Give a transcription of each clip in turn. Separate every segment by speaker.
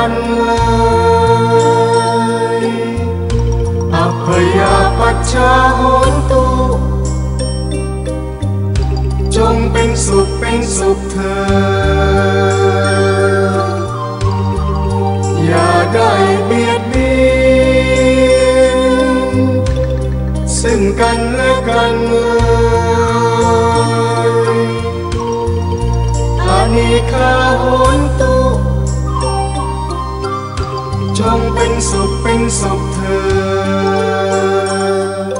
Speaker 1: กันเลยอภยาปัชชาโหนตุจงเป็นสุขเถิดอย่าได้เบียดเบียนซึ่งกันและกันเลยอานิฆาโหนตุจงเป็นสุขเถิด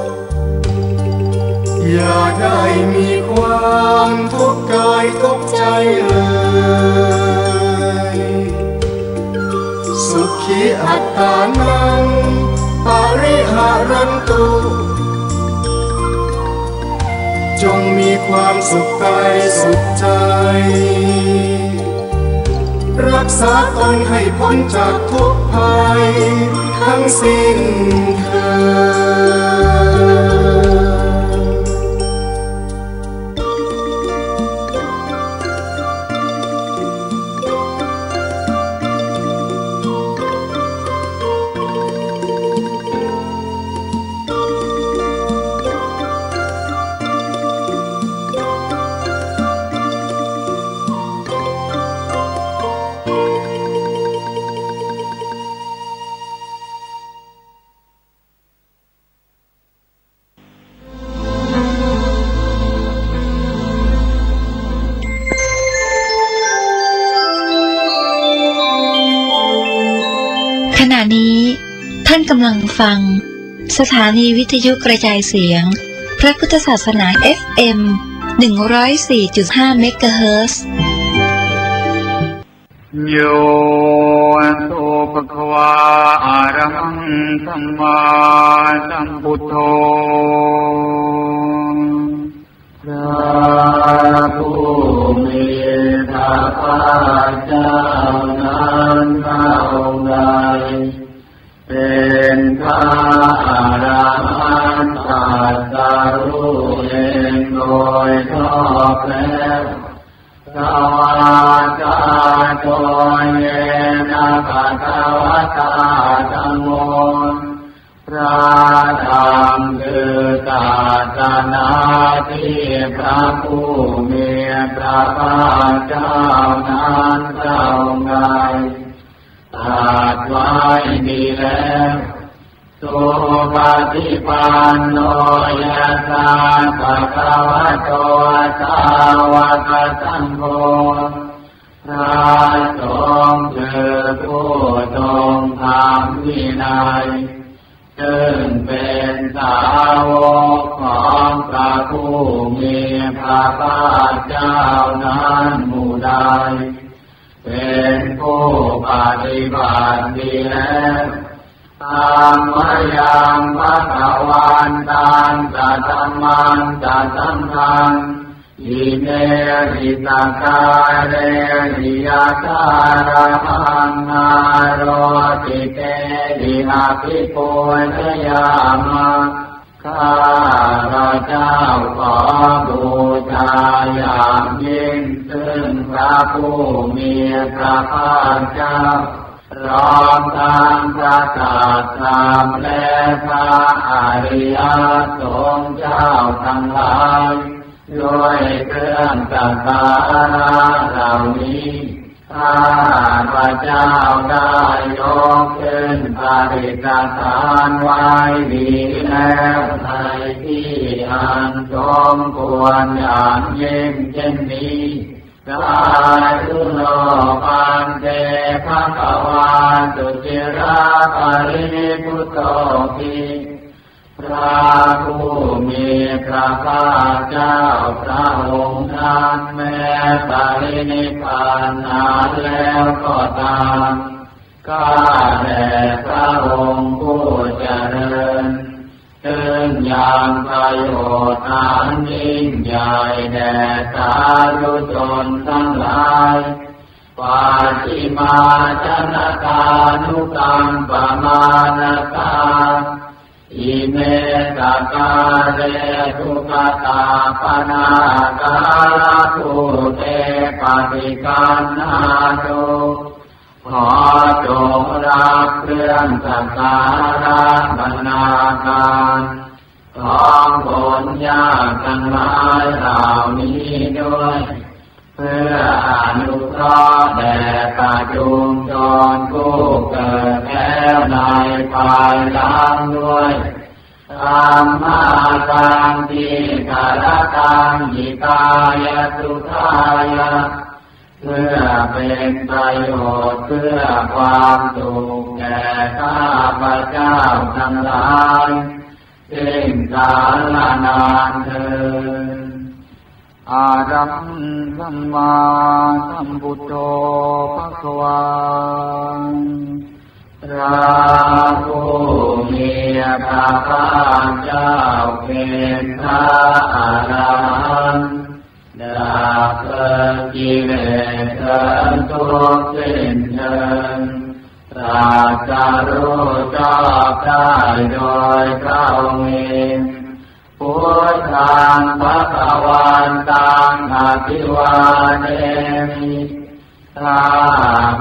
Speaker 1: อย่าได้มีความทุกข์กายทุกข์ใจเลยสุขีอัตตานังปริหารันตุจงมีความสุขกายสุขใจรักษาตนให้พ้นจากทุกภัยทั้งสิ้นเถิด
Speaker 2: ขณะนี้ท่านกำลังฟังสถานีวิทยุกระจายเสียงพระพุทธศาสนา FM 104.5 เมกะเฮิรตซ์
Speaker 3: โยโตภควาอะระหังสัมมาสัมพุทโธพระผู้มีพระภาคเจ้านั้นพระองค์ใดเป็นพระอรหันต์ตรัสรู้เองโดยชอบแล้วสวากขาโตเยนะภะคะวะตาธัมโมพระธรรมคือศาสนาที่พระผู้มีพระภาคเจ้านั้นพระองค์ใดตรัสไว้ดีแล้วสุปฏิปันโนยะสาภะคะวะโตสาวกสังโฆพระสงฆ์คือผู้ทรงธรรมวินัยซึ่งเป็นสาวกของพระผู้มีพระภาคเจ้านั้นหมู่ใดเป็นผู้ปฏิบัติดีแล้วตามยังพระภะวันตังสัตธัมมังสัตถังธังอิเมหิตากาเรหิยาการะหังนาโรติเตหิอาภิปุณยามะข้าพระเจ้าขอบูชาอย่างยิ่งซึ่งพระผู้มีพระภาคเจ้ารอมทั้งพระศาสธรรมและพระอริยสงฆ์เจ้าทั้งหลายด้วยเครื่องสักการะเหล่านี้ข้าพระเจ้าได้ยกขึ้นปฏิสถานไว้ดีแล้วในที่อันสมควรอย่างยิ่งเช่นนี้กายุโนปันเตภะคะวาสุจิราภริพุทโธภิพระผู้มีพระภาคเจ้าพระองค์นั้นแม้ปรินิพพานนานแล้วก็ตามข้าแต่พระองค์ผู้เจริญซึ่งยังประโยชน์อันยิ่งใหญ่แด่สาธุชนทั้งหลายปาฏิมาชนกานุกรรมปมาณกาอิเมตกาเรทุกตาปนาคาภูเตปฏิคันนาโต ขอจงรับเครื่องสักการะบรรณาการของผลยากทั้งหลายเหล่านี้ด้วยเพื่ออนุเคราะห์แด่ประชุมชนผู้เกิดแล้วในภายหลังด้วยธรรมะตังทิกรตังหิตายสุขายะเพื่อเป็นประโยชน์เพื่อความสุขแก่ข้าพเจ้าทั้งหลายสิ้นกาลนานเถิด
Speaker 1: อารังสัมมาสัมพุทโธภควา
Speaker 3: พระผู้มีพระภาคเจ้าเป็นพระอรหันต์ดับเพลิงกิเลสทั้งทุกข์สิ้นเชิงตรัสรู้ชอบได้โดยพระองค์เองพุทธังภควันตังอภิวาเทมิข้า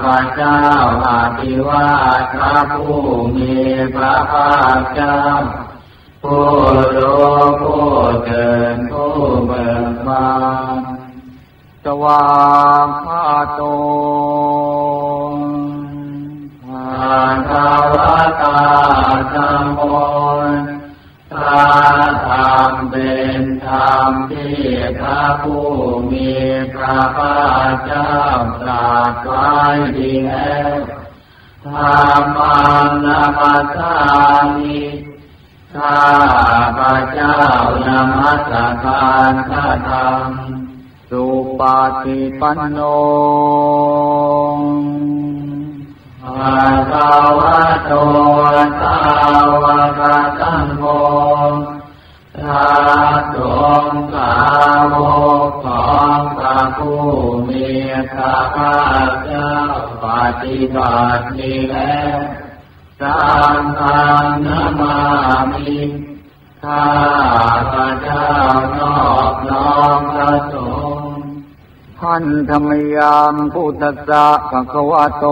Speaker 3: พระเจ้าอภิวาทพระผู้มีพระภาคเจ้าผู้รู้ผู้เกิดผู้เบิกบาน
Speaker 1: สวาคาโต
Speaker 3: ภะคะวะตาธัมโมพระธรรมเป็นธรรมที่พระผู้มีพระภาคเจ้าตรัสไว้ดีแล้วธัมมังนัมมัสสามิข้าพระเจ้านมัสการพระธรรม
Speaker 1: สุปฏิปันโน
Speaker 3: ภะคะวะโตสาวกสังโฆพระสงฆ์สาวกของพระผู้มีพระภาคเจ้าปฏิบัติดีแล้วสังฆังนะมามิข้าพระเจ้านอบน้อมพระสงฆ์
Speaker 1: ท่านธรรมยังพุทธัสสะภะคะวะโต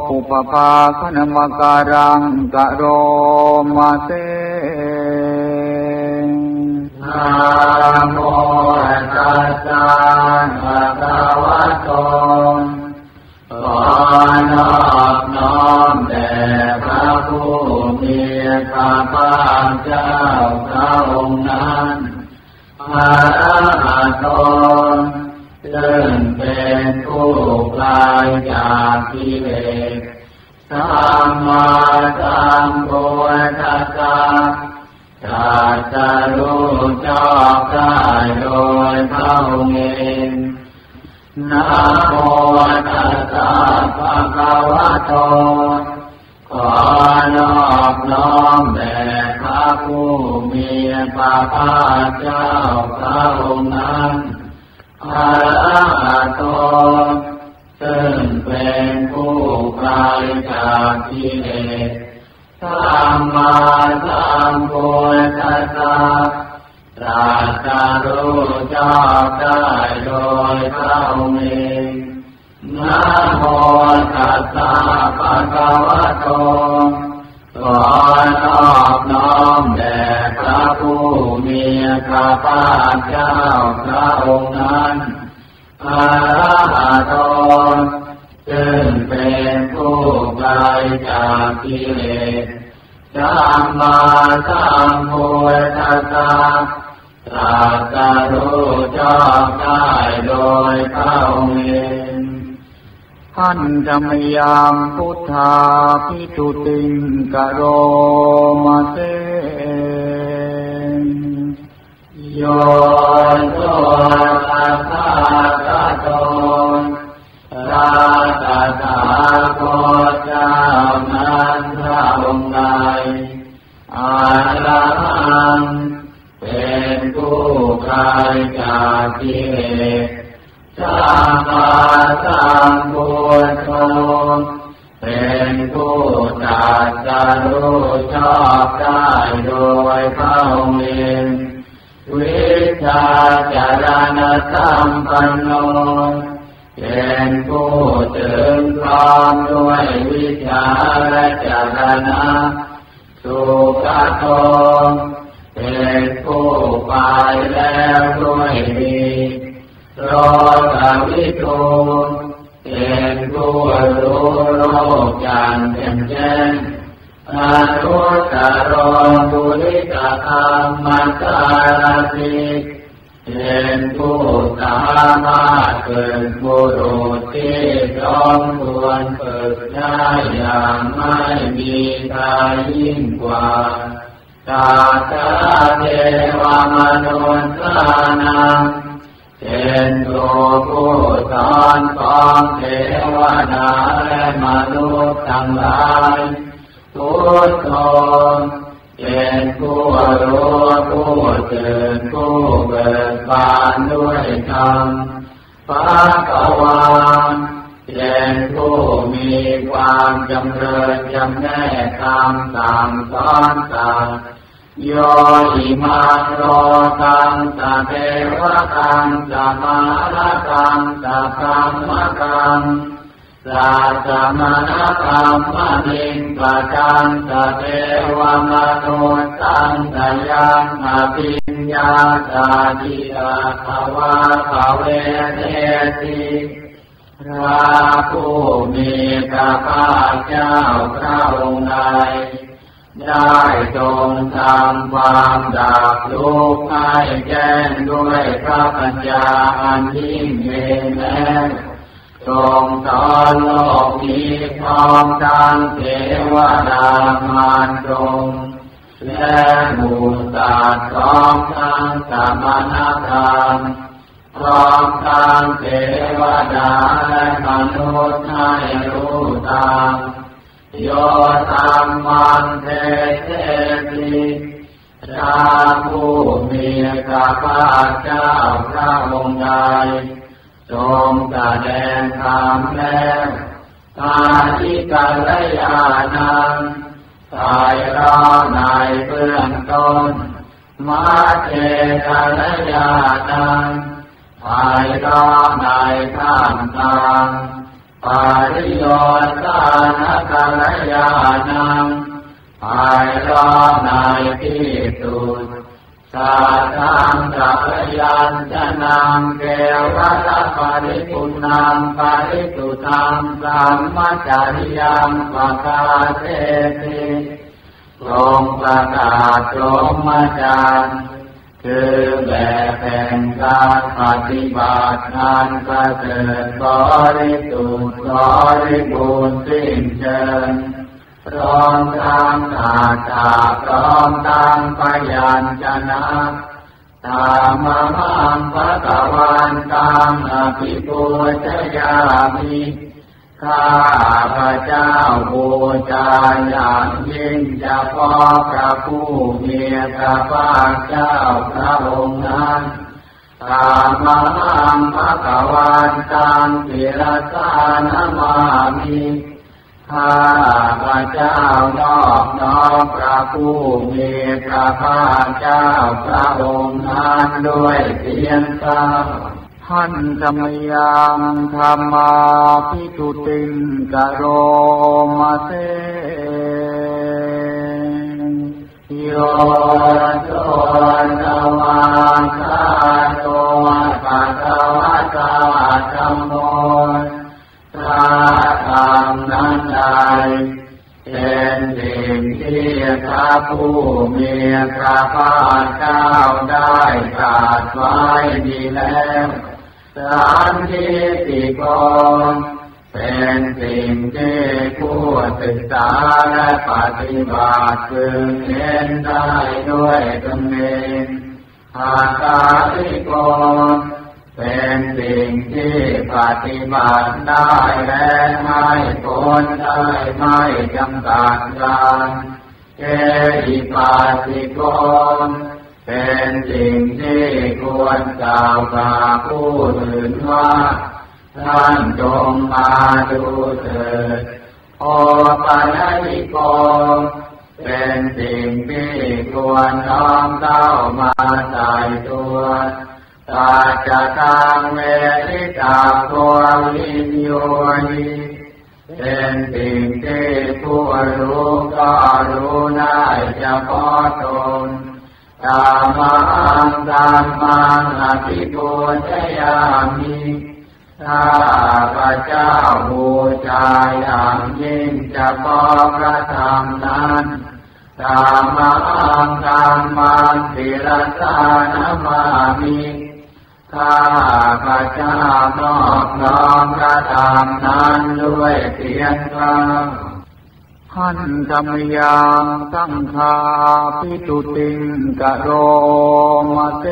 Speaker 1: ปุปภาคณมการังกะโรมาเส
Speaker 3: นะโมตัสสะภะคะวะโตขอนอบน้อมแด่พระผู้มีพระภาคเจ้าพระองค์นั้นพระอรหันต์ซึ่งเป็นผู้ไกลจากกิเลสสัมมาสัมพุทธัสสะตรัสรู้ชอบได้โดยพระองค์เองนะโมตัสสะภะคะวะโตขอนอบน้อมแด่พระผู้มีพระภาคเจ้าพระองค์นั้นพระอรหันต์ซึ่งเป็นผู้ไกลจากกิเลสสัมมาสัมพุทธัสสะตรัสรู้ชอบได้โดยพระองค์เองนะโมตัสสะภะคะวะโตขอนอบน้อมแด่พระผู้มีพระภาคเจ้าพระองค์นั้นพระอรหันต์ซึ่งเป็นผู้ไกลจากกิเลสสัมมาสัมพุทธัสสะตรัสรู้ชอบได้โดยพระองค์เอง
Speaker 1: ท่านธรรมยังพุทธาภิทุติงกะโรมาเส
Speaker 3: โยโสตัสสะตะโตพระตถาคตเจ้านั้นพระองค์ใดอรหันต์เป็นผู้ไกลจากกิเลสสัมมาสัมพุทโธเป็นผู้ตรัสรู้ชอบได้โดยพระองค์เองวิชาจารณสัมปันโน เป็นผู้ถึงพร้อมด้วยวิชาและจรณะสุขโตเป็นผู้ไปแล้วด้วยดีโลกวิทูเป็นผู้รู้โลกอย่างแจ่มแจ้งอนุตตรบุริกธรรมการติเป็นผู้สามารถเป็นบุรุษที่สมควรฝึกได้อย่างไม่มีใครยิ่งกว่าตาตาเทวมนุษย์นังเป็นผู้สอนของเทวดาและมนุษย์ทั้งหลายพุทโธเป็นผู้รู้ผู้ตื่นผู้เบิกบานด้วยธรรมภควาเป็นผู้มีความจำเริญจำแนกธรรมสั่งสอนสัตว์โยอิมังโลกังสัพเพวะกังสัมมาละกังสัพพัมมะกังสัจจมนะกัมมะนิงปะกังสัพเพวะมนุสสังสยังอภิญญาสาธิยาภวะภเวเทติพระผู้มีพระภาคเจ้าพระองค์ใดได้ทรงทำความดับทุกข์ให้แจ้งด้วยพระปัญญาอันยิ่งเย็นแล้วทรงสอนโลกนี้พร้อมทั้งเทวดามารพรหมและหมู่สัตว์พร้อมทั้งสมณธรรมพร้อมทั้งเทวดาและมนุษย์ให้รู้ตามโยธัมมังเทเทติพระผู้มีพระภาคเจ้าพระองค์ใดทรงแสดงธรรมแล้วกาลิกัลยาณังไตรเราในเบื้องต้นมัชฌิกัลยาณังไตรเราในท่ามกลางปริโยสานกัลยาณังไตรเราในที่สุดสัทธังกัลยาณังเกวัฏปริปุณังปริสุทธังสัมมัจจริยังปะกาเสติทรงประกาศพรหมจรรย์คือแบบแห่งการปฏิบัติงานประเสริฐบริสุทธิ์บริบูรณ์สิ้นเชิงพร้อมทั้งอาจาพร้อมทั้งพยัญชนะธรรมมังภะวันตังอภิปูชยามิข้าพระเจ้าบูชาอย่างยิ่งเฉพาะพระผู้มีพระภาคเจ้าพระองค์นั้นธรรมมังภะวันตังศิรสานะมามิข้าพระเจ้านอบน้อมพระผู้มีพระภาคเจ้าพระองค์นั้นด้วยเสียงกล่าวหันธรรมยังธรรมาภิทุติงกโรมาเสโยโสนวาคาโตภะคะวะตาธัมโมพระธรรมนั้นใดเป็นสิ่งที่พระผู้มีพระภาคเจ้าได้ตรัสไว้ดีแล้วสันทิติโกเป็นสิ่งที่ผู้ศึกษาและปฏิบัติพึงเห็นได้ด้วยตนเองอาคาติโกเป็นสิ่งที่ปฏิบัติได้และให้ผลได้ไม่จำกัดการเอหิปัสสิโกเป็นสิ่งที่ควรกล่าวกับผู้อื่นว่าท่านจงมาดูเถิดโอปัญญิโกเป็นสิ่งที่ควรน้อมเข้ามาใส่ตัว ตาจะทางเวทิตาตัววิญโยนิเป็นสิ่งที่ผู้รู้ก็รู้ได้เฉพาะตนตามังตามังอภิปูชยามิถ้าพระเจ้าบูชาอย่างยิ่งเฉพาะพระธรรมนั้นตามังตามังศิรสานามามิข้าพระเจ้านอบน้อมพระธรรมนั้นด้วยเสียงกลางหันธรรมยังสังฆาปิตุติงกะโรมะเต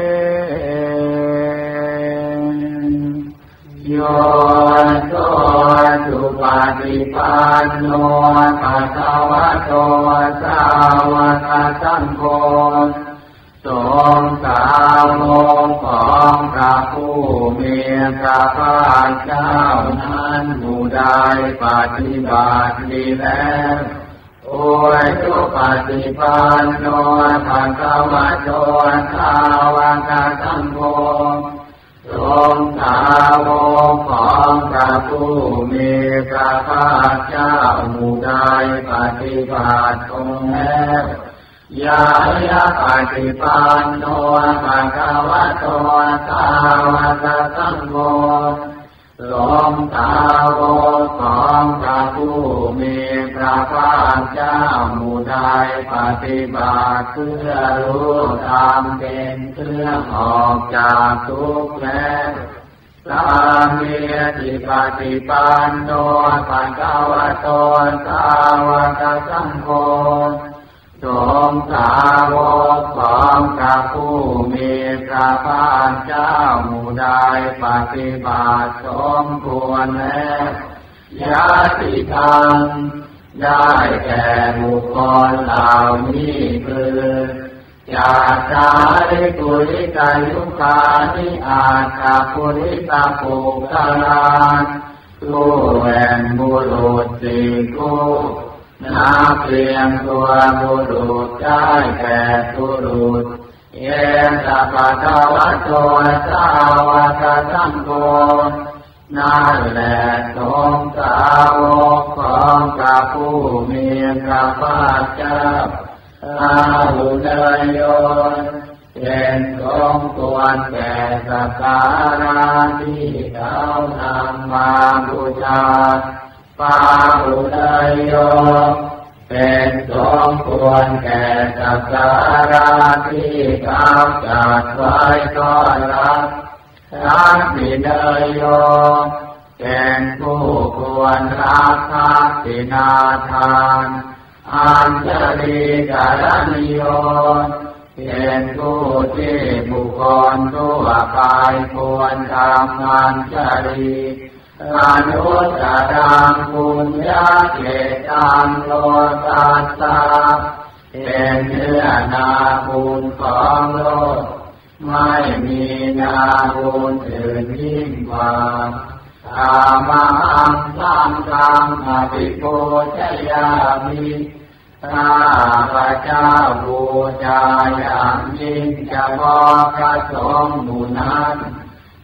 Speaker 3: โยโสสุปฏิปันโนภะคะวะโตสาวกสังโฆสงฆ์สาวกของพระผู้มีพระภาคเจ้านั้นผู้ใดปฏิบัติดีแล้วโอสุปฏิปันโนภะคะวะโตสาวกสังโฆสงฆ์สาวกของพระผู้มีพระภาคเจ้าผู้ใดปฏิบัติตรงแล้วยายาปฏิปันโนภะคะวะโตสาวกสังโฆสงฆ์สาวกของพระผู้มีพระภาคเจ้าผู้ใดปฏิบัติเพื่อรู้ธรรมเป็นเครื่องออกจากทุกข์แล้วสามีจิปฏิปันโนภะคะวะโตสาวกสังโฆสงฆ์สาวกของพระผู้มีพระภาคเจ้าผู้ใดปฏิบัติสมควรแล้วญาติธรรมได้แก่บุคคลเหล่านี้คือญาตาริปุริกายุคานิอาคาปุริตาภูกาลานผู้แห่งบุรุษสี่คู่นับเพียงตัวบุรุษได้แก่บุรุษเยสัพพะทวะโตสาวกสังโฆนั่นแหละสงฆ์สาวกของพระผู้มีพระภาคเจ้าอาหุเนยโยเป็นสมควรแก่สักการะที่เขานำมาบูชาปาหุเนยโยเป็นสมควรแก่สักการะที่เขาจัดไว้ต้อนรับทักษิเนยโยเป็นผู้ควรรับทักษิณาทานอัญชลีกรณิโยเป็นผู้ที่บุคคลทั่วไปควรทำอัญชลีอนุตตรังปุญญาเกตังโลกัสสะเป็นเนื้อนาบุญของโลกไม่มีนาบุญอื่นยิ่งกว่าธรรมังสังฆังอภิปูชยามิข้าพระเจ้าบูชาอย่างยิ่งเฉพาะพระสงฆ์หมู่นั้น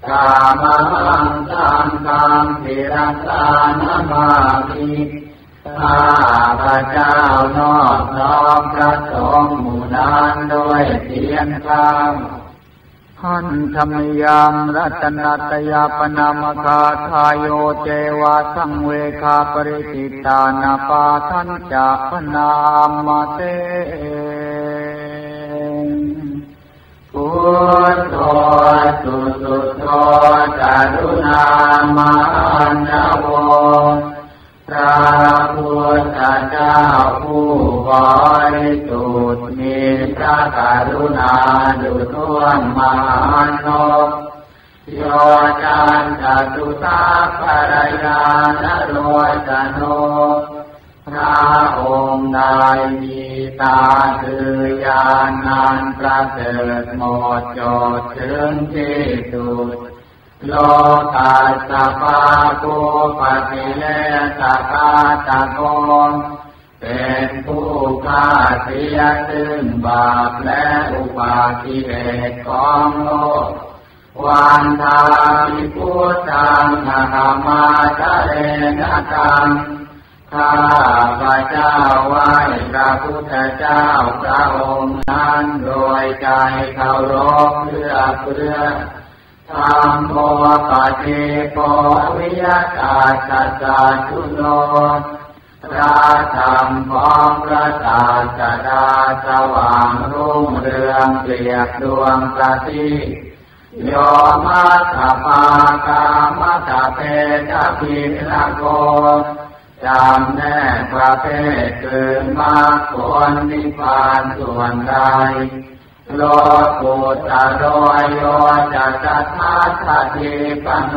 Speaker 3: กามังสังฆังศิรสานามามิข้าพระเจ้านอบน้อมพระสงฆ์หมู่นั้นด้วยเสียงกลางหันธรรมยังรัตนัตยาปนามคาทายโยเจวะสังเวคาปริจิตานาปาทัญจะปนามเตพุทโธสุสุโธกรุณามานโวพระพุทธเจ้าผู้บริสุทธิ์มีพระกรุณาดุจท่วมมหานพโยจันตตุตาภรยานโรจโนพระองค์ใดมีตาคือญาณันประเสริฐหมดจดถึงที่สุดโลกัสสะปาปุปฏิเลสกาตโกเป็นผู้ฆ่าเสียซึ่งบาปและอุปาทิเหตุของโลก วันทาภิพุทธังนะมาทะเรนะตังข้าพระเจ้าไหว้พระพุทธเจ้าพระองค์นั้นโดยใจเคารพเพื่อธัมโมปฏิโกวิยตาสัจจุโนพระธรรมของพระศาสดาสว่างรุ่งเรืองเปรียบดวงประทีปโยมัสสะปากามัสสะเพทะพิลโกจำแนกประเภทคือมรรคผลนิพพานส่วนใดโลกุตตะโรโยจัตถาทัตถิปโน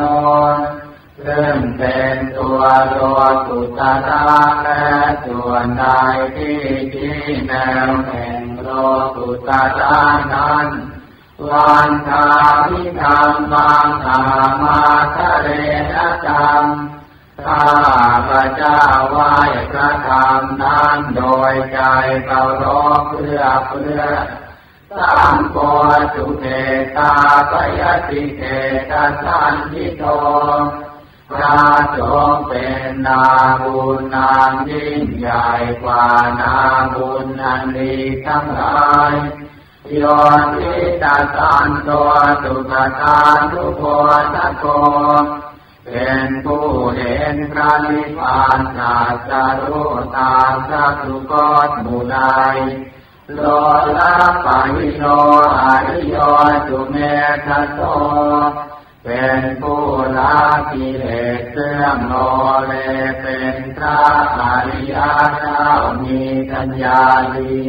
Speaker 3: ซึ่งเป็นตัวโลกุตตะและส่วนใดที่ชี้แนวแห่งโลกุตตะนั้นวันทาภิธรรมังอามาทะเรนะตังข้าพระเจ้าไหว้พระธรรมนั้นโดยใจเคารพเพื่อสัมโพสุเทตาปยติเทตสันทิโตพระสงฆ์เป็นนาบุญนามยิ่งใหญ่กว่านาบุญอันดีทั้งหลายโยนิตาสันโตสุขตาทุโกสัตโกเป็นผู้เห็นพระนิพพานตรัสรู้ตามสัพพุกตบุไลโลละปะหิโนอริโยสุเมธโสเป็นผู้ละกิเลสเสื่อมโลเลเป็นพระอริยเจ้ามีปัญญาดี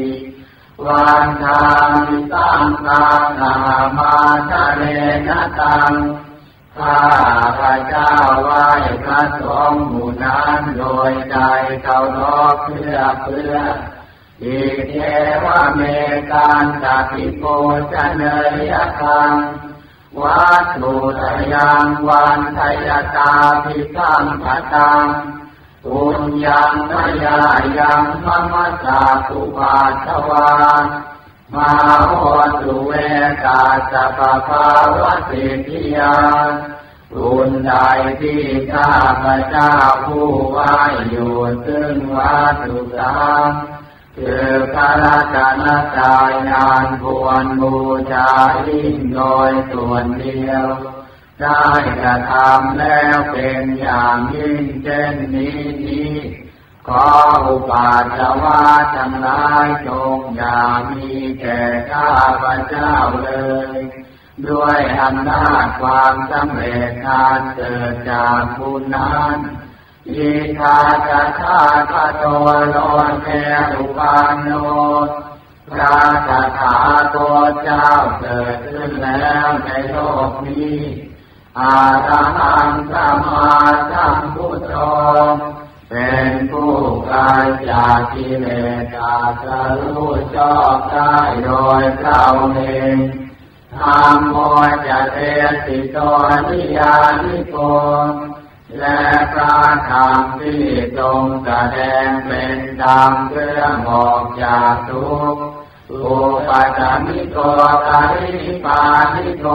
Speaker 3: วันทามิสังฆานามาทะเรนะตังข้าพระเจ้าไหว้พระสงฆ์หมู่นั้นโดยใจเคารพเพื่ออิเทวะเมกันตติโกชเนยคังวัตถุทยังวันทยตาภิสัมภตังปุญญังมยายังมะมะสาภูปาทวามาโหตุเวกาสัพพาวะสิทธิยาบุญใดที่ข้าพระเจ้าผู้ไหว้อยู่ซึ่งวัตถุสามคือพระรัตนตรัยนานควรบูชายิ่งโดยส่วนเดียวได้กระทำแล้วเป็นอย่างยิ่งเช่นนี้ขออุปาสวะทั้งหลายจงอย่ามีแก่ข้าพระเจ้าเลยด้วยอำนาจความสำเร็จการเกิดจากบุญนั้นอิทาจะธาคโตโลเกอุปานโนพระตถาคตเจ้าเกิดขึ้นแล้วในโลกนี้อาระหังสัมมาสัมพุทโธเป็นผู้ไกลจากกิเลสตรัสรู้ชอบได้โดยพระองค์เองธัมโมจะเทสิโตนิยานิโกและพระธรรมที่ทรงแสดงเป็นธรรมเครื่องออกจากทุกข์อุปาทานิโกกาลิปานิโก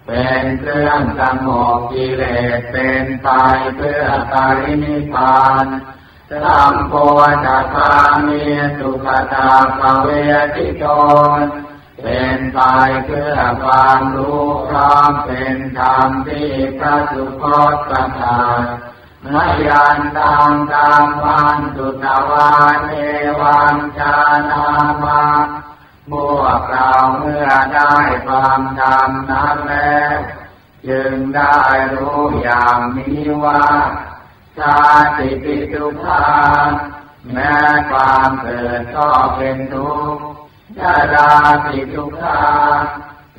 Speaker 3: เป็นเครื่องสงบกิเลสเป็นไปเพื่อปรินิพพานสัมโพธิภามีสุขตาภเวทิโตเป็นไปเพื่อความรู้พร้อมเป็นธรรมที่พระสุคตประทานมยันตังตามวันสุตวาเนวังชานามาพวกเราเมื่อได้ฟังธรรมนั้นแล้วจึงได้รู้อย่างนี้ว่าชาติปิทุกขาแม้ความเกิดก็เป็นทุกข์ชราปิทุกขา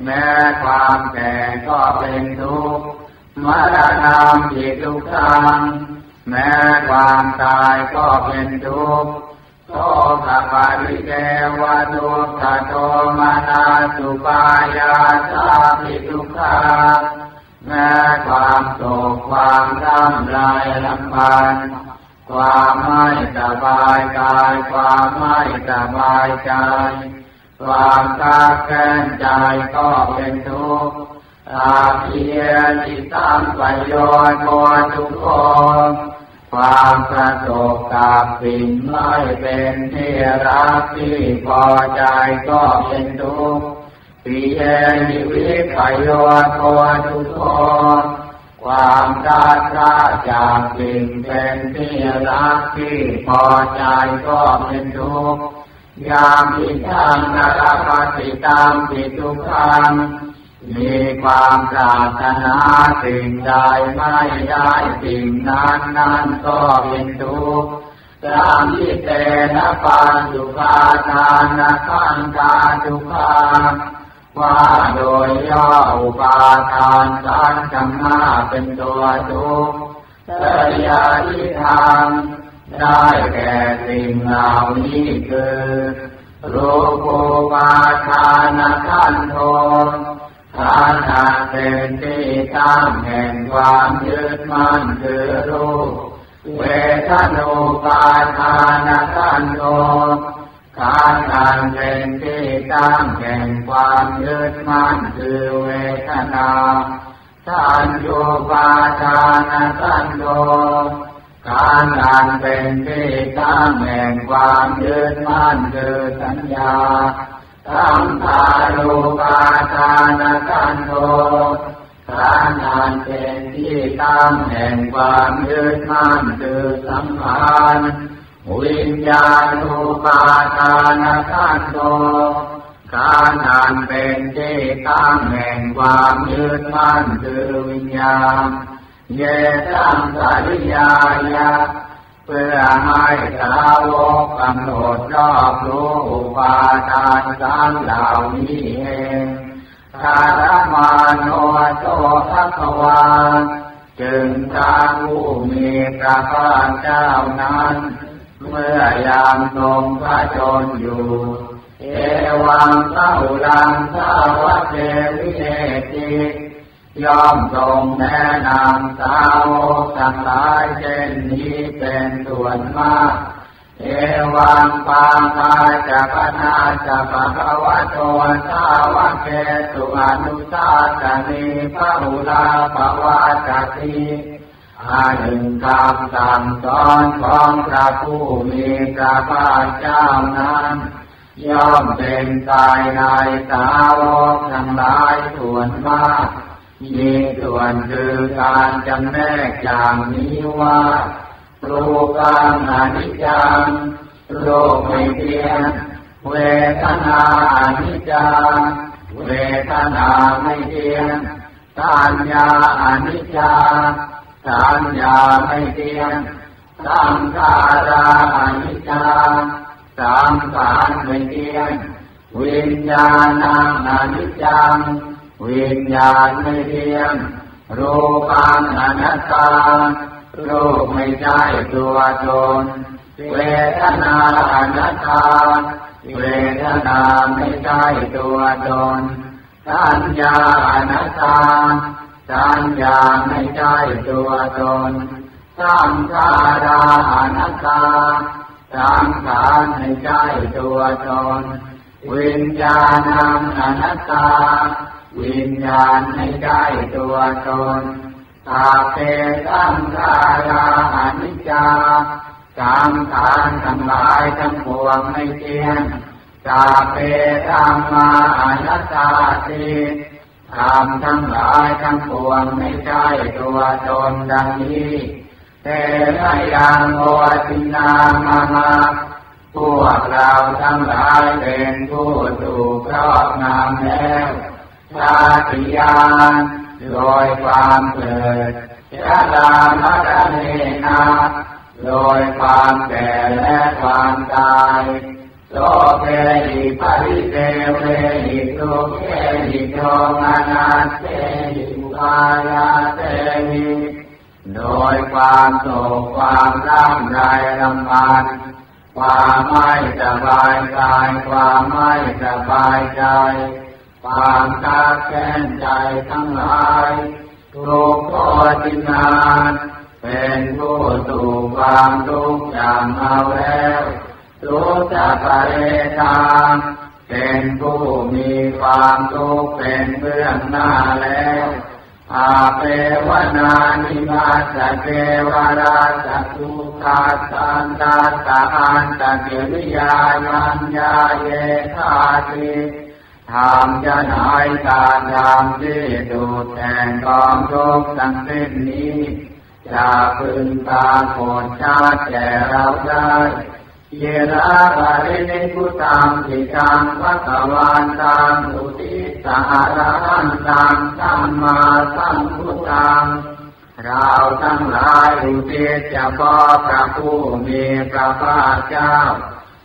Speaker 3: แม้ความแก่ก็เป็นทุกข์มรณะปิทุกขังแม้ความตายก็เป็นทุกข์โสกปาริเทวทุกขโทมานาสุปายาสาปิทุกขาแม้ความโศกความร่ำไรรำพันความไม่สบายกายความไม่สบายใจความคับแค้นใจก็เป็นทุกข์ อาภิเยติสัมปโยโนทุกขความประสบกับสิ่งไม่เป็นที่รักที่พอใจก็เป็นทุกข์ปิเยนิวิปโยโนทุกขความได้จากสิ่งเป็นที่รักที่พอใจก็เป็นทุกข์ยามปิทังนรคติตามปิทุกขังมีความปรารถนาสิ่งใดไม่ได้สิ่งนั้นก็เป็นทุกข์ตามที่เตนะปัญจุปาทานขันธาทุกขาว่าโดยย่ออุปาทานขันธ์ทั้งห้าเป็นตัวทุกข์เตยะทิทางได้แก่สิ่งเหล่านี้คือรูปุปาทานขันโธขันธ์เป็นที่ตั้งแห่งความยึดมั่นคือรูปเวทนาปาทานขันโธขันธ์เป็นที่ตั้งแห่งความยึดมั่นคือเวทนาสัญญาปาทานขันโธขันธ์เป็นที่ตั้งแห่งความยึดมั่นคือสัญญาสังขารูปาทานขันโธขันธ์เป็นที่ตั้งแห่งความยึดมั่นคือสังขารวิญญาณูปาทานขันโธขันธ์เป็นที่ตั้งแห่งความยึดมั่นคือวิญญาณเยตังสริยายะเพื่อให้สาวกกำหนดรอบรู้อุปาทานทั้งเหล่านี้เองคารมาโนโตภควาจึงพระผู้มีพระภาคเจ้านั้นเมื่อยามทรงพระชนอยู่เอวังเต้าลังสาวะเทวิเนติย่อมทรงแนะนำสาวกทั้งหลายเช่นนี้เป็นส่วนมากเอวังปังคาจักนาจักภวะโตสาวะเกตุอนุสาสนีพระหุลาภวะจักติหนึ่งคำสั่งสอนของพระผู้มีพระภาคเจ้านั้นย่อมเป็นกายในสาวกทั้งหลายส่วนมากมีส่วนคือการจำแนกอย่างนี้ว่ารูปังอนิจจังโลกไม่เที่ยงเวทนาอนิจจังเวทนาไม่เที่ยงสัญญาอนิจจังสัญญาไม่เที่ยงสังขาราอนิจจังสังขารไม่เที่ยงวิญญาณังอนิจจังวิญญาณไม่เที่ยงรูปังอนัตตารูปไม่ใช่ตัวตนเวทนาอนัตตาเวทนาไม่ใช่ตัวตนสัญญาอนัตตาสัญญาไม่ใช่ตัวตนสังขาราอนัตตาสังขารไม่ใช่ตัวตนวิญญาณังอนัตตาวิญญาณไม่ใช่ตัวตนสัพเพสังขาราอนิจจาสังขารทั้งหลายทั้งปวงไม่เที่ยงสัพเพธัมมาอนัตตาติธรรมทั้งหลายทั้งปวงไม่ใช่ตัวตนดังนี้เตนะยังโอตินามาพวกเราทั้งหลายเป็นผู้ถูกครอบงำแล้วชาติญาณโดยความเกิดชรามรณะนาโดยความแก่และความตายโสเภหิปริเทเวหิทุกเขหิโยมานาเตหิอุปายาเตหิโดยความโศกความร่ำไรรำพันความไม่สบายกายความไม่สบายใจความคับแค้นใจทั้งหลายทุกข์ทรมานเป็นผู้ถูกความทุกข์อย่างเอาแล้วทุกข์จะปะเรทาง เป็นผู้มีความทุกข์เป็นเบื้องหน้าแล้วอาเปวนานิมาสเทวราชสุขาสันตาสาหันตกิริยายัญญาเยธาติทำจะหน่ายการทำที่ดูแทนกองทุกข์ทั้งสิ้นนี้จะพึงปรากฏชัดแก่เราได้เยระภะรินิพุตังทิตังภควานตังอุทิสหะหันตังสัมมาสัมพุทธังเราทั้งหลายอุทิศเฉพาะพระผู้มีพระภาคเจ้า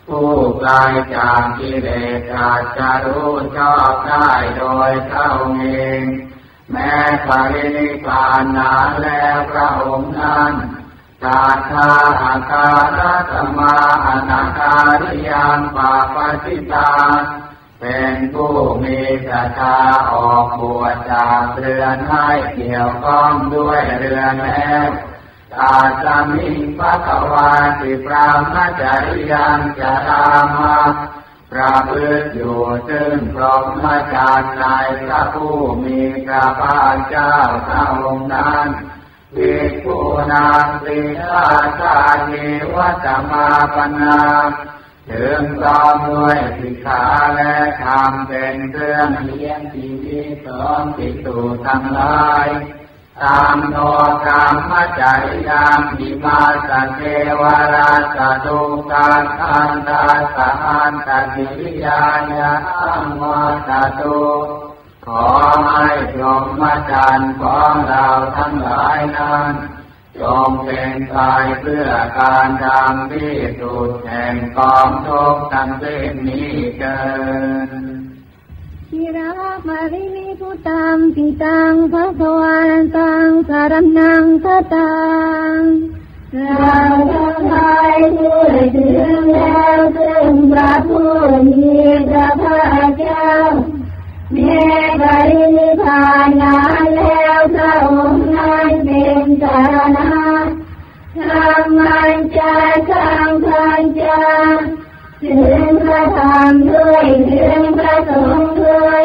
Speaker 3: ผู้ไกลจากกิเลสอาจจะรู้ชอบได้โดยเท่าเองแม้ปรินิพพานนานแล้วพระองค์นั้นตาทาอาการสมาอนาคาริยังปาปจิตาเป็นผู้มีศรัทธาออกบวชจากเรือนให้เกี่ยวข้องด้วยเรือนแล้วตาสามิภควาติพรหมจริยังจารามาประพฤติอยู่ซึ่งพรหมจรรย์ในพระผู้มีพระภาคเจ้าพระองค์นั้นภิกขุนาติฆาสานิวัตมาปนาถึงพร้อมด้วยสิกขาและธรรมเป็นเครื่องเลี้ยงชีวิตของภิกษุทั้งหลายตามโนกรรมจริยามหิมาสเทวราชตุการคันตาสหันตกิริยายะอัมมาตตุขอให้พรหมจรรย์ของเราทั้งหลายนั้นจงเป็นไปเพื่อการทำที่สุดแห่งกองทุกข์ทั้งสิ้นนี้เถิด
Speaker 4: ทิราภรินิพุตังทิตังภควานตังสรณังคตังเราทั้งหลายช่วยถึงแล้วซึ่งพระผู้มีพระภาคเจ้าแม้ปรินิพพานนานแล้วพระองค์นั้นเป็นสรณะธรรมันจะสังฆัญจะถึงพระธรรมด้วยถึงพระสงฆ์ด้วย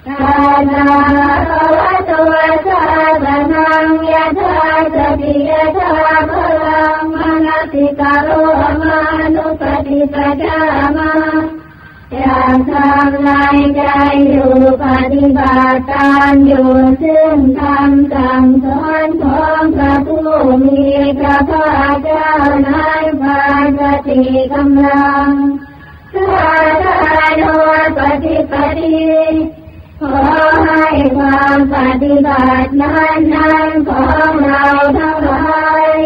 Speaker 4: กาณาภวะตัวสาสนังยะถาสติยะถาพลังมนสิกาโรมานุปฏิปทามาอยากทำลายใจอยู่ปฏิบัติตามอยู่ซึ่งธรรมสั่งสอนของพระผู้มีพระภาคเจ้าในภาสติกำลังสาธารณปฏิปฏิขอให้ความปฏิบัตินั้นของเราทั้งหลาย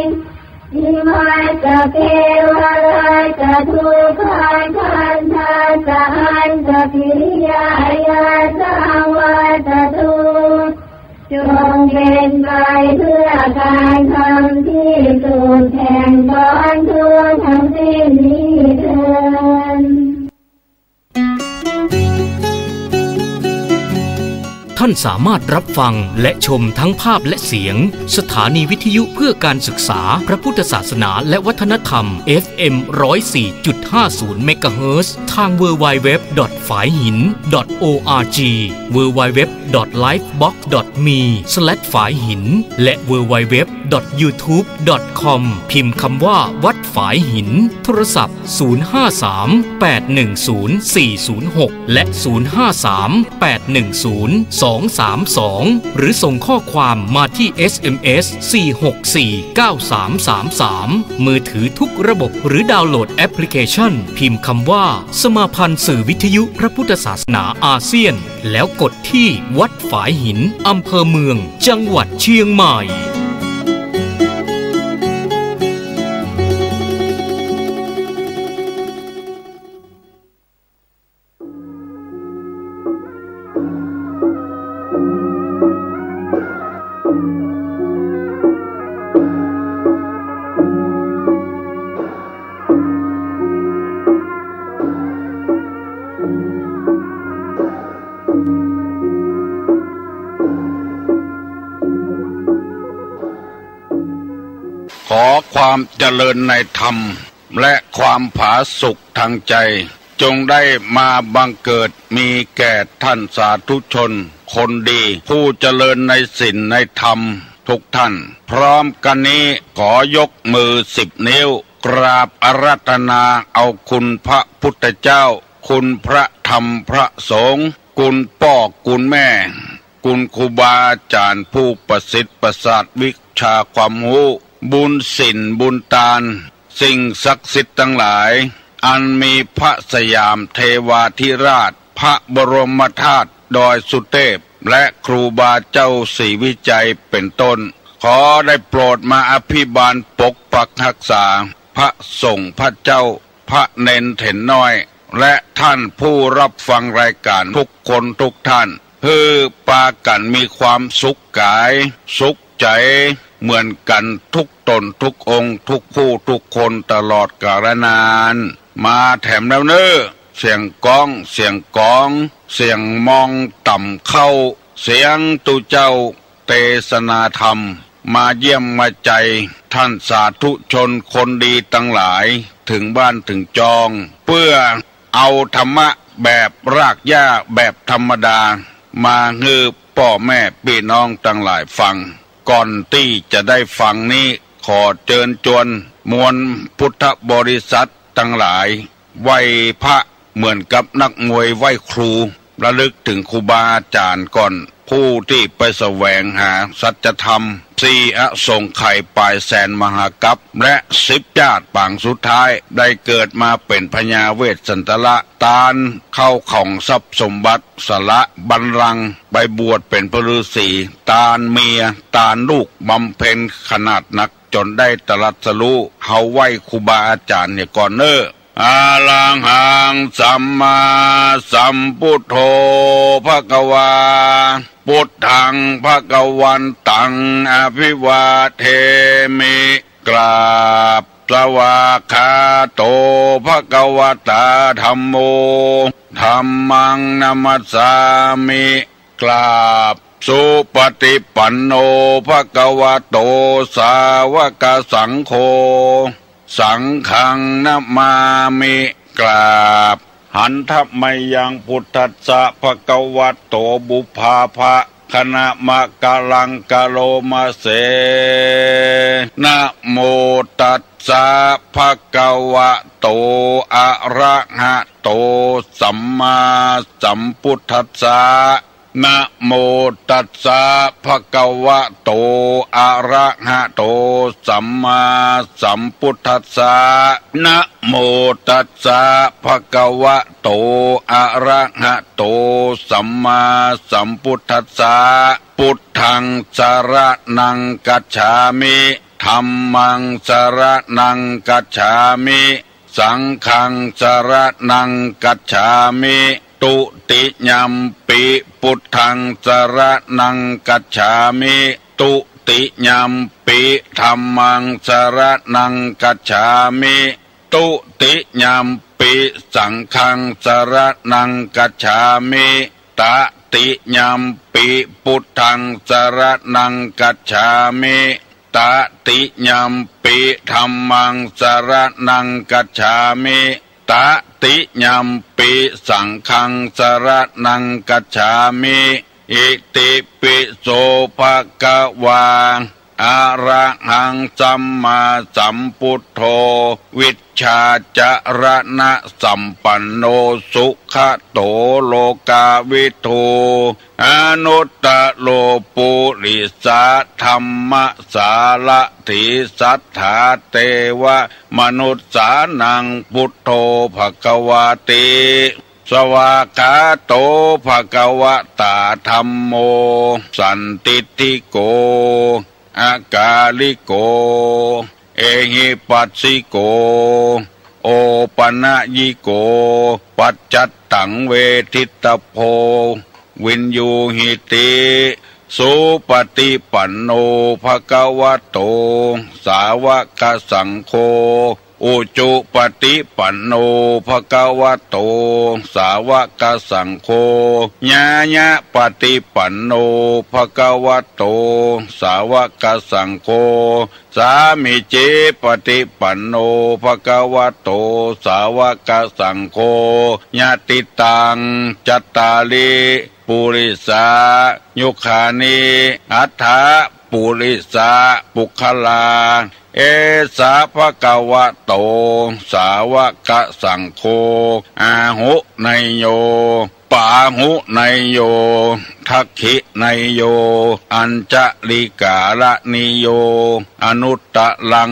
Speaker 4: อิมาสเกวราชทุกขันธันทาสหันตกิริยายาสังวัตตุจงเป็นไปเพื่อการทำที่สุดแห่งกองทุกข์ทั้งสิ้นนี้เถิด
Speaker 5: ท่านสามารถรับฟังและชมทั้งภาพและเสียงสถานีวิทยุเพื่อการศึกษาพระพุทธศาสนาและวัฒนธรรม FM 104.50 เมกะเฮิรตซ์ ทาง www.faihin.org www.lifebox.me/faihin และ www.youtube.com พิมพ์คำว่าวัดฝายหินโทรศัพท์053-810-406และ053-810-232หรือส่งข้อความมาที่ SMS 4649333มือถือทุกระบบหรือดาวน์โหลดแอปพลิเคชันพิมพ์คำว่าสมาพันธ์สื่อวิทยุพระพุทธศาสนาอาเซียนแล้วกดที่วัดฝายหินอำเภอเมืองจังหวัดเชียงใหม่
Speaker 6: ขอความเจริญในธรรมและความผาสุกทางใจจ จงได้มาบังเกิดมีแก่ท่านสาธุชนคนดีผู้เจริญในศีลในธรรมทุกท่านพร้อมกันนี้ขอยกมือ10 นิ้วกราบอาราธนาเอาคุณพระพุทธเจ้าคุณพระธรรมพระสงฆ์คุณพ่อคุณแม่คุณครูบาอาจารย์ผู้ประสิทธิ์ประสาทวิชาความรู้บุญศีลบุญทานสิ่งศักดิ์สิทธิ์ทั้งหลายอันมีพระสยามเทวาธิราชพระบรมธาตุดอยสุเทพและครูบาเจ้าศรีวิจัยเป็นต้นขอได้โปรดมาอภิบาลปกปักรักษาพระสงฆ์พระเจ้าพระเนนเถนน้อยและท่านผู้รับฟังรายการทุกคนทุกท่านเพื่อปากันมีความสุขกายสุขใจเหมือนกันทุกตนทุกองค์ทุกผู้ทุกคนตลอดกาลนานมาแถมแล้วเนอเสียงก้องเสียงกองเสียงมองต่ำเข้าเสียงตุเจ้าเทศนาธรรมมาเยี่ยมมาใจท่านสาธุชนคนดีทั้งหลายถึงบ้านถึงจองเพื่อเอาธรรมะแบบรากหญ้าแบบธรรมดามาฮือพ่อแม่พี่น้องทั้งหลายฟังก่อนที่จะได้ฟังนี้ขอเชิญชวนมวลพุทธบริษัททั้งหลายไหว้พระเหมือนกับนักมวยไหว้ครูระลึกถึงครูบาอาจารย์ก่อนผู้ที่ไปแสวงหาสัจธรรม4 อสงไขยปลายแสนมหากัปและ10 ญาติปางสุดท้ายได้เกิดมาเป็นพญาเวสสันตละตานเข้าของทรัพย์สมบัติสละบัลลังก์ไปบวชเป็นพระฤาษีตานเมียตานลูกบำเพ็ญขนาดหนักจนได้ตรัสรู้เฮาไหว้ครูบาอาจารย์เนี่ยก่อนเนออาลังหังสัมมาสัมพุทโธภควาพุทธังภวันตังอภิวาเทมิกราบสวากขาโตภควตาธัมโมธัมมังนัมสสามิกราบสุปฏิปันโนภควโตสาวกสังโฆสังฆังนะมามิกราบหันทัพไมยังพุทธัสสะภะคะวะโตบุพาภะคณะมะกะลังกะโลมาเสนะโมตัสสะภะคะวะโตอะระหะโตสัมมาสัมพุทธัสสะนะโมตัสสะภะคะวะโตอะระหะโตสัมมาสัมพุทธัสสะนะโมตัสสะภะคะวะโตอะระหะโตสัมมาสัมพุทธัสสะพุทธังสรณังกัจฉามิธัมมังสรณังกัจฉามิสังฆังสรณังกัจฉามิตุติยัมปิพุทธังสรณังกัจฉามิตุติยัมปิธัมมังสรณังกัจฉามิตุติยัมปิสังฆังสรณังกัจฉามิตติยัมปิพุทธังสรณังกัจฉามิตติยัมปิธัมมังสรณังกัจฉามิตติยัมปิสังฆังสรณังกัจฉามิอิติปิโสภะคะวาอะระหังสัมมาสัมพุทโธวิชชาจรณะสัมปันโนสุขโตโลกาวิทูอนุตตโลปุริสาธัมมสาละถิสัทธาเทวมนุษสานังพุทโธภควาติสวากขาโตภควตาธัมโมสันติติโกอากาลิโกเอหิปัสสิโกโอปนะยิโกปัจจัตตังเวทิตโพวินยูหิติสุปฏิปันโนภะคะวะโตสาวกสังโฆ อุจุปฏิปันโนภควโตสาวกสังโฆญาญะปฏิปันโนภควโตสาวกสังโฆสามิเจปฏิปันโนภควโตสาวกสังโฆญาติตังจัตตาลิปุริสายุคานิอัฏฐปุริสาปุคลาเอสาภะคะวะโตสาวกสังโฆอาหุไนโยปาหุไนโยทักขิไนโยอัญจลิกาละนิโยอนุตตะลัง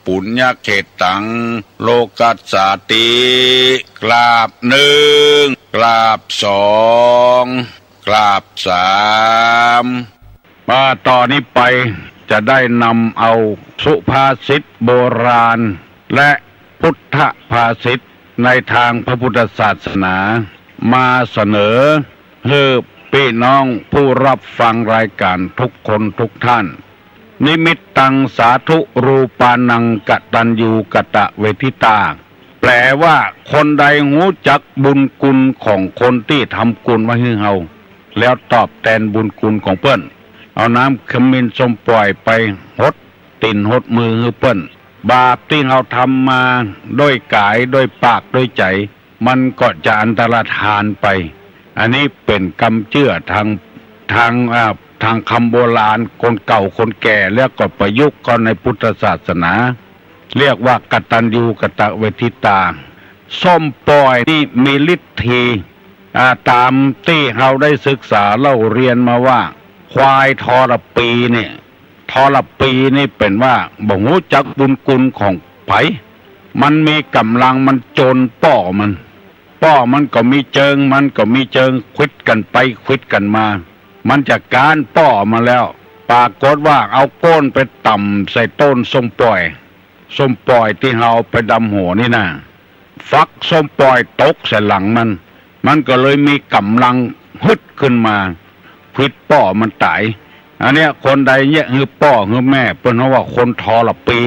Speaker 6: ปุญญเขตังโลกัสสาติกราบหนึ่งกราบสองกราบสามมาต่อนนี้ไปจะได้นำเอาสุภาษิตโบราณและพุทธภาษิตในทางพระพุทธศาสนามาเสนอให้พี่น้องผู้รับฟังรายการทุกคนทุกท่านนิมิตตังสาธุรูปานังกตัญญูกตเวทิตาแปลว่าคนใดรู้จักบุญคุณของคนที่ทำกุลไว้ให้เฮาแล้วตอบแทนบุญคุณของเปิ้นเอาน้ำขมิ้นส้มปล่อยไปหดตินหดมือให้เปิ้นบาปที่เราทำมาด้วยกายด้วยปากด้วยใจมันก็จะอันตรธานไปอันนี้เป็นกรรมเชื่อทางคำโบราณคนเก่าคนแก่แล้วก็ประยุกต์กันในพุทธศาสนาเรียกว่ากตัญญูกตเวทิตาส้มปล่อยนี่มีฤทธิ์ตามที่เราได้ศึกษาเล่าเรียนมาว่าควายทรปีเนี่ยทรปีนี่เป็นว่าบ่รู้จักบุญคุณของไผมันมีกำลังมันโจรป้อมันก็มีเจิงควิดกันไปควิดกันมามันจะการป้อมาแล้วปรากฏว่าเอาก้นไปต่ำใส่ต้นส้มปล่อยที่เราไปดำหัวนี่นะฟักส้มปล่อยตกใส่หลังมันก็เลยมีกำลังฮึดขึ้นมาควิดป้อมันตายอันเนี้ยคนใดเนี่ยคือป้อคือแม่เป็นเพราะว่าคนทรปี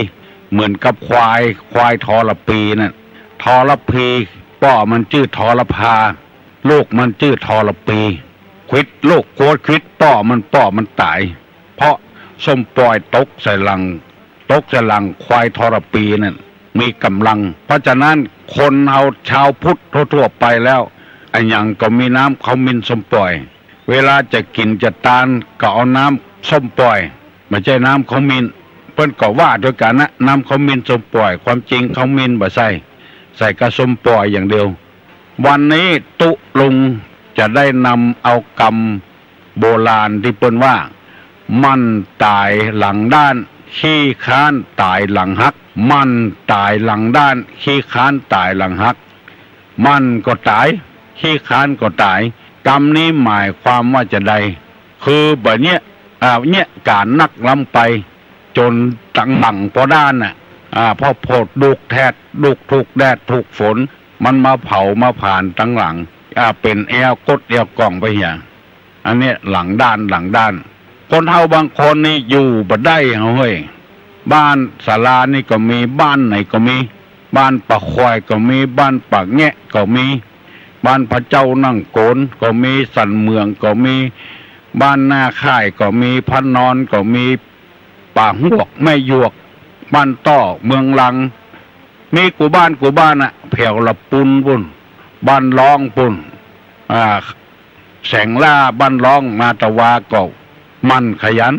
Speaker 6: เหมือนกับควายทรปีนั่นทรพีป้อมันชื่อทรพาลูกมันชื่อทรปีควิดลูกโกดควิดป้อมันตายเพราะส้มปล่อยตกใส่หลังควายทรปีนั่นมีกำลังเพราะฉะนั้นคนเอาชาวพุทธทั่วไปแล้วอันยังก็มีน้ำขมิ้นส้มปล่อยเวลาจะกินจะทานก็เอาน้ำส้มปล่อยไม่ใช่น้ำขมิ้นเพิ่นก็ว่าด้วยกันนะน้ำขมิ้นส้มปล่อยความจริงขมิ้นบ่ใส่กระส้มปล่อยอย่างเดียววันนี้ตุลุงจะได้นำเอากรรมโบราณที่เพิ่นว่ามันตายหลังด้านขี้ค้านตายหลังหักมันตายหลังด้านขี้ค้านตายหลังหักมันก็ตายขี้ค้านก็ตายกรรมนี้หมายความว่าจะใดคือแบบเนี้ยการนักล้ำไปจนตั้งพอด้านพอโพดดุกแทดดุกถูกแดดถูกฝนมันมาเผามาผ่านตั้งหลังเป็นแอวกดแอวกล่องไปอย่างอันนี้หลังด้านคนเฒ่าบางคนนี่อยู่บ่ได้เฮ้ยบ้านศาลานี่ก็มีบ้านไหนก็มีบ้านปะควายก็มีบ้านปะแงะก็มีบ้านพระเจ้านั่งโกนก็มีสันเมืองก็มีบ้านหน้าค่ายก็มีพันนอนก็มีป่าหวกแม่หยวกบ้านต้อเมืองลังมีกูบ้านแผ่วละปุนปุ่นบ้านร้องปุ่นแสงล่าบ้านร้องมาตะวาก็มันขยัน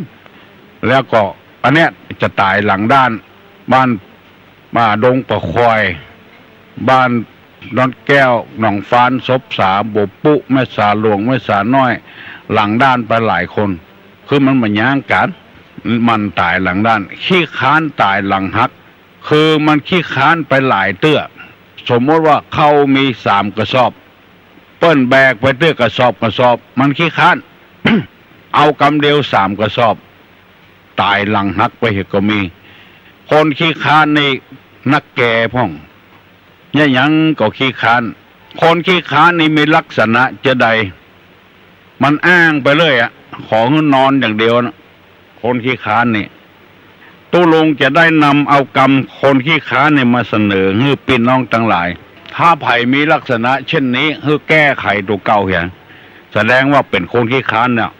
Speaker 6: แล้วก็อันเนี้ยจะตายหลังด้านบ้านมาดงปะควายบ้านนอนแก้วหนองฟานศพสาบปุแม่สาหลวงแม่สาน้อยหลังด้านไปหลายคนคือมันมาย่างกันมันตายหลังด้านขี้ค้านตายหลังหักคือมันขี้ค้านไปหลายเตื้อสมมติว่าเขามี3 กระสอบเปิ้นแบกไปเตื้อกระสอบมันขี้ค้าน เอากำเดียว3 กระสอบตายหลังหักไปเหตุก็มีคนขี้ค้านนี่นักแก่พ่องยังก็ขี้ค้านคนขี้ค้านนี่มีลักษณะจะใดมันอ้างไปเลยขอเงินนอนอย่างเดียวนะคนขี้ค้านนี่ ตุลงจะได้นำเอากรรมคนขี้ค้านเนี่ยมาเสนอให้พี่น้องทั้งหลายถ้าไผ่มีลักษณะเช่นนี้ให้แก้ไขตัวเก่าเห็นแสดงว่าเป็นคนขี้ค้านเนี่ย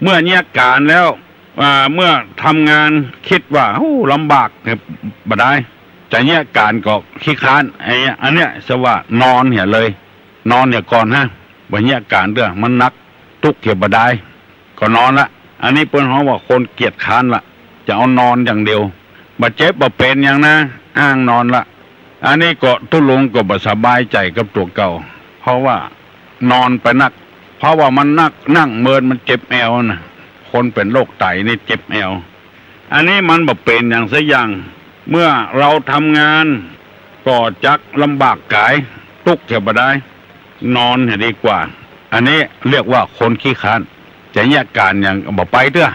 Speaker 6: เมื่อแยกการแล้วเมื่อทำงานคิดว่าลำบากเนี่ยบ่ได้จะแยกการก็ขี้ค้านอันเนี้ยสว่านอนเหี่ยเลยนอนเนี่ยก่อนฮะบ่แยกการเด้อมันนักทุกข์เกี่ยวบ่ได้ก็นอนละอันนี้เปิ้นฮ้องว่าคนเกียจค้านละจะเอานอนอย่างเดียวบ่เจ็บบ่เป็นอย่างนะอ้างนอนละอันนี้ก็ตุลงก็บ่สบายใจกับตัวเก่าเพราะว่านอนไปนักเพราะว่ามันนักนั่งเมินมันเจ็บแอวนะคนเป็นโรคไตนี่เจ็บแอวอันนี้มันบ่เป็นอย่างสักอย่างเมื่อเราทำงานก็จักลำบากกายทุกข์จะบ่ได้นอนให้ดีกว่าอันนี้เรียกว่าคนขี้ค้านจะแยกการอย่างบ่ไปเด้อ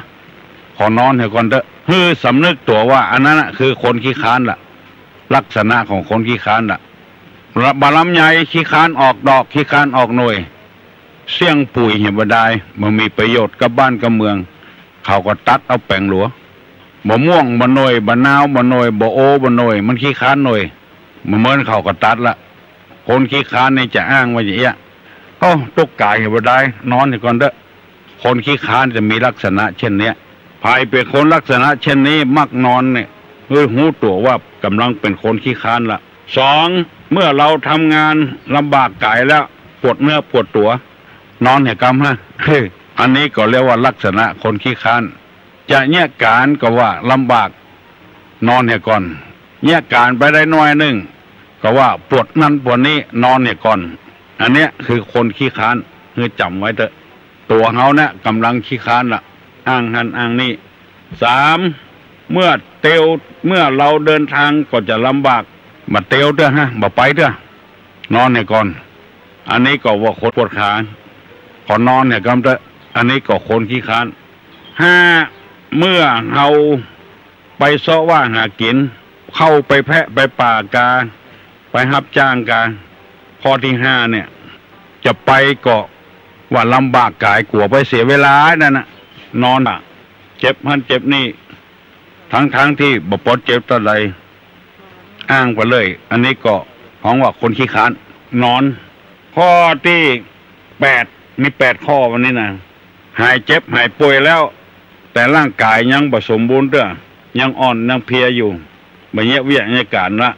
Speaker 6: ขอนอนให้ก่อนเด้อคือสำนึกตัวว่าอันนั้นคือคนขี้ค้านล่ะลักษณะของคนขี้ค้านล่ะบาลำใหญ่ขี้ค้านออกดอกขี้ค้านออกหน่วยเสี่ยงปุ๋ยเห็นบ่ได้มันมีประโยชน์กับบ้านกับเมืองเขาก็ตัดเอาแปลงหลวบ่ม่วงบ่หน่วยบ่นาวบ่หน่วยบ่โอบ่หน่วยมันขี้ค้านหน่วยมันเหมือนเขาก็ตัดละคนขี้ค้านนี่จะอ้างว่าอย่างเงี้ยตุกกายเห็นบ่ได้นอนให้ก่อนเด้อคนขี้ค้านจะมีลักษณะเช่นเนี้ยภายเป็นคนลักษณะเช่นนี้มักนอนเนี่ยหูตัวว่ากำลังเป็นคนขี้ค้านละ2เมื่อเราทำงานลำบากกายแล้วปวดเนื้อปวดตัวนอนเนี่ยกำฮะอันนี้ก็เรียกว่าลักษณะคนขี้ค้านจะแยกการก็ว่าลำบากนอนเนี่ยก่อนแยกการไปได้น้อยนึงก็ว่าปวดนั้นปวดนี้นอนเนี่ยก่อนอันเนี้ยคือคนขี้ค้านคือจำไว้เถอะตัวเขาเนี่ยกำลังขี้ค้านละอ้างหันอ้างนี่3เมื่อเราเดินทางก็จะลำบากมาเตียวเถอะฮะมาไปเถอะนอนเนี่ยก่อนอันนี้ก็ว่าคนปวดขาขอนอนเนี่ยกำเถอะอันนี้ก็คนขี้ค้าน5เมื่อเราไปเสาะว่าหากินเข้าไปแพะไปป่ากาไปรับจ้างกาข้อที่5เนี่ยจะไปก็ว่าลำบากกายกลัวไปเสียเวลานั่นน่ะนอนเจ็บหันเจ็บนี่ทั้งที่บ่ปวดเจ็บตอนใดอ้างไปเลยอันนี้ก็ของว่าคนขี้ค้านนอนข้อที่8มี8ข้อวันนี้นะหายเจ็บหายป่วยแล้วแต่ร่างกายยังบ่สมบูรณ์เด้อยังอ่อนยังเพลียอยู่บ่เยะเวียในการละ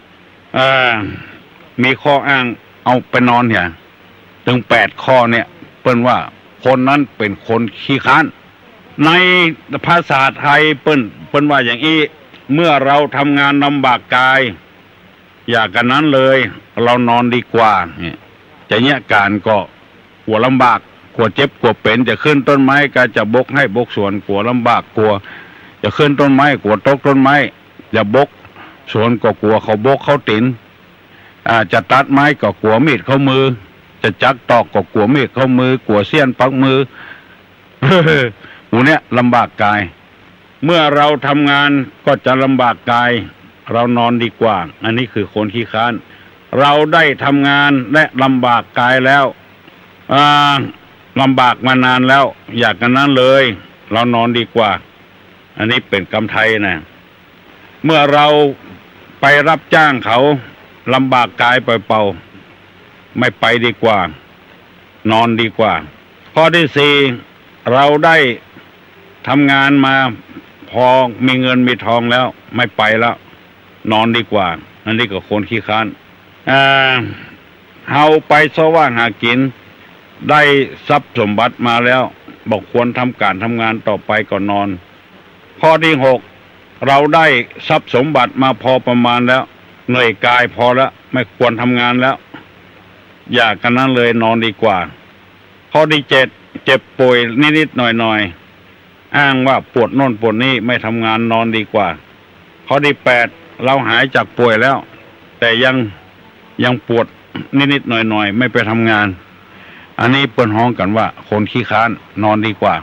Speaker 6: มีข้ออ้างเอาไปนอนเนี่ยถึง8ข้อเนี่ยเปิ้นว่าคนนั้นเป็นคนขี้ค้านในภาษาไทยเปิ้นว่าอย่างนี้เมื่อเราทำงานลำบากกายอย่ากันนั้นเลยเรานอนดีกว่าจะแยกการก็กลัวลำบากกลัวเจ็บกลัวเป็นจะขึ้นต้นไม้ก็จะบกให้บกสวนกลัวลำบากกลัวจะขึ้นต้นไม้กลัวตกต้นไม้จะบกสวนก็กลัวเขาบกเขาตินจะตัดไม้ก็กลัวมีดเข้ามือจะจักตอกก็กลัวมีดเข้ามือกลัวเสี้ยนปักมือหูเนี้ยลำบากกายเมื่อเราทำงานก็จะลำบากกายเรานอนดีกว่าอันนี้คือคนขี้ค้านเราได้ทำงานและลำบากกายแล้วลำบากมานานแล้วอยากกันนั้นเลยเรานอนดีกว่าอันนี้เป็นกรรมไทยนะเมื่อเราไปรับจ้างเขาลำบากกายเปล่าๆไม่ไปดีกว่านอนดีกว่าข้อที่4เราได้ทำงานมาพอมีเงินมีทองแล้วไม่ไปแล้วนอนดีกว่าอันนี้ก็คนขี้ค้านเฮาไปเสาะว่าหากินได้ทรัพย์สมบัติมาแล้วบอกควรทำการทำงานต่อไปก่อนนอนข้อที่6เราได้ทรัพย์สมบัติมาพอประมาณแล้วเหนื่อยกายพอแล้วไม่ควรทำงานแล้วอย่ากันนั้นเลยนอนดีกว่าข้อที่7เจ็บป่วยนิดๆหน่อยๆอ้างว่าปวดโน่นปวดนี่ไม่ทำงานนอนดีกว่าข้อที่8เราหายจากป่วยแล้วแต่ยังปวดนิดๆหน่อยๆไม่ไปทำงานอันนี้เปิ้นฮ้องกันว่าคนขี้ค้านนอนดีกว่า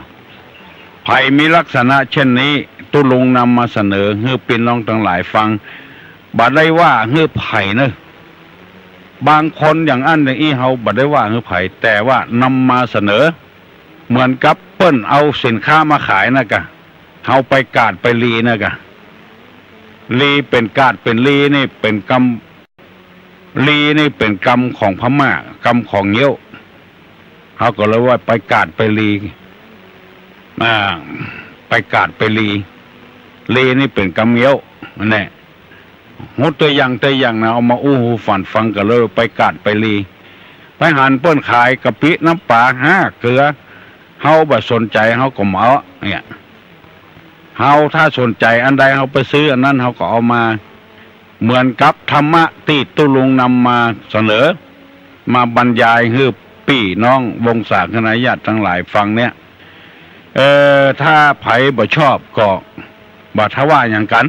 Speaker 6: ไผมีลักษณะเช่นนี้ตุลุงนำมาเสนอให้พี่น้องทั้งหลายฟังบ่ได้ว่าให้ไผเนอะบางคนอย่างอันอย่างอี้เฮาบ่ได้ว่าให้ไผแต่ว่านำมาเสนอเหมือนกับเปิ้นเอาสินค้ามาขายนะกะเฮาไปกาดไปลีนะกะ ลีเป็นกาดเป็นลีนี่เป็นกรรมลีนี่เป็นกรรมของพม่ากรรมของเงี้ยวเขาก็เลยว่าไปกาดไปลีไปกาดไปลีนี่เป็นกรรมเงี้ยวนั่นแหละงดตัวอย่างนะเอามาอู้หูฝันฟังกันเลยไปกาดไปลีไปหันเปิ้นขายกะปิน้ำปลาเกลือเฮาบ่สนใจเฮาก็เหมาเนี่ยเฮาถ้าสนใจอันใดเฮาไปซื้ออันนั้นเฮาก็เอามาเหมือนกับธรรมะที่ตุลุงนำมาเสนอมาบรรยายให้พี่น้องวงศาคณะญาติทั้งหลายฟังเนี่ยถ้าไผบ่ชอบก็บ่ทว่าอย่างกัน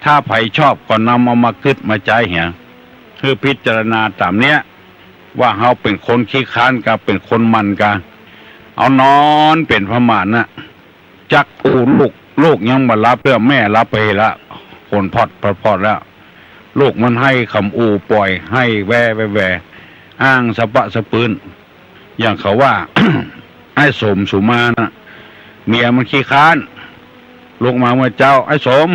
Speaker 6: ถ้าไผชอบก็นำเอามาคิดมาใจเหียคือพิจารณาตามเนี้ยว่าเฮาเป็นคนขี้ค้านกับเป็นคนมันกันเอานอนเป็นพม่านะจักอูลูกยังมารับเพื่อแม่รับไปละคนพอดแล้วลูกมันให้คำอูปล่อยให้แวอ้างสะปะสะปืนอย่างเขาว่า ไอ้สมสุมานะเมียมันขี้ค้านลูกมาเมื่อเจ้าไอ้สม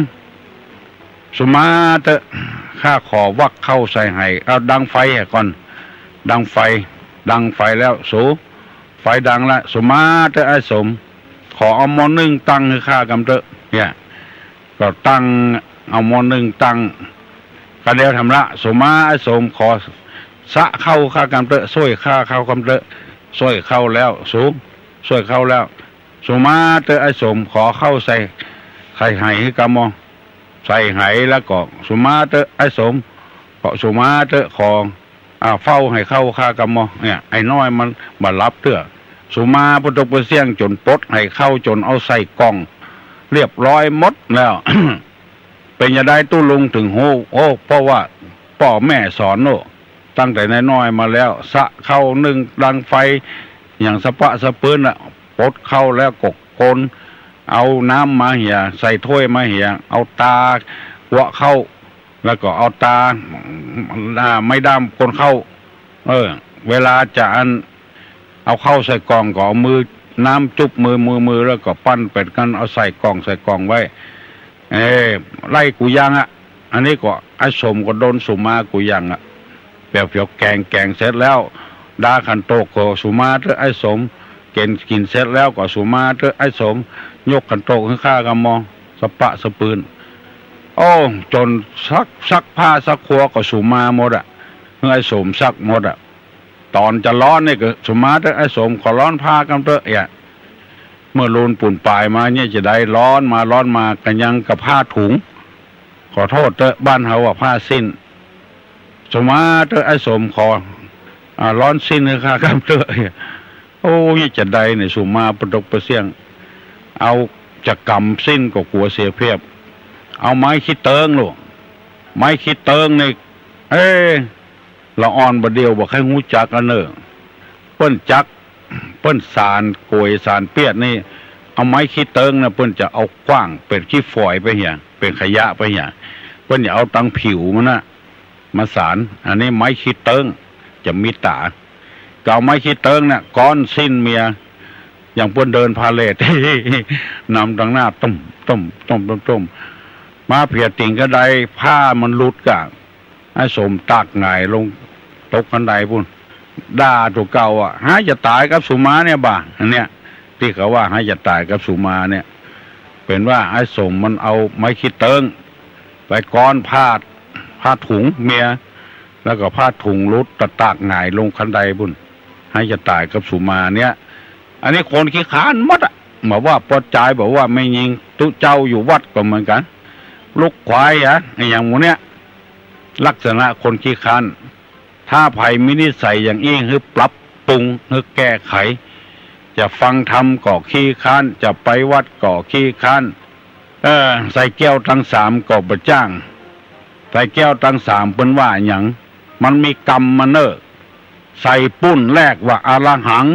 Speaker 6: สุมาเตะข้าขอวักเข้าใส่ให้เอาดังไฟก่อนดังไฟแล้วสูไฟดังละสุมาเตะไอ้สมขอเอาหม้อนึ่งตั้งให้ข้ากำเตะเนี่ยก็ตั้งเอาหม้อนึ่งตั้งกันเดียวทำละสุมาไอ้สมขอสะเข้าข้ากำเตะช่วยข้าเข้ากำเตะช่วยเข้าแล้วสูช่วยเข้าแล้วสุมาเตะไอ้สมขอเข้าใส่ไห้ให้กำมอใส่ไหแล้วก็สุมาเตะไอ้สมก็สุมาเตะของเฝ้าให้เข้าข้ากำมอเนี่ยไอ้น้อยมันมารับเตะสุมาพุทธเสียงจนปดให้เข้าจนเอาใส่กล่องเรียบร้อยหมดแล้ว เป็นยังไงตู้ลุงถึงโอ้เพราะว่าพ่อแม่สอนโน่ตั้งแต่น้อยมาแล้วสะเข้านึ่งดังไฟอย่างสะปะสะปืนปดเข้าแล้วกโกนเอาน้ำมาเหี่ยใส่ถ้วยมาเหี่ยเอาตาหัวเข้าแล้วก็เอาตาไม่ดำคนเข้าเวลาจะเอาเข้าใส่กล่องก็เอามือน้ำจุบมือแล้วก็ปั้นเป็ดกันเอาใส่กล่องไว้ไล่กูยังอันนี้ก็ไอ้สมก็โดนสุมากูยังเปรียวแกงเสร็จแล้วดาขันโตก็สุมาเถอะไอ้สมกินเสร็จแล้วก็สุมาเถอะไอ้สมยกขันโตขึ้นข้ากำมอสปะสปืนโอ้จนซักผ้าซักครัวก็สุมาหมดไอ้สมซักหมดตอนจะร้อนนี่ก็สุมาเถอะไอ้สมขอร้อนผ้ากำเถอะเมื่อลูนปุ่นปลายมาเนี่ยจะได้ร้อนมากันยังกับผ้าถุงขอโทษเถอะบ้านเฮาว่าผ้าสิ้นสมาเถอะไอ้สมขอร้อนสิ้นเลยค่ะครับเถอะโอ้ยจะได้ในสุมาปดกประเสียงเอาจะกำสิ้นก็กลัวเสียเพียบเอาไม้ขี้เติงลูกไม้ขี้เติงในละอ่อนบดเดียวบอกให้หูจักกันเนอะเปิ้นจักเปิ้นสารโกยสารเปียดนี่เอาไม้ขี้เติงนะเปิ้นจะเอากว้างเป็นขี้ฝอยไปเหี่ยเป็นขยะไปเหี่ยเปิ้นอย่าเอาตังผิวมันมาสารอันนี้ไม้ขี้เติงจะมีตาเก่าไม้ขี้เติงเนี่ยก้อนสิ้นเมียอย่างเปิ้นเดินพาเลท นำดังหน้าต้มมาเพียติ่งก็ได้ผ้ามันหลุดกะไอ้สมตากหงายลงตกกันไดพุ่นด่าตัวเก่าหาจะตายกับสุมาเนี่ยบ้าอันเนี้ยที่เขาว่าหาจะตายกับสุมาเนี่ยเป็นว่าไอ้สมมันเอาไม้ขี้เติงไปก้อนผ้าถุงเมียแล้วก็ผ้าถุงรุดตากหงายลงคันไดพุ่นให้จะตายกับสุมาเนี่ยอันนี้คนขี้ค้านมัดบอกว่าปลดใจบอกว่าไม่ยิงตุเจ้าอยู่วัดก็เหมือนกันลูกควายอย่างหมูเนี้ยลักษณะคนขี้ค้านถ้าไผ่มินิสัยอย่างอี้คือปรับปรุงคือแก้ไขจะฟังธรรมก่อขี้ค้านจะไปวัดก่อขี้ค้านใส่แก้วทั้งสามก่อประจ้างใส่แก้วทั้งสามเป็นว่าอย่างมันมีกรรมมาเนอะใส่ปุ้นแรกว่าอรหัง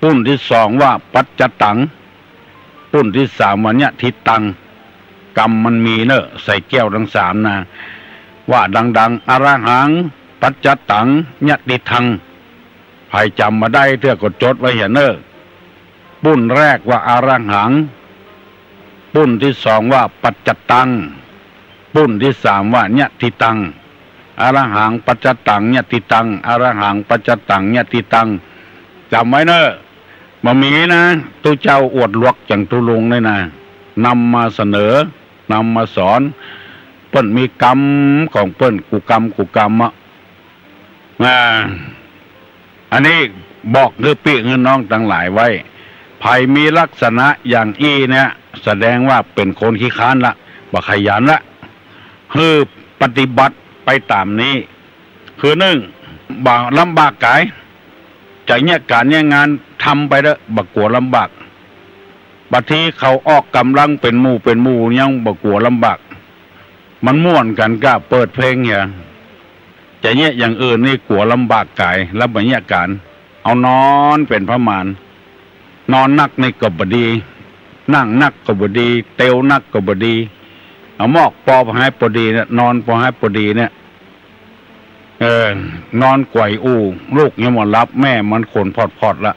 Speaker 6: ปุ้นที่สองว่าปัจจตังปุ้นที่สามว่าเนี่ยทิตังกรรมมันมีเนอะใส่แก้วทั้งสามนะว่าดังอรหังปัจจตังเนี่ยทิทังใครจำมาได้เท่าก็จดไว้เห็นเนอะปุ้นแรกว่าอรหังปุ้นที่สองว่าปัจจตัง ปุ่นที่สามว่าญาติตังอรหังปัจจตังญาติตังอรหังปัจจตังญาติตังจำไว้เนอะมามีนะตู้เจ้าอวดลวกอย่างตุลุงเลยนะนำมาเสนอนำมาสอนเปิ้นมีกรรมของเปิ้นกูกรรมอ่ะอันนี้บอกเงือปีเงินน้องต่างหลายไว้ไผ่มีลักษณะอย่างอี้เนี่ยแสดงว่าเป็นคนขี้ค้านละบ่ขยันละคือปฏิบัติไปตามนี้คือหนึ่งบ่ลำบากกายจากเนี่ยการเนี่ยงานทำไปเด้อบ่กลัวลำบากบัดทีเขาออกกำลังเป็นหมู่ยังบ่กลัวลำบากมันม่วนกันก็เปิดเพลงเนี่ยจะเนี่ยอย่างอื่นนี่กลัวลำบากกายแล้วบ่เนี่ยการเอานอนเป็นพระมารนอนนักในก็บ่ดีนั่งนักก็บ่ดีเตวนักก็บ่ดีเอาหมอกปอพให้พอดีเนี่ยนอนพอให้พอดีเนี่ยนอนไกวอู่ลูกยังหมดรับแม่มันขนพอดละ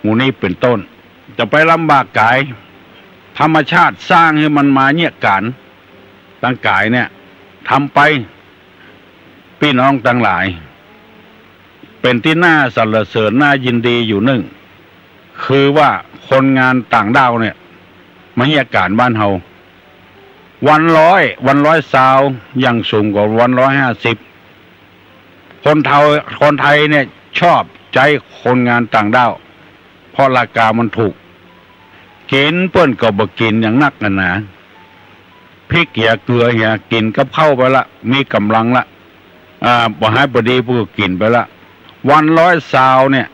Speaker 6: หมูนี่เป็นต้นจะไปลำบากกายธรรมชาติสร้างให้มันมาเนี่ยการตั้งกายเนี่ยทำไปพี่น้องทั้งหลายเป็นที่น่าสรรเสริญน่ายินดีอยู่หนึ่งคือว่าคนงานต่างดาวเนี่ยมาเนี่ยการบ้านเฮาวันร้อยซาวยังสูงกว่าวัน150คนไทยเนี่ยชอบใจคนงานต่างด้าวเพราะราคามันถูกกินเปิ้นก็บ่กินอย่างนักกันนะพริกเกลือเหี่ยกินกับข้าวไปละมีกำลังละบ่ให้บดีผู้กินไปละวัน100ซาวเนี่ย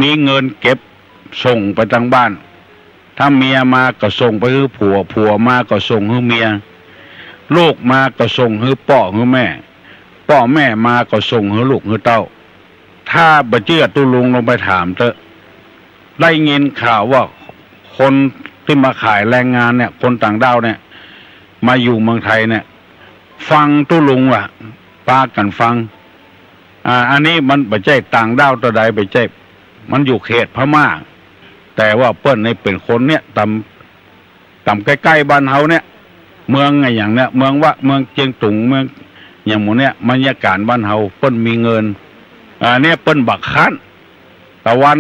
Speaker 6: มีเงินเก็บส่งไปทางบ้านถ้าเมียมาก็ส่งไปให้ผัวมาก็ส่งให้เมียลูกมาก็ส่งให้พ่อให้แม่มาก็ส่งให้ลูกให้เต้าถ้าบ่เชื่อตุลุงลงไปถามเถอะได้ยินข่าวว่าคนที่มาขายแรงงานเนี่ยคนต่างด้าวเนี่ยมาอยู่เมืองไทยเนี่ยฟังตุลุงว่ะปากันฟังอันนี้มันบ่ใช่ต่างด้าวตัวใดบ่ใช่มันอยู่เขตพม่าแต่ว่าเปิ้นในเป็นคนเนี่ยต่ำใกล้ๆบ้านเฮาเนี่ยเมืองไงอย่างเนี้ยเมืองเจียงตุงเมืองอย่างหมู่เนี่ยบรรยากาศบ้านเฮาเปิ้นมีเงินเนี่ยเปิ้นบักคั้นตะวัน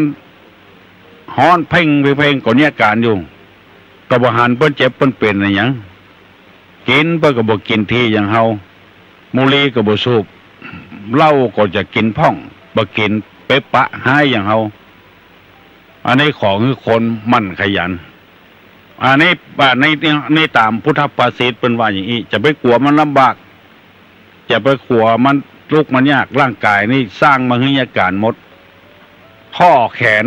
Speaker 6: ฮ้อนเพ่งก็เนี่ยการอยู่กบ่หันเปิ้นเจ็บเปิ้นเป็นอะไรหยังกินเปิ้นก็บ่กินทีอย่างเฮามุลีก็บ่สูบเหล้าก็จะกินพ่องบ่กินเป๊ะปะหายอย่างเฮาอันนี้ของคือคนมั่นขยันอันนี้ในตามพุทธภาษิตเป็นว่าอย่างนี้จะไปกลัวมันลำบากจะไปกลัวมันลุกมันยากร่างกายนี่สร้างมาให้ยาการหมดข้อแขน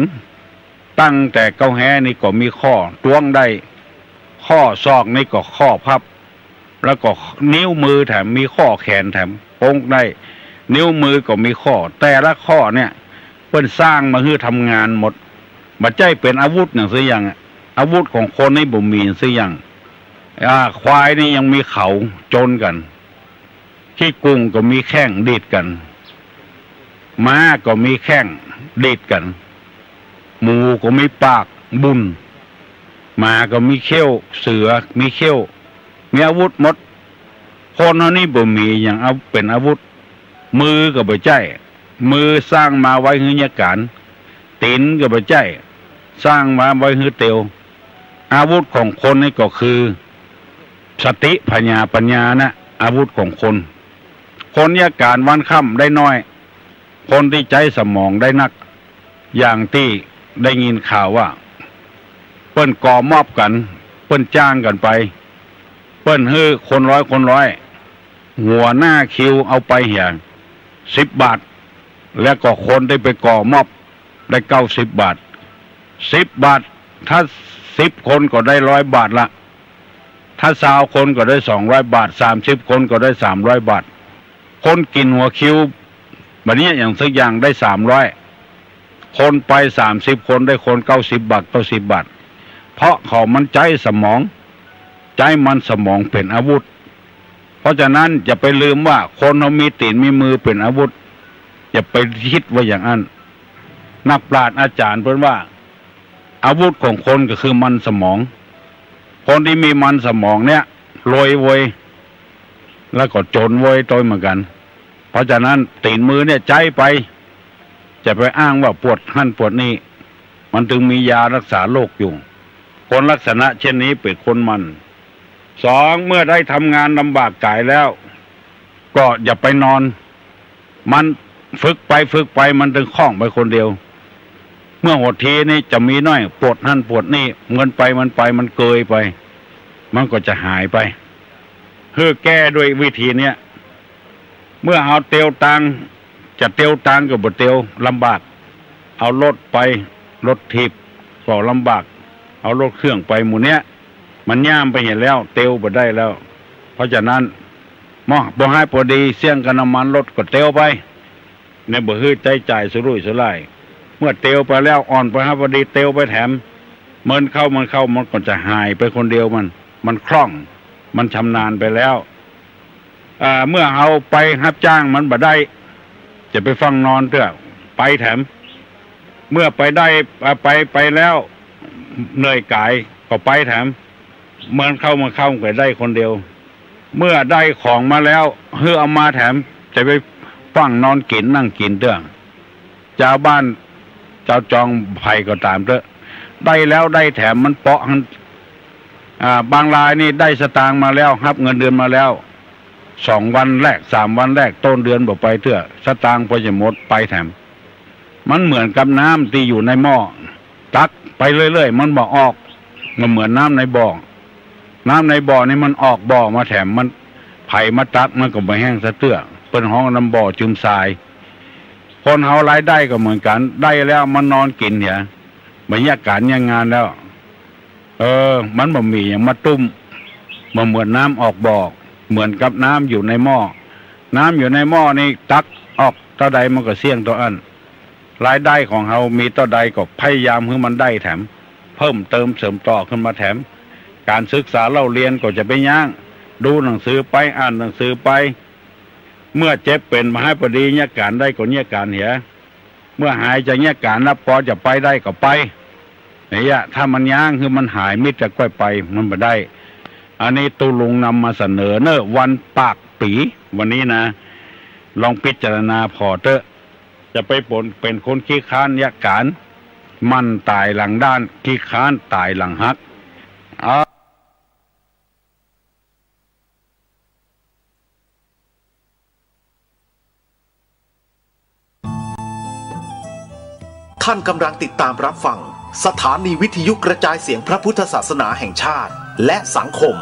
Speaker 6: ตั้งแต่เก้าแหนี่ก็มีข้อต้วงได้ข้อศอกนี่ก็ข้อพับแล้วก็นิ้วมือแถมมีข้อแขนแถมโป้งได้นิ้วมือก็มีข้อแต่ละข้อเนี่ยเพิ่นสร้างมาให้ทำงานหมดบัดใจเป็นอาวุธอย่างสิอย่างอาวุธของคนนี่บ่มีสิอย่างควายนี่ยังมีเขาจนกันขี้กุ้งก็มีแข้งดีดกันม้าก็มีแข้งดีดกันหมูก็มีปากบุญหมาก็มีเขี้ยวเสือมีเขี้ยวมีอาวุธหมดคนนี่บ่มีอย่างเอาเป็นอาวุธมือก็บ่ใช่มือสร้างมาไว้ให้ยาการตีนก็บ่ใช่สร้างมาไว้ให้เตียวอาวุธของคนนี่ก็คือสติปัญญานะอาวุธของคนยาการวันค่ำได้น้อยคนที่ใจสมองได้นักอย่างที่ได้ยินข่าวว่าเปิ้นก่อมอบกันเปิ้นจ้างกันไปเปิ้นฮื้อคนร้อยหัวหน้าคิวเอาไปเหี่ย10 บาทแล้วก็คนได้ไปก่อมอบได้90 บาท10 บาทถ้า10 คนก็ได้100 บาทละถ้า20 คนก็ได้200 บาท30 คนก็ได้300 บาทคนกินหัวคิวแบบนี้อย่างสักอย่างได้300คนไป30 คนได้คน90 บาท90 บาทเพราะเขามันใจสมองเป็นอาวุธเพราะฉะนั้นอย่าไปลืมว่าคนเขามีตีนมีมือเป็นอาวุธอย่าไปคิดว่าอย่างนั้นนักปราชญ์อาจารย์เพิ่นว่าอาวุธของคนก็คือมันสมองคนที่มีมันสมองเนี่ยรวยเว้ย แล้วก็จนโวยตัวเหมือนกันเพราะฉะนั้นตีนมือเนี่ยใจไปจะไปอ้างว่าปวดหั่นปวดนี่มันถึงมียารักษาโรคอยู่คนลักษณะเช่นนี้เป็นคนมันสองเมื่อได้ทำงานลำบากกายแล้วก็อย่าไปนอนมันฝึกไปมันถึงคล่องไปคนเดียวเมื่อหดทีนี่จะมีน้อยปวดหั่นปวดนี่เงินไปมันเกยไปมันก็จะหายไปเพื่อแก้ด้วยวิธีเนี้ยเมื่อเอาเตียวตังจะเตียวตังกับบ่เตียวลำบากเอารถไปรถทิพย์ก็ลำบากเอารถเครื่องไปหมู่เนี้ยมันย่ามไปเห็นแล้วเตียวบ่ได้แล้วเพราะฉะนั้นบ่ให้พอดีเสี่ยงกันน้ำมันรถก็เตียวไปในบ่ฮื้อใจจ่ายสุรุ่ยสุร่ายเมื่อเตียวไปแล้วอ่อนไปให้พอดีเตียวไปแถมมันเข้ามันก็จะหายไปคนเดียวมันคล่องมันชำนาญไปแล้วเมื่อเอาไปรับจ้างมันบ่ได้จะไปฟังนอนเถอะไปแถมเมื่อไปได้ไปแล้วเหนื่อยกายก็ไปแถมเหมือนเข้าก็ได้คนเดียวเมื่อได้ของมาแล้วเฮือเอามาแถมจะไปฟังนอนกินนั่งกินเถอะเจ้าบ้านเจ้าจองไผ่ก็ตามเถอะได้แล้วได้แถมมันเปาะบางรายนี่ได้สตางค์มาแล้วรับเงินเดือนมาแล้ว2 วันแรก3 วันแรกต้นเดือนบอกไปเถอะสตางค์พอจะหมดไปแถมมันเหมือนกับน้ำที่อยู่ในหม้อตักไปเรื่อยๆมันบ่ออกมันเหมือนน้ำในบ่อนี่มันออกบ่อมาแถมมันไผ่มาตักมันก็บ่แห้งสะเตื้อเป็นห้องน้ำบ่อจุ่มทรายคนเฮารายได้ก็เหมือนกันได้แล้วมันนอนกินเนี่ยบรรยากาศงานแล้วมันบ่มีอย่างมาตุ้มมันเหมือนน้ำออกบ่อเหมือนกับน้ำอยู่ในหม้ออยู่ในหม้อนี่ตักออกเท่าใดมันก็เสี่ยงตัวอันรายได้ของเรามีเท่าใดก็พยายามให้มันได้แถมเพิ่มเติมเสริมต่อขึ้นมาแถมการศึกษาเล่าเรียนก็จะไปย่างดูหนังสือไปอ่านหนังสือไปเมื่อเจ็บเป็นมาให้พอดีเนี่ยการได้ก็เนี่ยการเหียเมื่อหายจะเนี่ยการรับพอจะไปได้ก็ไปเนี่ยถ้ามันย่างคือมันหายมิตรจะก้อยไปมันไม่ได้อันนี้ตุลุงนำมาเสนอเนอะวันปากปีวันนี้นะลองพิจารณาพอเถอะจะไปเป็นคนขี้ค้านยะการมันตายหลังด้านขี้ค้านตายหลังฮัก
Speaker 7: ท่านกำลังติดตามรับฟังสถานีวิทยุกระจายเสียงพระพุทธศาสนาแห่งชาติและสังคม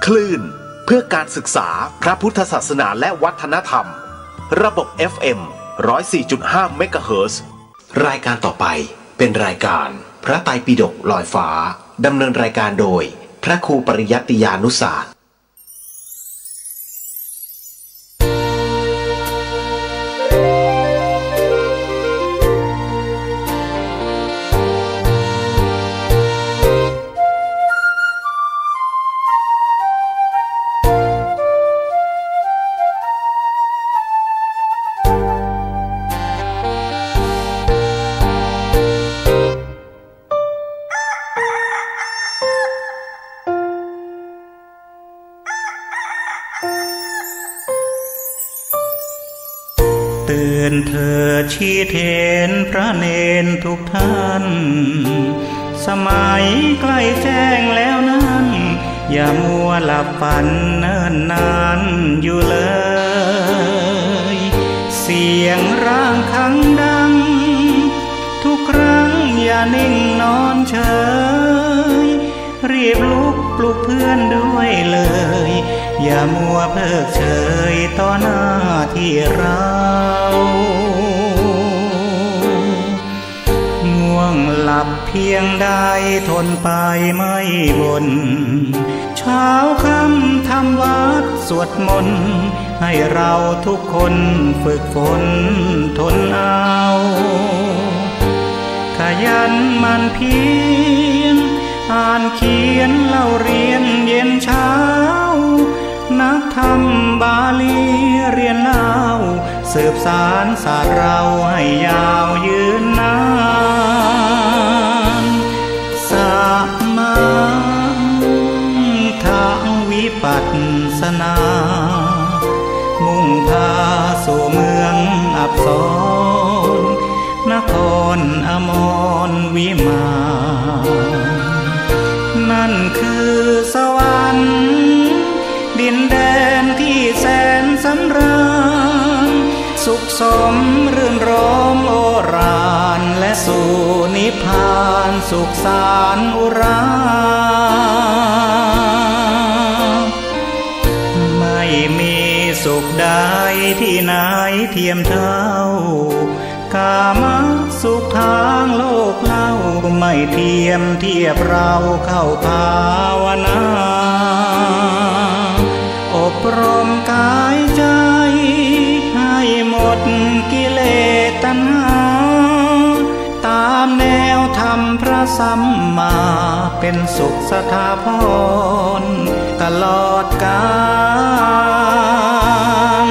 Speaker 7: คลื่นเพื่อการศึกษาพระพุทธศาสนาและวัฒนธรรมระบบ FM 104.5 เมกะเฮิรตซ์รายการต่อไปเป็นรายการพระไตรปิฎกลอยฟ้าดำเนินรายการโดยพระครูปริยัติยานุศาสตร์
Speaker 8: เธอชี้เทนพระเนนทุกท่านสมัยใกล้แจ้งแล้วนั้นอย่ามัวหลับฝันเนิ่นนานอยู่เลยเสียงร่างครั้งดังทุกครั้งอย่านิ่งนอนเฉยรีบลุกปลุกเพื่อนด้วยเลยอย่ามัวเพิกเฉยต่อหน้าที่เราง่วงหลับเพียงใดทนไปไม่บ่นเช้าค่ำทำวัดสวดมนต์ให้เราทุกคนฝึกฝนทนเอาขยันมันเพียรอ่านเขียนเล่าเรียนเย็นเช้านักธรรมบาลีเรียนเล่าสืบสานศาสตร์เราให้ยาวยืนนานสัมมาทางวิปัสสนา สุขสมรื่นรมโอรานและสู่นิพพานสุขสารอุราไม่มีสุขใดที่ไหนเทียมเท่ากามสุขทางโลกเล่าไม่เทียมเทียบเราเข้าภาวนาอบรมกายใจให้หมดกิเลสตัณหาตามแนวธรรมพระสัมมาเป็นสุขสถาพรตลอดกาล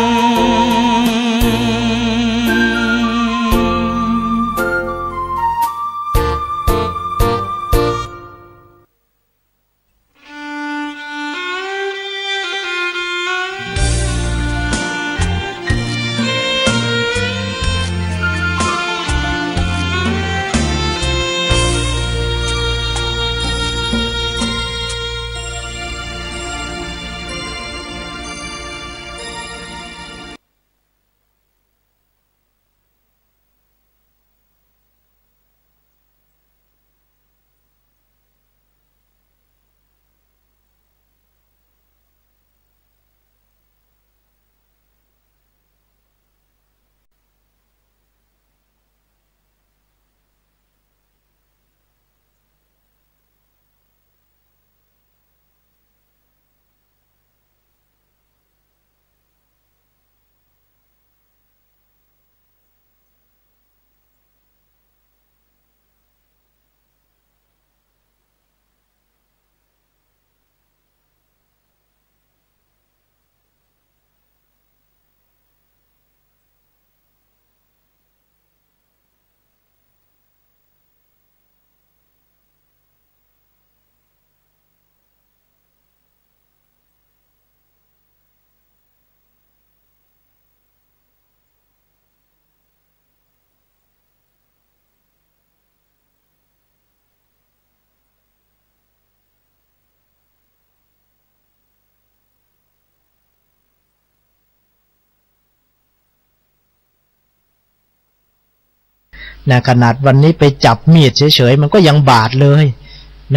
Speaker 9: นะขนาดวันนี้ไปจับมีดเฉยๆมันก็ยังบาดเลย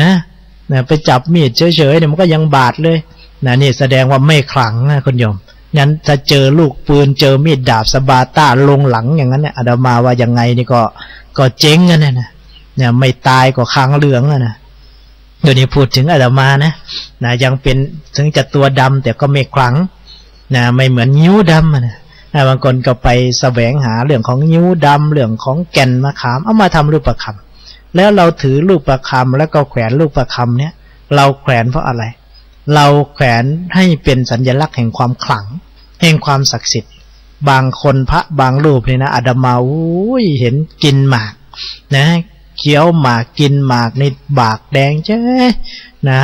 Speaker 9: นะไปจับมีดเฉยๆเนี่ยมันก็ยังบาดเลยนะนี่แสดงว่าไม่ขลังนะคุณโยมงั้นถ้าเจอลูกปืนเจอมีดดาบสบาต้าลงหลังอย่างนั้นเนี่ยอาตมาว่ายังไงนี่ก็เจ๊งกันนะเนี่ยไม่ตายก็ค้างเหลืองนะเดี๋ยวนี้พูดถึงอาตมานะยังเป็นถึงจะตัวดำแต่ก็ไม่ขลังนะไม่เหมือนนิ้วดำนะบางคนก็ไปแสวงหาเรื่องของนิ้วดำเรื่องของแก่นมะขามเอามาทำรูปประคำแล้วเราถือรูปประคำแล้วก็แขวนรูปประคำเนี่ยเราแขวนเพราะอะไรเราแขวนให้เป็นสัญลักษณ์แห่งความขลังแห่งความศักดิ์สิทธิ์บางคนพระบางรูปเนี่ยนะอาตมาเห็นกินหมากนะเคี้ยวหมากกินหมากในปากแดงเจ๊นะ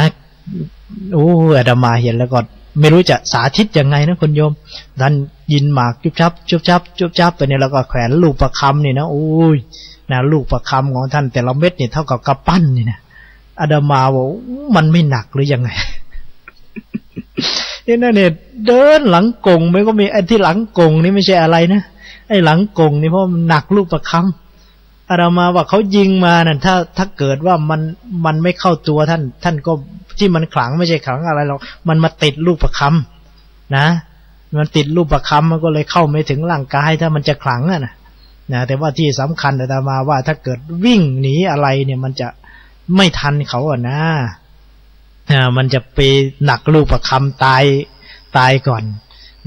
Speaker 9: อาตมาเห็นแล้วก็ไม่รู้จะสาธิตยังไงนะคุณโยมท่านยินหมากจุบจับจุบจับจุบจับไปเนี่ยแล้วก็แขวนลูกประคำนี่นะนะลูกประคำของท่านแต่ละเม็ดเนี่ยเท่ากับกระปั้นนี่นะอาตมาบอกมันไม่หนักหรือยังไงนั่นเนี่ยเดินหลังกงไม่ก็มีไอ้ที่หลังกงนี่ไม่ใช่อะไรนะไอ้หลังกงนี่เพราะมันหนักลูกประคำอาตมาว่าเขายิงมานั่นถ้าเกิดว่ามันไม่เข้าตัวท่านก็ที่มันขลังไม่ใช่ขลังอะไรหรอกมันมาติดลูกประคำนะมันติดลูกประคำมันก็เลยเข้าไม่ถึงร่างกายถ้ามันจะขลังนะแต่ว่าที่สำคัญอาตมาว่าถ้าเกิดวิ่งหนีอะไรเนี่ยมันจะไม่ทันเขานะมันจะไปหนักลูกประคำตายก่อน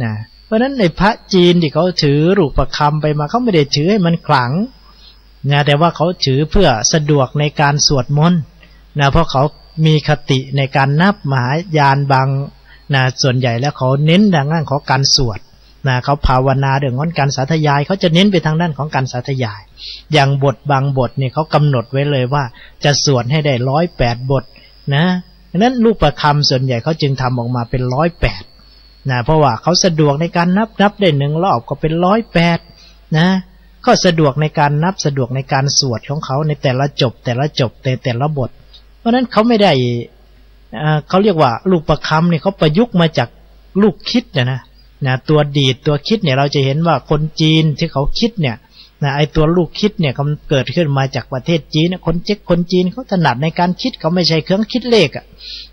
Speaker 9: นะเพราะฉะนั้นในพระจีนที่เขาถือลูกประคำไปมาเขาไม่ได้ถือให้มันขลังนะแต่ว่าเขาถือเพื่อสะดวกในการสวดมนต์นะเพราะเขามีคติในการนับมหายานบางนะส่วนใหญ่แล้วเขาเน้นทางด้านของการสวดนะเขาภาวนาเรื่องของการสาธยายเขาจะเน้นไปทางด้านของการสาธยายอย่างบทบางบทเนี่ยเขากำหนดไว้เลยว่าจะสวดให้ได้108 บทนะดังนั้นลูกประคำส่วนใหญ่เขาจึงทำออกมาเป็น108นะเพราะว่าเขาสะดวกในการนับได้1 รอบก็เป็น108นะก็สะดวกในการนับสะดวกในการสวดของเขาในแต่ละจบแต่ละบทเพราะนั้นเขาไม่ได้เขาเรียกว่าลูกประคำเนี่ยเขาประยุกต์มาจากลูกคิดนะ นะตัวดีดตัวคิดเนี่ยเราจะเห็นว่าคนจีนที่เขาคิดเนี่ยนะไอตัวลูกคิดเนี่ยมันเกิดขึ้นมาจากประเทศจีนคนจีนเขาถนัดในการคิดเขาไม่ใช่เครื่องคิดเลขอ่ะ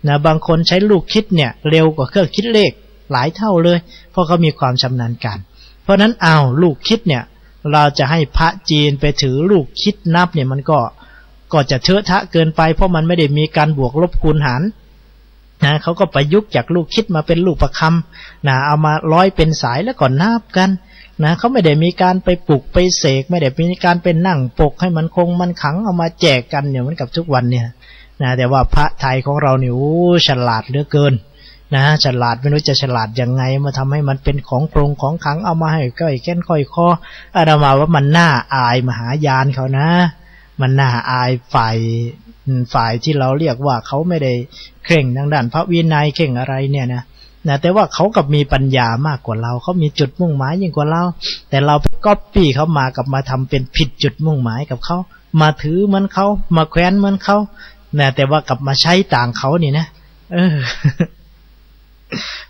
Speaker 9: นะบางคนใช้ลูกคิดเนี่ยเร็วกว่าเครื่องคิดเลขหลายเท่าเลยเพราะเขามีความชำนาญการเพราะนั้นลูกคิดเนี่ยเราจะให้พระจีนไปถือลูกคิดนับเนี่ยมันก็จะเทอะทะเกินไปเพราะมันไม่ได้มีการบวกลบคูณหารนะเขาก็ประยุกต์จากลูกคิดมาเป็นลูกประคำนะเอามาร้อยเป็นสายแล้วก็นับกันนะเขาไม่ได้มีการไปปลุกไปเสกไม่ได้มีการเป็นนั่งปกให้มันคงมันขังเอามาแจกกันเนี่ยเหมือนกับทุกวันเนี่ยนะแต่ว่าพระไทยของเราเนี่ยฉลาดเหลือเกินนะฉลาดไม่รู้จะฉลาดยังไงมาทำให้มันเป็นของโครงของขังเอามาให้ก้อยแก้นค่อยคออาตมาว่ามันน่าอายมหายานเขานะมันน่าอายฝ่ายที่เราเรียกว่าเขาไม่ได้เคร่งทางด้านพระวินัยเคร่งอะไรเนี่ยนะแต่ว่าเขากับมีปัญญามากกว่าเราเขามีจุดมุ่งหมายยิ่งกว่าเราแต่เราไปก๊อปปี้เขามากับมาทำเป็นผิดจุดมุ่งหมายกับเขามาถือเหมือนเขามาแขวนเหมือนเขาแต่ว่ากลับมาใช้ต่างเขานี่นะ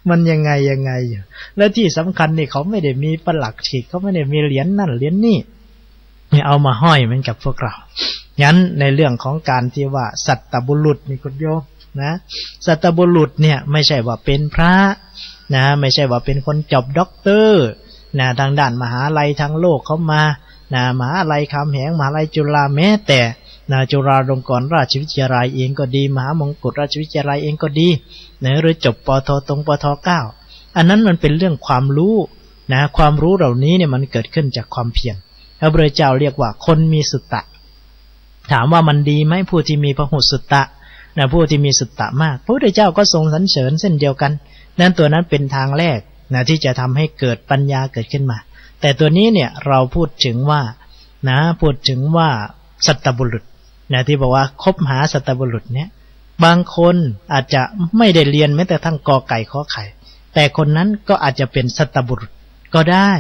Speaker 9: มันยังไงอยู่และที่สำคัญนี่เขาไม่ได้มีประหลักฉีกเขาไม่ได้มีเหรียญนั่นเหรียญนี่เอามาห้อยเหมือนกับพวกเรางั้นในเรื่องของการที่ว่าสัตตบุรุษนี่คุณโยมนะสัตตบุรุษเนี่ยไม่ใช่ว่าเป็นพระนะไม่ใช่ว่าเป็นคนจบด็อกเตอร์นะทางด้านมหาลัยทางโลกเขามานะมหาลัยคำแหงมหาลัยจุฬาแม้แต่นะจุฬาลงกรณราชวิทยาลัยเองก็ดีมหามงกุฎราชวิทยาลัยเองก็ดีนะหรือจบปทปท9อันนั้นมันเป็นเรื่องความรู้นะความรู้เหล่านี้เนี่ยมันเกิดขึ้นจากความเพียรพระพุทธเจ้าเรียกว่าคนมีสุตตะถามว่ามันดีไหมผู้ที่มีพหุสุตตะนะผู้ที่มีสุตตะมากพระพุทธเจ้าก็ทรงสรรเสริญเส้นเดียวกันนั่นตัวนั้นเป็นทางแรกนะที่จะทำให้เกิดปัญญาเกิดขึ้นมาแต่ตัวนี้เนี่ยเราพูดถึงว่าสัตตบุรุษนะที่บอกว่าคบหาสัตตบุรุษเนี่ยบางคนอาจจะไม่ได้เรียนแม้แต่ทั้งกอไก่ขอไข่แต่คนนั้นก็อาจจะเป็นสัตตบุรุษก็ได้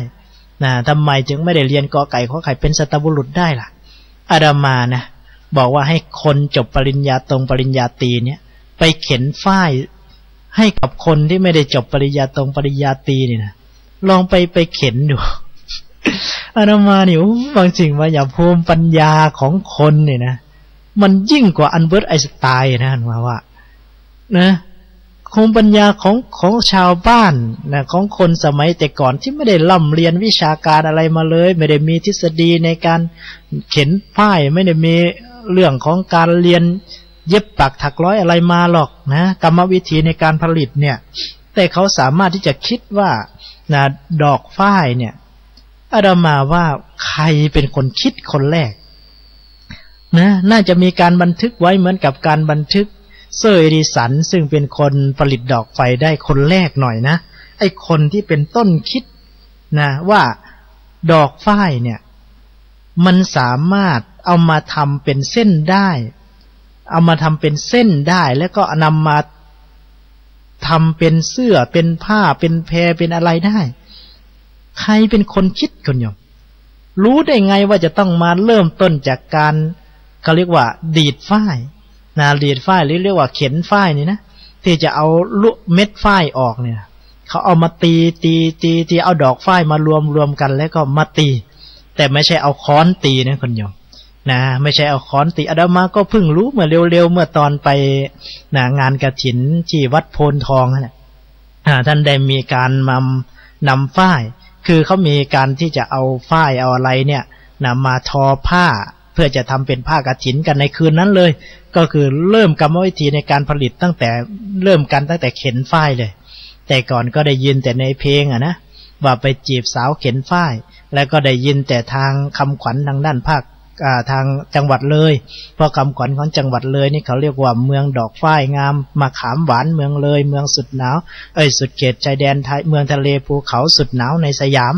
Speaker 9: นะทำไมจึงไม่ได้เรียนกอไก่ขอไข่เป็นสัตตบุรุษได้ล่ะอาตมานะบอกว่าให้คนจบปริญญาตรงปริญญาตรีเนี่ยไปเข็นฝ้ายให้กับคนที่ไม่ได้จบปริญญาตรงปริญญาตรีนี่นะลองไปเข็นดูอาตมาเนี่ยบางสิ่งว่าอย่าภูมิปัญญาของคนเนี่ยนะมันยิ่งกว่าอัลเบิร์ตไอน์สไตน์นะว่านะภูมิปัญญาของชาวบ้านนะของคนสมัยแต่ก่อนที่ไม่ได้ร่ำเรียนวิชาการอะไรมาเลยไม่ได้มีทฤษฎีในการเข็นฝ้ายไม่ได้มีเรื่องของการเรียนเย็บปักถักร้อยอะไรมาหรอกนะกรรมวิธีในการผลิตเนี่ยแต่เขาสามารถที่จะคิดว่านะดอกฝ้ายเนี่ยอาตมาว่าใครเป็นคนคิดคนแรกนะน่าจะมีการบันทึกไว้เหมือนกับการบันทึกเซอร์เอดิสันซึ่งเป็นคนผลิตดอกไฟได้คนแรกหน่อยนะไอ้คนที่เป็นต้นคิดนะว่าดอกฝ้ายเนี่ยมันสามารถเอามาทำเป็นเส้นได้เอามาทำเป็นเส้นได้แล้วก็นำมาทำเป็นเสื้อเป็นผ้าเป็นแพรเป็นอะไรได้ใครเป็นคนคิดคนโยมรู้ได้ไงว่าจะต้องมาเริ่มต้นจากการเขาเรียกว่าดีดฝ้ายนะดีดฝ้ายหรือเรียกว่าเข็นฝ้ายนี่นะที่จะเอาเม็ดฝ้ายออกเนี่ยเขาเอามาตีเอาดอกฝ้ายมารวมกันแล้วก็มาตีแต่ไม่ใช่เอาค้อนตีนะคนโยมนะไม่ใช่เอาค้อนตีอาตมาก็เพิ่งรู้เมื่อเร็วๆเมื่อตอนไปงานกฐินที่วัดโพนทองนะท่านได้มีการนำฝ้ายคือเขามีการที่จะเอาฝ้ายเอาอะไรเนี่ยมาทอผ้าเพื่อจะทำเป็นผ้ากฐินกันในคืนนั้นเลยก็คือเริ่มกรรมวิธีในการผลิตตั้งแต่เข็นฝ้ายเลยแต่ก่อนก็ได้ยินแต่ในเพลงนะว่าไปจีบสาวเข็นฝ้ายแล้วก็ได้ยินแต่ทางคำขวัญทางด้านภาคทางจังหวัดเลยเพราะคำขวัญของจังหวัดเลยนี่เขาเรียกว่าเมืองดอกฝ้ายงามมะขามหวานเมืองเลยเมืองสุดหนาวสุดเขตชายแดนไทยเมืองทะเลภูเขาสุดหนาวในสยาม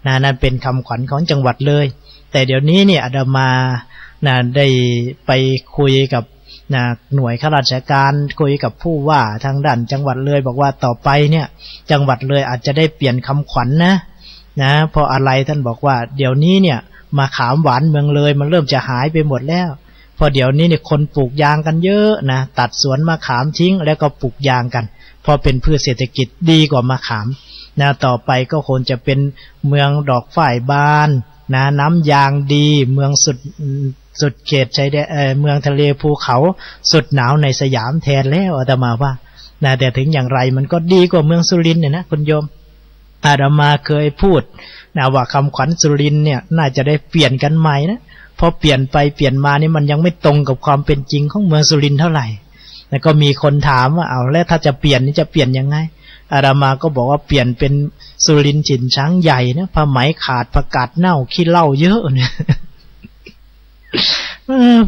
Speaker 9: นั่นเป็นคำขวัญของจังหวัดเลยแต่เดี๋ยวนี้เนี่ยอาตมาได้ไปคุยกับหน่วยข้าราชการคุยกับผู้ว่าทางด้านจังหวัดเลยบอกว่าต่อไปเนี่ยจังหวัดเลยอาจจะได้เปลี่ยนคำขวัญนะเพราะอะไรท่านบอกว่าเดี๋ยวนี้เนี่ยมะขามหวานเมืองเลยมันเริ่มจะหายไปหมดแล้วพอเดี๋ยวนี้เนี่ยคนปลูกยางกันเยอะนะตัดสวนมะขามทิ้งแล้วก็ปลูกยางกันพอเป็นพืชเศรษฐกิจดีกว่ามะขาม ต่อไปก็คงจะเป็นเมืองดอกฝ้ายบานน้ำยางดีเมืองสุดเขตชายแดนเมืองทะเลภูเขาสุดหนาวในสยามแทนแล้วอาตมาว่าแต่ถึงอย่างไรมันก็ดีกว่าเมืองสุรินทร์เนี่ยนะคุณโยมอาตมาเคยพูดว่าคำขวัญสุรินทร์เนี่ยน่าจะได้เปลี่ยนกันใหม่นะพอเปลี่ยนไปเปลี่ยนมานี่มันยังไม่ตรงกับความเป็นจริงของเมืองสุรินทร์เท่าไหร่แล้วก็มีคนถามว่าเอาแล้วถ้าจะเปลี่ยนนี่จะเปลี่ยนยังไงอาตมาก็บอกว่าเปลี่ยนเป็นสุรินทร์ถิ่นช้างใหญ่นะผ้าไหมขาดผักกาดเน่าขี้เหล้าเยอะเนี่ย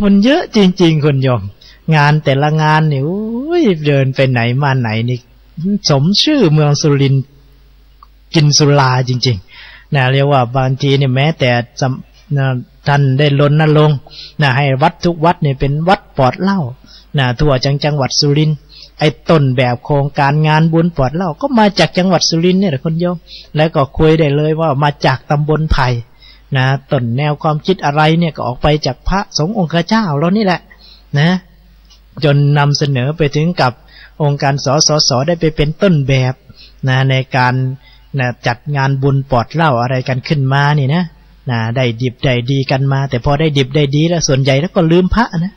Speaker 9: มันเยอะจริงๆคุณโยมงานแต่ละงานเนี่ยเดินไปไหนมาไหนนี่สมชื่อเมืองสุรินทร์กินสุราจริงๆเรียกว่าบางทีเนี่ยแม้แต่ท่านได้รณรงค์ให้วัดทุกวัดเนี่ยเป็นวัดปลอดเหล้าทั่วจังหวัดสุรินทร์ไอ้ต้นแบบโครงการงานบุญปลอดเหล้าก็มาจากจังหวัดสุรินทร์เนี่ยแหละคุณโยมแล้วก็คุยได้เลยว่ามาจากตำบลไผ่ต้นแนวความคิดอะไรเนี่ยก็ออกไปจากพระสงฆ์องค์เจ้าเรานี่แหละจนนำเสนอไปถึงกับองค์การสสได้ไปเป็นต้นแบบในการจัดงานบุญปลอดเหล้าอะไรกันขึ้นมานี่นะได้ดิบได้ดีกันมาแต่พอได้ดิบได้ดีแล้วส่วนใหญ่แล้วก็ลืมพระนะ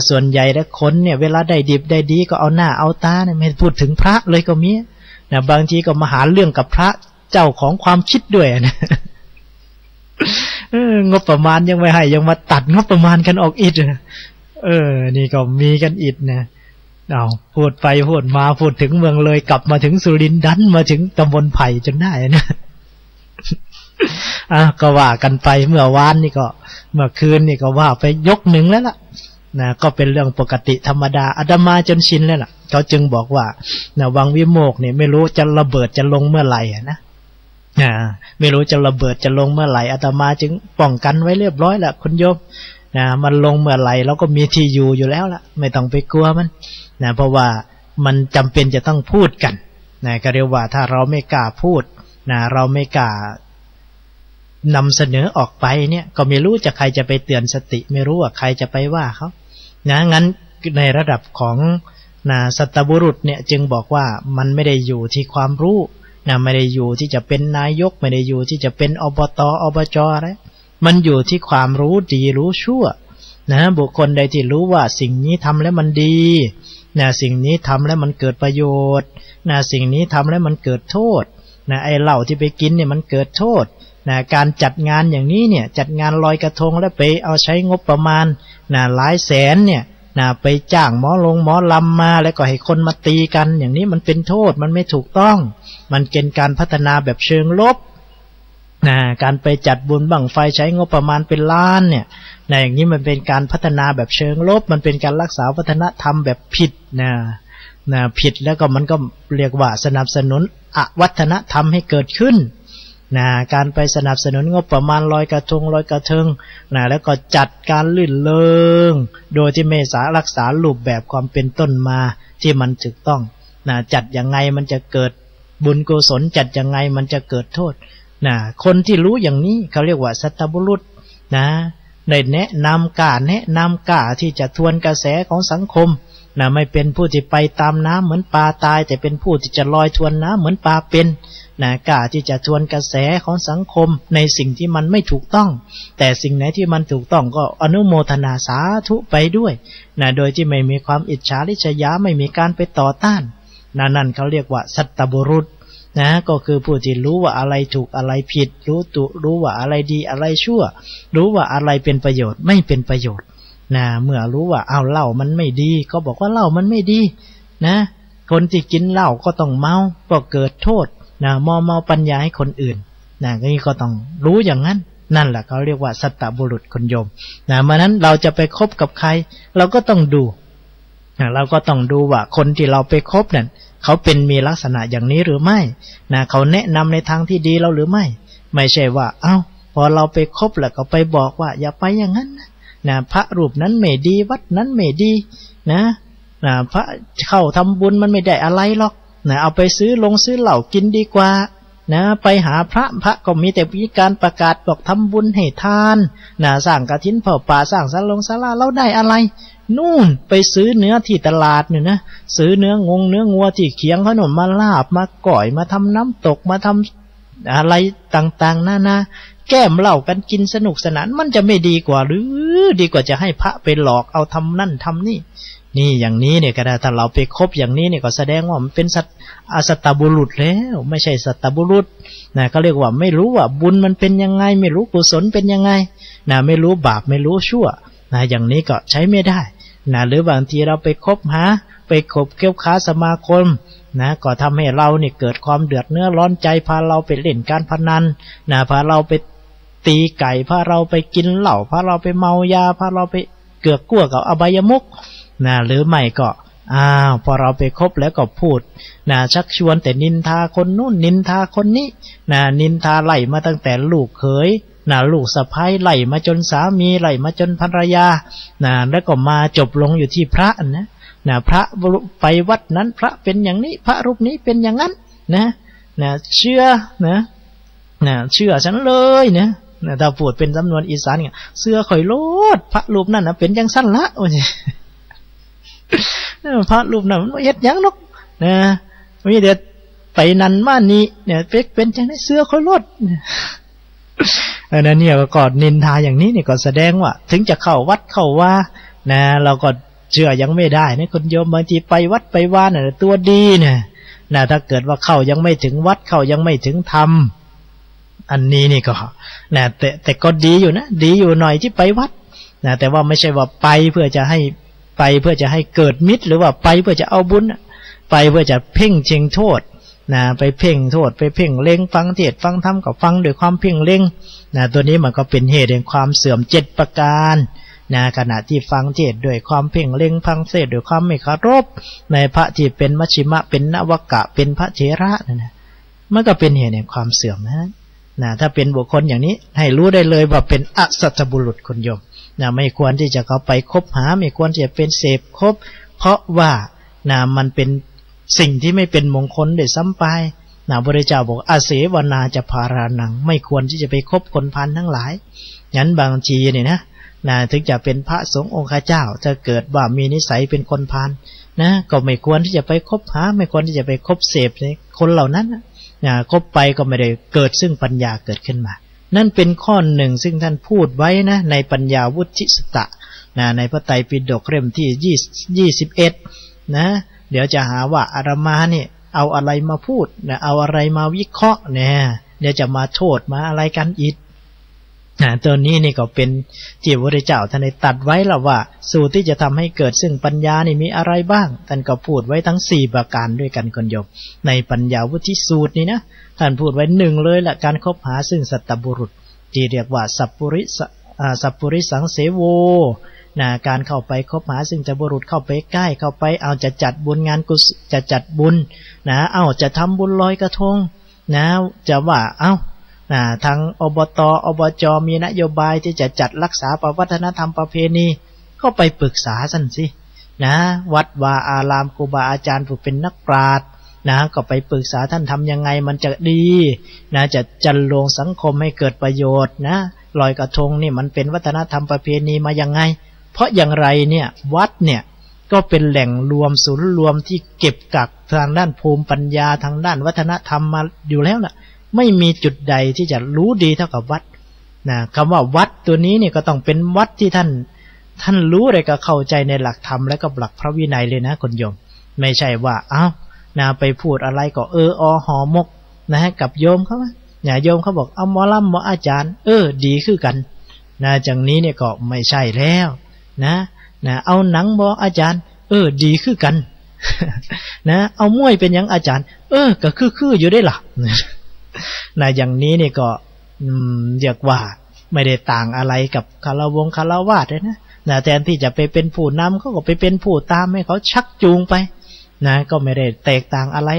Speaker 9: ส่วนใหญ่แล้วคนเนี่ยเวลาได้ดิบได้ดีก็เอาหน้าเอาตาเนี่ยไม่พูดถึงพระเลยก็มีบางทีก็มาหาเรื่องกับพระเจ้าของความคิดด้วยนะงบประมาณยังไม่ให้ยังมาตัดงบประมาณกันออกอีกนี่ก็มีกันอีกนะพูดไปพูดมาพูดถึงเมืองเลยกลับมาถึงสุรินทร์ดันมาถึงตำบลไผ่จนได้นะก็ว่ากันไปเมื่อวานนี่ก็เมื่อคืนนี่ก็ว่าไปยกหนึ่งแล้วล่ะก็เป็นเรื่องปกติธรรมดาอาตมาจนชินแล้วล่ะเขาจึงบอกว่าวังวิโมกข์เนี่ยไม่รู้จะระเบิดจะลงเมื่อไหร่นะไม่รู้จะระเบิดจะลงเมื่อไหร่อาตมาจึงป้องกันไว้เรียบร้อยแล้วคุณโยมมันลงเมื่อไหร่เราก็มีที่อยู่แล้วล่ะไม่ต้องไปกลัวมันเพราะว่ามันจำเป็นจะต้องพูดกันก็เรียกว่าถ้าเราไม่กล้าพูดเราไม่กล้านำเสนอออกไปเนี่ยก็ไม่รู้จะใครจะไปเตือนสติไม่รู้ว่าใครจะไปว่าเขางั้นในระดับของสัตบุรุษเนี่ยจึงบอกว่ามันไม่ได้อยู่ที่ความรู้ไม่ได้อยู่ที่จะเป็นนายกไม่ได้อยู่ที่จะเป็นอบต.อบจ.อะไรมันอยู่ที่ความรู้ดีรู้ชั่วบุคคลใดที่รู้ว่าสิ่งนี้ทำแล้วมันดีสิ่งนี้ทำแล้วมันเกิดประโยชน์สิ่งนี้ทำแล้วมันเกิดโทษไอ้เหล้าที่ไปกินเนี่ยมันเกิดโทษการจัดงานอย่างนี้เนี่ยจัดงานลอยกระทงแล้วไปเอาใช้งบประมาณหลายแสนเนี่ยไปจ้างหมอลำมาแล้วก็ให้คนมาตีกันอย่างนี้มันเป็นโทษมันไม่ถูกต้องมันเป็นการพัฒนาแบบเชิงลบการไปจัดบุญบั้งไฟใช้งบประมาณเป็นล้านเนี่ยอย่างนี้มันเป็นการพัฒนาแบบเชิงลบมันเป็นการรักษาวัฒนธรรมแบบผิดผิดแล้วก็มันก็เรียกว่าสนับสนุนอวัฒนธรรมให้เกิดขึ้นการไปสนับสนุนงบประมาณลอยกระทงแล้วก็จัดการลื่นเริงโดยที่ไม่รักษารูปแบบความเป็นต้นมาที่มันถูกต้องจัดยังไงมันจะเกิดบุญกุศลจัดยังไงมันจะเกิดโทษคนที่รู้อย่างนี้เขาเรียกว่าสัตบุรุษได้แนะนำกล้าที่จะทวนกระแสของสังคมไม่เป็นผู้ที่ไปตามน้ำเหมือนปลาตายแต่เป็นผู้ที่จะลอยทวนน้ำเหมือนปลาเป็นกล้าที่จะทวนกระแสของสังคมในสิ่งที่มันไม่ถูกต้องแต่สิ่งไหนที่มันถูกต้องก็อนุโมทนาสาธุไปด้วยโดยที่ไม่มีความอิจฉาริษยาไม่มีการไปต่อต้านนั่นเขาเรียกว่าสัตบุรุษก็คือผู้ที่รู้ว่าอะไรถูกอะไรผิดรู้ว่าอะไรดีอะไรชั่วรู้ว่าอะไรเป็นประโยชน์ไม่เป็นประโยชน์เมื่อรู้ว่าเอาเหล้ามันไม่ดีก็บอกว่าเหล้ามันไม่ดีคนที่กินเหล้าก็ต้องเมาก็เกิดโทษเมาปัญญาให้คนอื่นนี่ก็ต้องรู้อย่างนั้นนั่นแหละเขาเรียกว่าสัตบุรุษคนโยมเมื่อนั้นเราจะไปคบกับใครเราก็ต้องดูว่าคนที่เราไปคบนั่นเขาเป็นมีลักษณะอย่างนี้หรือไม่เขาแนะนำในทางที่ดีเราหรือไม่ใช่ว่าพอเราไปคบแล้วก็ไปบอกว่าอย่าไปอย่างนั้นพระรูปนั้นไม่ดีวัดนั้นไม่ดีพระเข้าทำบุญมันไม่ได้อะไรหรอกเอาไปซื้อเหล้ากินดีกว่าไปหาพระก็มีแต่วิธีการประกาศบอกทำบุญให้ทานสร้างกฐินเผาป่าสร้างศาลาเราได้อะไร นู่นไปซื้อเนื้อที่ตลาดเนี่ยนะซื้อเนื้องัวที่เคียงขนมมาลาบมาก่อยมาทำน้ำตกมาทำอะไรต่างๆนานาแก้มเหล้ากันกินสนุกสนานมันจะไม่ดีกว่าหรือดีกว่าจะให้พระไปหลอกเอาทำนั่นทำนี่นี่อย่างนี้เนี่ยก็ได้ถ้าเราไปคบอย่างนี้เนี่ยก็แสดงว่ามันเป็นสัตบุรุษแล้วไม่ใช่สัตบุรุษนะเขาเรียกว่าไม่รู้ว่าบุญมันเป็นยังไงไม่รู้กุศลเป็นยังไงนะไม่รู้บาปไม่รู้ชั่วนะอย่างนี้ก็ใช้ไม่ได้นะหรือบางทีเราไปคบหาไปคบเกี่ยวค้าสมาคมนะก็ทำให้เราเนี่ยเกิดความเดือดเนื้อร้อนใจพาเราไปเล่นการพนันนะพาเราไปตีไก่พาเราไปกินเหล้าพาเราไปเมายาพาเราไปเกือกกลัวกับอบายมุขนะหรือไม่ก็พอเราไปคบแล้วก็พูดนะชักชวนแต่นินทาคนนู้นนินทาคนนี้นะนินทาไล่มาตั้งแต่ลูกเขยนะลูกสะใภ้ไล่มาจนสามีไล่มาจนภรรยานะแล้วก็มาจบลงอยู่ที่พระนะพระไปวัดนั้นพระเป็นอย่างนี้พระรูปนี้เป็นอย่างนั้นนะเชื่อนะเชื่อฉันเลยนะถ้าพูดเป็นจำนวนอีสานเนี่ยเสื้อข่อยโลดพระรูปนั้นนะเป็นอย่างสั้นละโอ้ยพระรูปนั้นมันเฮ็ดหยังนกนะมีแต่ไปนันมานี่เนี่ยเป็นจังได๋เสื้อข่อยโลดอันนั้นเนี่ยก็นินทาอย่างนี้เนี่ยก็แสดงว่าถึงจะเข้าวัดเข้าว่านะเราก็เชื่อยังไม่ได้นะคุณโยมบางทีไปวัดไปว่าน่ะตัวดีเนี่ยนะถ้าเกิดว่าเข้ายังไม่ถึงวัดเข้ายังไม่ถึงธรรมอันนี้นี่ก็นะแต่ก็ดีอยู่นะดีอยู่หน่อยที่ไปวัดนะแต่ว่าไม่ใช่ว่าไปเพื่อจะให้เกิดมิตรหรือว่าไปเพื่อจะเอาบุญไปเพื่อจะเพ่งเชงโทษนะไปเพ่งโทษไปเพ่งเล็งฟังเทศฟังธรรมก็ฟังด้วยความเพ่งเล็งนะตัวนี้มันก็เป็นเหตุแห่งความเสื่อม7ประการนะขณะที่ฟังเทศด้วยความเพ่งเล็งฟังเทศด้วยความไม่เคารพในพระที่เป็นมัชฌิมะเป็นนวกะเป็นพระเถระนะมันก็เป็นเหตุแห่งความเสื่อมนะถ้าเป็นบุคคลอย่างนี้ให้รู้ได้เลยว่าเป็นอสัตบุรุษคุณโยมนะไม่ควรที่จะเข้าไปคบหาไม่ควรที่จะเป็นเสพคบเพราะว่านะมันเป็นสิ่งที่ไม่เป็นมงคลโดยซ้ำไปนะพระพุทธเจ้าบอกอาเสวนาจะพารานังไม่ควรที่จะไปคบคนพาลทั้งหลายงั้นบางทีเนี่ยนะถึงจะเป็นพระสงฆ์องค์เจ้าถ้าเกิดว่ามีนิสัยเป็นคนพาลนะก็ไม่ควรที่จะไปคบหาไม่ควรที่จะไปคบเสพคนเหล่านั้นคบไปก็ไม่ได้เกิดซึ่งปัญญาเกิดขึ้นมานั่นเป็นข้อหนึ่งซึ่งท่านพูดไว้นะในปัญญาวุฒิสตะในพระไตรปิฎกเล่มที่21นะเดี๋ยวจะหาว่าอาตมาเนี่ยเอาอะไรมาพูดนะเอาอะไรมาวิเคราะห์เนี่ยเดี๋ยวจะมาโทษมาอะไรกันอีกตัวนี้นี่ก็เป็นที่พระพุทธเจ้าท่านได้ตัดไว้แล้วว่าสูตรที่จะทำให้เกิดซึ่งปัญญานี่มีอะไรบ้างท่านก็พูดไว้ทั้ง4ประการด้วยกันคุณโยมในปัญญาวุฒิสูตรนี่นะท่านพูดไว้1เลยละการคบหาซึ่งสัตบุรุษที่เรียกว่าสัพปุริสังเสโวการเข้าไปคบหาซึ่งจะบุรุษเข้าไปใกล้เข้าไปเอาจะจัดบุญงานกุศลจะจัดบุญจะทำบุญลอยกระทงจะว่าทางอบจมีนโยบายที่จะจัดรักษาวัฒนธรรมประเพณีก็ไปปรึกษาสั่นสิวัดวาอารามครูบาอาจารย์ผู้เป็นนักปราชญ์ก็ไปปรึกษาท่านทำยังไงมันจะดีจะจันโลงสังคมให้เกิดประโยชน์ลอยกระทงนี่มันเป็นวัฒนธรรมประเพณีมายังไงเพราะอย่างไรเนี่ยวัดเนี่ยก็เป็นแหล่งรวมศูนย์รวมที่เก็บกักทางด้านภูมิปัญญาทางด้านวัฒนธรรมมาอยู่แล้วล่ะไม่มีจุดใดที่จะรู้ดีเท่ากับวัดคำว่าวัดตัวนี้เนี่ยก็ต้องเป็นวัดที่ท่านรู้เลยก็เข้าใจในหลักธรรมและก็หลักพระวินัยเลยนะคุณโยมไม่ใช่ว่าไปพูดอะไรก็หอมกกับโยมเขาโยมเขาบอกเอาหมอลำหมออาจารย์ดีคือกันจังนี้เนี่ยก็ไม่ใช่แล้วเอาหนังหมออาจารย์ดีคือกันเอามวยเป็นยังอาจารย์ก็คืออยู่ได้ล่ะอย่างนี้เนี่ยก็เรียกว่าไม่ได้ต่างอะไรกับคารวาสเลยนะแทนที่จะไปเป็นผู้นำเขาก็ไปเป็นผู้ตามให้เขาชักจูงไปก็ไม่ได้แตกต่างอะไร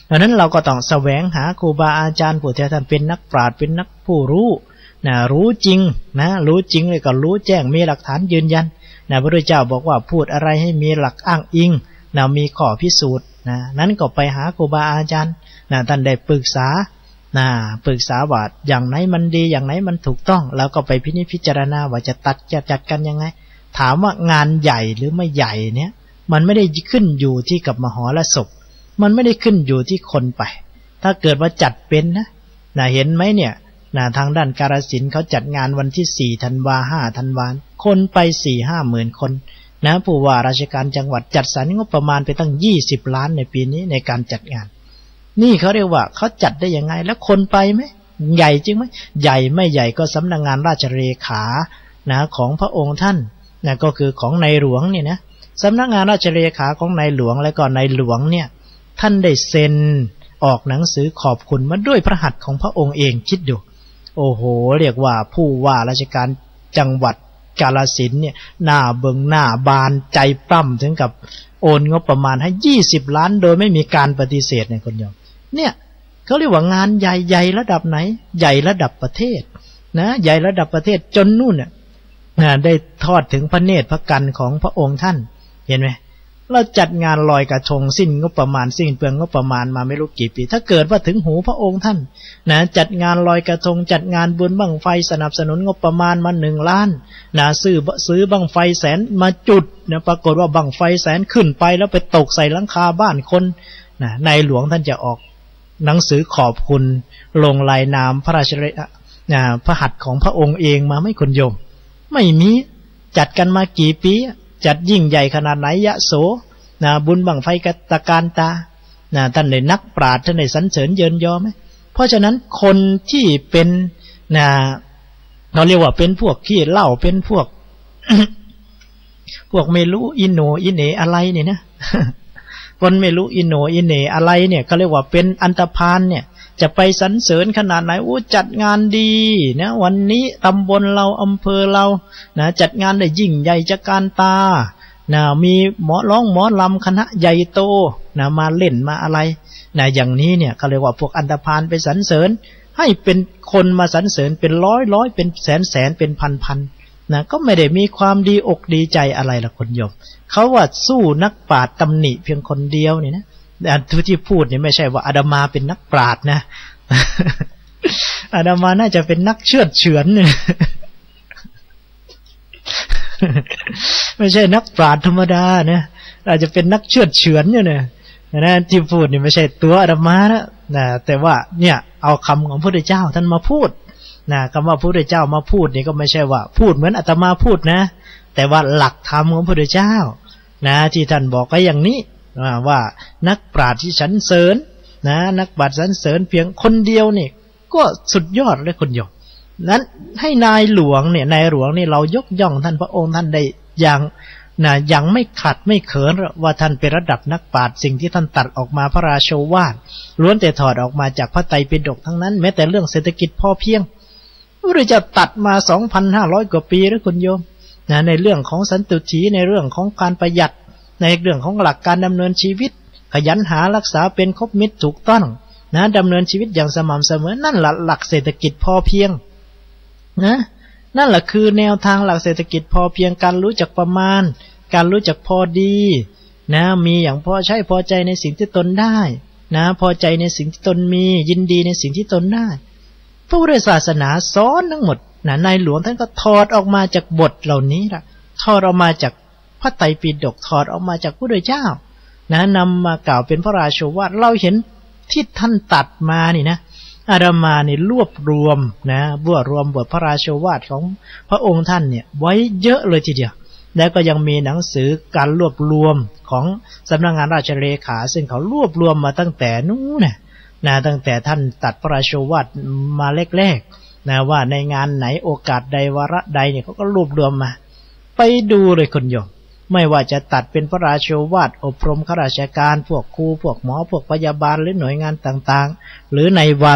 Speaker 9: ดังนั้นเราก็ต้องแสวงหาครูบาอาจารย์ผู้ที่ท่านเป็นนักปราชญ์เป็นนักผู้รู้รู้จริงรู้จริงเลยก็รู้แจ้งมีหลักฐานยืนยันพระพุทธเจ้าบอกว่าพูดอะไรให้มีหลักอ้างอิงมีข้อพิสูจน์นั้นก็ไปหาครูบาอาจารย์ท่านได้ปรึกษาว่าอย่างไหนมันดีอย่างไหนมันถูกต้องแล้วก็ไปพิจารณาว่าจะจัดกันยังไง ถามว่างานใหญ่หรือไม่ใหญ่เนี่ยมันไม่ได้ขึ้นอยู่ที่กับมหรสพมันไม่ได้ขึ้นอยู่ที่คนไปถ้าเกิดว่าจัดเป็นนะเห็นไหมเนี่ยทางด้านกาฬสินธุ์เขาจัดงานวันที่4 ธันวา 5 ธันวาคนไป 4-5 หมื่นคนผู้ว่าราชการจังหวัดจัดสรรงบประมาณไปตั้ง20 ล้านในปีนี้ในการจัดงานนี่เขาเรียกว่าเขาจัดได้ยังไงแล้วคนไปไหมใหญ่จริงไหมใหญ่ไม่ใหญ่ก็สำนักงานราชเลขาของพระองค์ท่านก็คือของในหลวงเนี่ยนะสำนักงานราชเลขาของในหลวงและก็ในหลวงเนี่ยท่านได้เซ็นออกหนังสือขอบคุณมาด้วยพระหัตถ์ของพระองค์เองคิดดูโอ้โหเรียกว่าผู้ว่าราชการจังหวัดกาฬสินธุ์เนี่ยหน้าเบิงหน้าบานใจปล้ำถึงกับโอนงบประมาณให้20 ล้านโดยไม่มีการปฏิเสธในคนโยมเนี่ยเขาเรียกว่างานใหญ่ๆระดับไหนใหญ่ระดับประเทศใหญ่ระดับประเทศจนนู่นได้ทอดถึงพระเนตรพระกันของพระองค์ท่านเห็นไหมเราจัดงานลอยกระทงสิ้นงบประมาณสิ้นเปลืองงบประมาณมาไม่รู้กี่ปีถ้าเกิดว่าถึงหูพระองค์ท่านจัดงานลอยกระทงจัดงานบุญบั้งไฟสนับสนุนงบประมาณมา1 ล้านซื้อบั้งไฟแสนมาจุดปรากฏว่าบั้งไฟแสนขึ้นไปแล้วไปตกใส่หลังคาบ้านคนในหลวงท่านจะออกหนังสือขอบคุณลงลายนามพระราชพระหัตถ์ของพระองค์เองมาไม่คนโยมไม่มีจัดกันมากี่ปีจัดยิ่งใหญ่ขนาดไหนยะโสบุญบั้งไฟกตะการตาท่านได้นักปราชญ์ท่านได้สรรเสริญเยินยอไหมเพราะฉะนั้นคนที่เป็นเราเรียกว่าเป็นพวกขี้เหล้าเป็นพวก พวกไม่รู้อิโหนอิเหนอะไรเนี่ยนะ คนไม่รู้อิโหนอิเหนอะไรเนี่ยเขาเรียกว่าเป็นอันธพาลเนี่ยจะไปสรรเสริญขนาดไหนจัดงานดีวันนี้ตำบลเราอำเภอเราจัดงานได้ยิ่งใหญ่จักการตามีหมอร้องหมอลำคณะใหญ่โตมาเล่นมาอะไรอย่างนี้เนี่ยเขาเรียกว่าพวกอันธพาลไปสรรเสริญให้เป็นคนมาสรรเสริญเป็นร้อยเป็นแสนเป็นพันก็ไม่ได้มีความดีอกดีใจอะไรละคนโยมเขาว่าสู้นักปราชญ์ตำหนิเพียงคนเดียวนี่นะที่พูดเนี่ยไม่ใช่ว่าอาตมาเป็นนักปราชญ์นะ อาตมาน่าจะเป็นนักเชือดเฉือนเนี่ยไม่ใช่นักปราชญ์ธรรมดานะอาจจะเป็นนักเชือดเฉือนเนี่ยนะที่พูดนี่ไม่ใช่ตัวอาตมานะแต่ว่าเนี่ยเอาคำของพระพุทธเจ้าท่านมาพูดคำว่าพระพุทธเจ้ามาพูดนี่ก็ไม่ใช่ว่าพูดเหมือนอาตมาพูดนะแต่ว่าหลักธรรมของพระพุทธเจ้าที่ท่านบอกไว้อย่างนี้ว่านักปราชญ์ที่สรรเสริญนักปราชญ์สรรเสริญเพียงคนเดียวนี่ก็สุดยอดเลยคนโยมนั้นให้นายหลวงเนี่ยนายหลวงนี่เรายกย่องท่านพระองค์ท่านได้อย่างไม่ขัดไม่เขินว่าท่านเป็นระดับนักปราชญ์สิ่งที่ท่านตัดออกมาพระราโชวาทล้วนแต่ถอดออกมาจากพระไตรปิฎกทั้งนั้นแม้แต่เรื่องเศรษฐกิจพอเพียงพระพุทธเจ้าตัดมา 2,500 กว่าปีแล้วคุณโยมในเรื่องของสันตุถีในเรื่องของการประหยัดในเรื่องของหลักการดำเนินชีวิตขยันหารักษาเป็นคบมิตรถูกต้องดำเนินชีวิตอย่างสม่ำเสมอนั่นแหละหลักเศรษฐกิจพอเพียงนั่นแหละคือแนวทางหลักเศรษฐกิจพอเพียงการรู้จักประมาณการรู้จักพอดีมีอย่างพอใช้พอใจในสิ่งที่ตนได้พอใจในสิ่งที่ตนมียินดีในสิ่งที่ตนได้พระพุทธศาสนาสอนทั้งหมดในหลวงท่านก็ถอดออกมาจากบทเหล่านี้ล่ะถอดออกมาจากพระไตรปิฎกถอดออกมาจากพระพุทธเจ้านำมากล่าวเป็นพระราโชวาทเราเห็นที่ท่านตัดมานี่นะอาตมานี่รวบรวมบทพระราโชวาทของพระองค์ท่านเนี่ยไว้เยอะเลยทีเดียวแล้วก็ยังมีหนังสือการรวบรวมของสำนักงานราชเลขาซึ่งเขารวบรวมมาตั้งแต่นู้นตั้งแต่ท่านตัดพระราโชวาทมาแรกๆว่าในงานไหนโอกาสใดวาระใดเนี่ยเขาก็รวบรวมมาไปดูเลยคนโยมไม่ว่าจะตัดเป็นพระราโชวาทอบรมข้าราชการพวกครูพวกหมอพวกพยาบาลหรือหน่วยงานต่างๆหรือในวา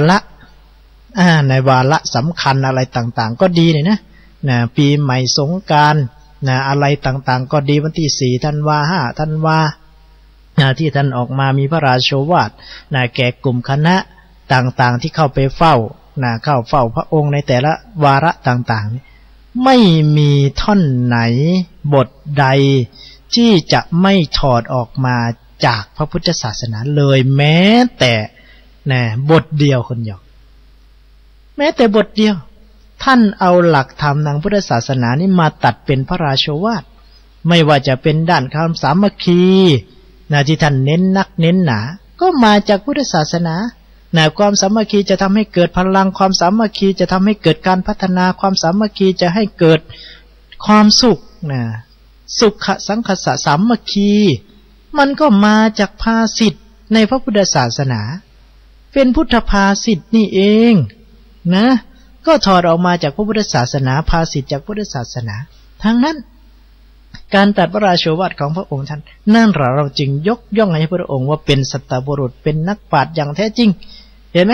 Speaker 9: ระสำคัญอะไรต่างๆก็ดีเนี่ยนะปีใหม่สงกรานต์อะไรต่างๆก็ดีวันที่4 ธันวา 5 ธันวาที่ท่านออกมามีพระราโชวาทแก่กลุ่มคณะต่างๆที่เข้าไปเฝ้าพระองค์ในแต่ละวาระต่างๆไม่มีท่อนไหนบทใดที่จะไม่ถอดออกมาจากพระพุทธศาสนาเลยแม้แต่บทเดียวคนเดียวแม้แต่บทเดียว ท่านเอาหลักธรรมทางพุทธศาสนานี่มาตัดเป็นพระราโชวาทไม่ว่าจะเป็นด้านความสามัคคีที่ท่านเน้นนักเน้นหนาก็มาจากพุทธศาสนาความสามัคคีจะทำให้เกิดพลังความสามัคคีจะทำให้เกิดการพัฒนาความสามัคคีจะให้เกิดความสุขสุขสังคสะสามัคคีมันก็มาจากภาษิตในพระพุทธศาสนาเป็นพุทธภาษิตนี่เองก็ถอดออกมาจากพระพุทธศาสนาภาษิตจากพุทธศาสนาทั้งนั้นการตรัสพระราโชวาทของพระองค์ท่านนั่นเราจึงยกย่องให้พระองค์ว่าเป็นสัตบุรุษเป็นนักปราชญ์อย่างแท้จริงเห็นไหม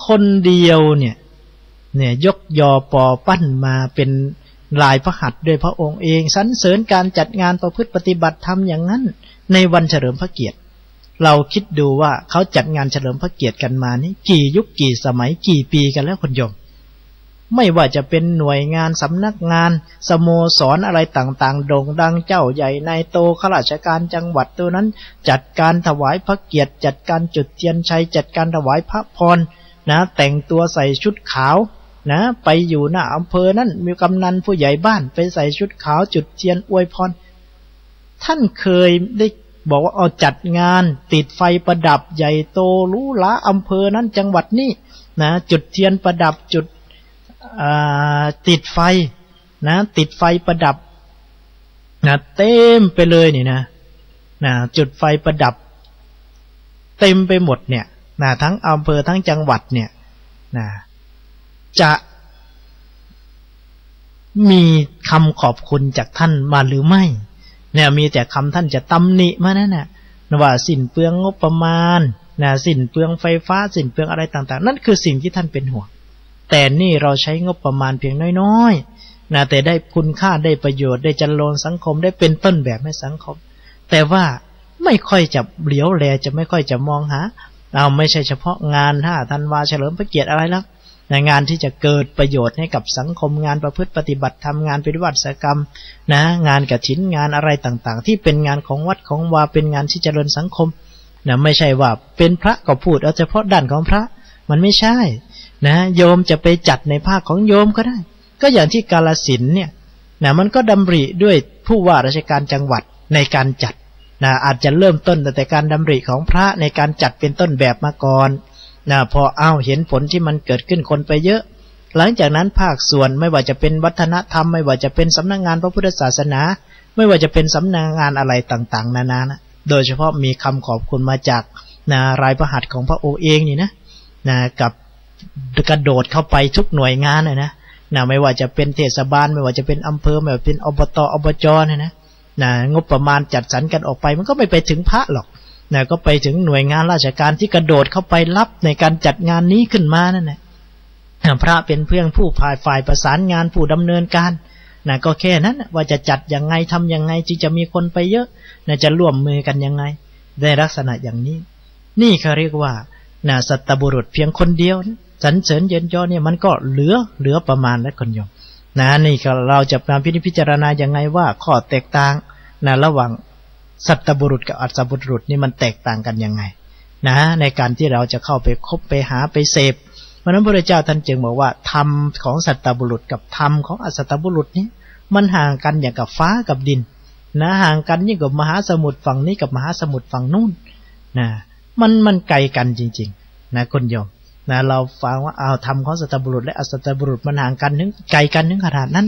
Speaker 9: คนเดียวเนี่ยยกยอปอปั้นมาเป็นลายพระหัตถ์ด้วยพระองค์เองสรรเสริญการจัดงานประพฤติปฏิบัติธรรมอย่างนั้นในวันเฉลิมพระเกียรติเราคิดดูว่าเขาจัดงานเฉลิมพระเกียรติกันมานี่กี่ยุคกี่สมัยกี่ปีกันแล้วคนโยมไม่ว่าจะเป็นหน่วยงานสำนักงานสโมสรอะไรต่างๆโด่งดังเจ้าใหญ่นายโตข้าราชการจังหวัดตัวนั้นจัดการถวายพระเกียรติจัดการจุดเทียนชัยจัดการถวายพระพรแต่งตัวใส่ชุดขาวไปอยู่หน้าอำเภอนั้นมีกำนันผู้ใหญ่บ้านไปใส่ชุดขาวจุดเทียนอวยพรท่านเคยได้บอกว่าเอาจัดงานติดไฟประดับใหญ่โตหรูหราอำเภอนั้นจังหวัดนี้จุดเทียนประดับจุดติดไฟติดไฟประดับเต็มไปเลยนี่นะจุดไฟประดับเต็มไปหมดเนี่ยทั้งอำเภอทั้งจังหวัดเนี่ยจะมีคำขอบคุณจากท่านมาหรือไม่มีแต่คำท่านจะตำหนิมานั่นน่ะว่าสิ้นเปลืองงบประมาณสิ้นเปลืองไฟฟ้าสิ้นเปลืองอะไรต่างๆนั่นคือสิ่งที่ท่านเป็นห่วงแต่นี่เราใช้งบประมาณเพียงน้อยๆแต่ได้คุณค่าได้ประโยชน์ได้จันโลงสังคมได้เป็นต้นแบบให้สังคมแต่ว่าไม่ค่อยจะเหลียวแลจะไม่ค่อยจะมองหาไม่ใช่เฉพาะงาน5 ธันวาเฉลิมพระเกียรติอะไรแล้วงานที่จะเกิดประโยชน์ให้กับสังคมงานประพฤติปฏิบัติทำงานปฏิบัติกรรมงานกฐินงานอะไรต่างๆที่เป็นงานของวัดของวาเป็นงานที่เจริญสังคมไม่ใช่ว่าเป็นพระก็พูดเอาเฉพาะด้านของพระมันไม่ใช่โยมจะไปจัดในภาคของโยมก็ได้ก็อย่างที่กาฬสินธุ์เนี่ยมันก็ดำริด้วยผู้ว่าราชการจังหวัดในการจัดอาจจะเริ่มต้นแต่การดำริของพระในการจัดเป็นต้นแบบมาก่อนพอเห็นผลที่มันเกิดขึ้นคนไปเยอะหลังจากนั้นภาคส่วนไม่ว่าจะเป็นวัฒนธรรมไม่ว่าจะเป็นสำนักงานพระพุทธศาสนาไม่ว่าจะเป็นสำนักงานอะไรต่างๆนานาโดยเฉพาะมีคำขอบคุณมาจากรายพระหัตถ์ของพระองค์เองนี่กับกระโดดเข้าไปทุกหน่วยงานไม่ว่าจะเป็นเทศบาลไม่ว่าจะเป็นอำเภอไม่ว่าเป็นอบต.อบจ.งบประมาณจัดสรรกันออกไปมันก็ไม่ไปถึงพระหรอกก็ไปถึงหน่วยงานราชการที่กระโดดเข้าไปรับในการจัดงานนี้ขึ้นมานั่นแหละพระเป็นเพียงผู้ฝ่ายประสานงานผู้ดำเนินการก็แค่นั้นว่าจะจัดยังไงทำยังไงจึงจะมีคนไปเยอะจะร่วมมือกันยังไงในลักษณะอย่างนี้นี่เขาเรียกว่าสัตบุรุษเพียงคนเดียวสรรเสริญเยินยอเนี่ยมันก็เหลือประมาณแล้วคนโยมนี่เราจะมาพิจารณายังไงว่าข้อแตกต่างระหว่างสัตบุรุษกับอัตบุรุษนี่มันแตกต่างกันยังไงในการที่เราจะเข้าไปคบไปหาไปเสพเพราะนั้นพระพุทธเจ้าท่านจึงบอกว่าธรรมของสัตบุรุษกับธรรมของอัตบุรุษนี้มันห่างกันอย่างกับฟ้ากับดินห่างกันยิ่งกว่ามหาสมุทรฝั่งนี้กับมหาสมุทรฝั่งนู้นมันไกลกันจริงๆคนโยมเราฟังว่าธรรมของสัตบุรุษและอัตบุรุษมันห่างกันถึงไกลกันถึงขนาดนั้น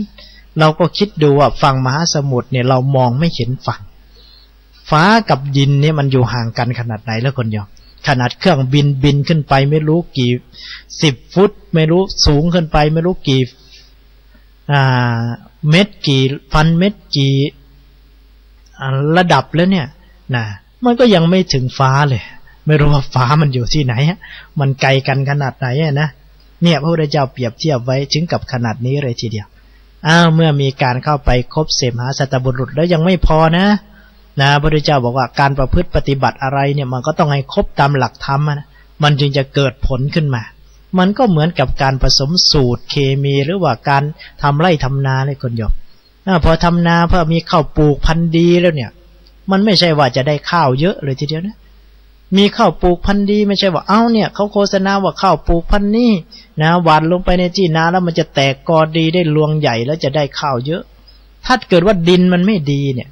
Speaker 9: เราก็คิดดูว่าฝั่งมหาสมุทรเนี่ยเรามองไม่เห็นฝั่งฟ้ากับดินเนี่ยมันอยู่ห่างกันขนาดไหนแล้วคนโยมขนาดเครื่องบินขึ้นไปไม่รู้กี่10 ฟุตไม่รู้สูงขึ้นไปไม่รู้กี่เมตรกี่พันเมตรกี่ระดับแล้วเนี่ยมันก็ยังไม่ถึงฟ้าเลยไม่รู้ว่าฟ้ามันอยู่ที่ไหนมันไกลกันขนาดไหนเนี่ยพระพุทธเจ้าเปรียบเทียบไว้ถึงกับขนาดนี้เลยทีเดียวเมื่อมีการเข้าไปคบเสพหาสัตบุรุษแล้วยังไม่พอพระพุทธเจ้าบอกว่าการประพฤติปฏิบัติอะไรเนี่ยมันก็ต้องให้ครบตามหลักธรรมมันจึงจะเกิดผลขึ้นมามันก็เหมือนกับการผสมสูตรเคมีหรือว่าการทำไร่ทำนาเลยคนโยมพอทำนาพอมีข้าวปลูกพันธุ์ดีแล้วเนี่ยมันไม่ใช่ว่าจะได้ข้าวเยอะเลยทีเดียว มีข้าวปลูกพันธุ์ดีไม่ใช่ว่าเอ้าเนี่ยเขาโฆษณาว่าข้าวปลูกพันธุ์นี้นะหวานลงไปในที่นาแล้วมันจะแตกกอดีได้รวงใหญ่แล้วจะได้ข้าวเยอะถ้าเกิดว่าดินมันไม่ดีเนี่ย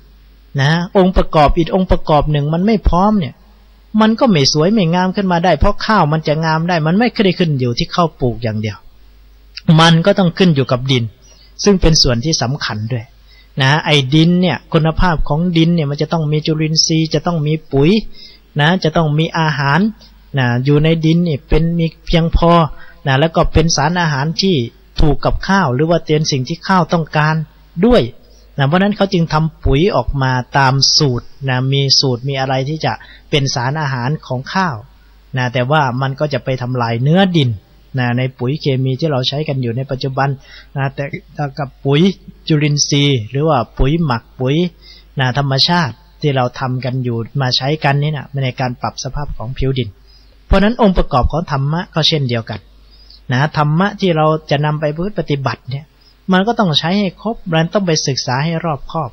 Speaker 9: นะองค์ประกอบอีกองค์ประกอบหนึ่งมันไม่พร้อมเนี่ยมันก็ไม่สวยไม่งามขึ้นมาได้เพราะข้าวมันจะงามได้มันไม่ได้ขึ้นอยู่ที่ข้าวปลูกอย่างเดียวมันก็ต้องขึ้นอยู่กับดินซึ่งเป็นส่วนที่สำคัญด้วยนะไอ้ดินเนี่ยคุณภาพของดินเนี่ยมันจะต้องมีจุลินทรีย์จะต้องมีปุ๋ยนะจะต้องมีอาหารนะอยู่ในดินนี่เป็นมีเพียงพอนะแล้วก็เป็นสารอาหารที่ถูกกับข้าวหรือว่าเป็นสิ่งที่ข้าวต้องการด้วยนะเพราะนั้นเขาจึงทำปุ๋ยออกมาตามสูตรนะมีสูตรมีอะไรที่จะเป็นสารอาหารของข้าวนะแต่ว่ามันก็จะไปทำลายเนื้อดินนะในปุ๋ยเคมีที่เราใช้กันอยู่ในปัจจุบันนะแต่กับปุ๋ยจุลินทรีย์หรือว่าปุ๋ยหมักปุ๋ยนะธรรมชาติที่เราทำกันอยู่มาใช้กันนี่นะในการปรับสภาพของผิวดินเพราะนั้นองค์ประกอบของธรรมะก็เช่นเดียวกันนะธรรมะที่เราจะนำไปปฏิบัติเนี่ยมันก็ต้องใช้ให้ครบมันต้องไปศึกษาให้รอบคอบ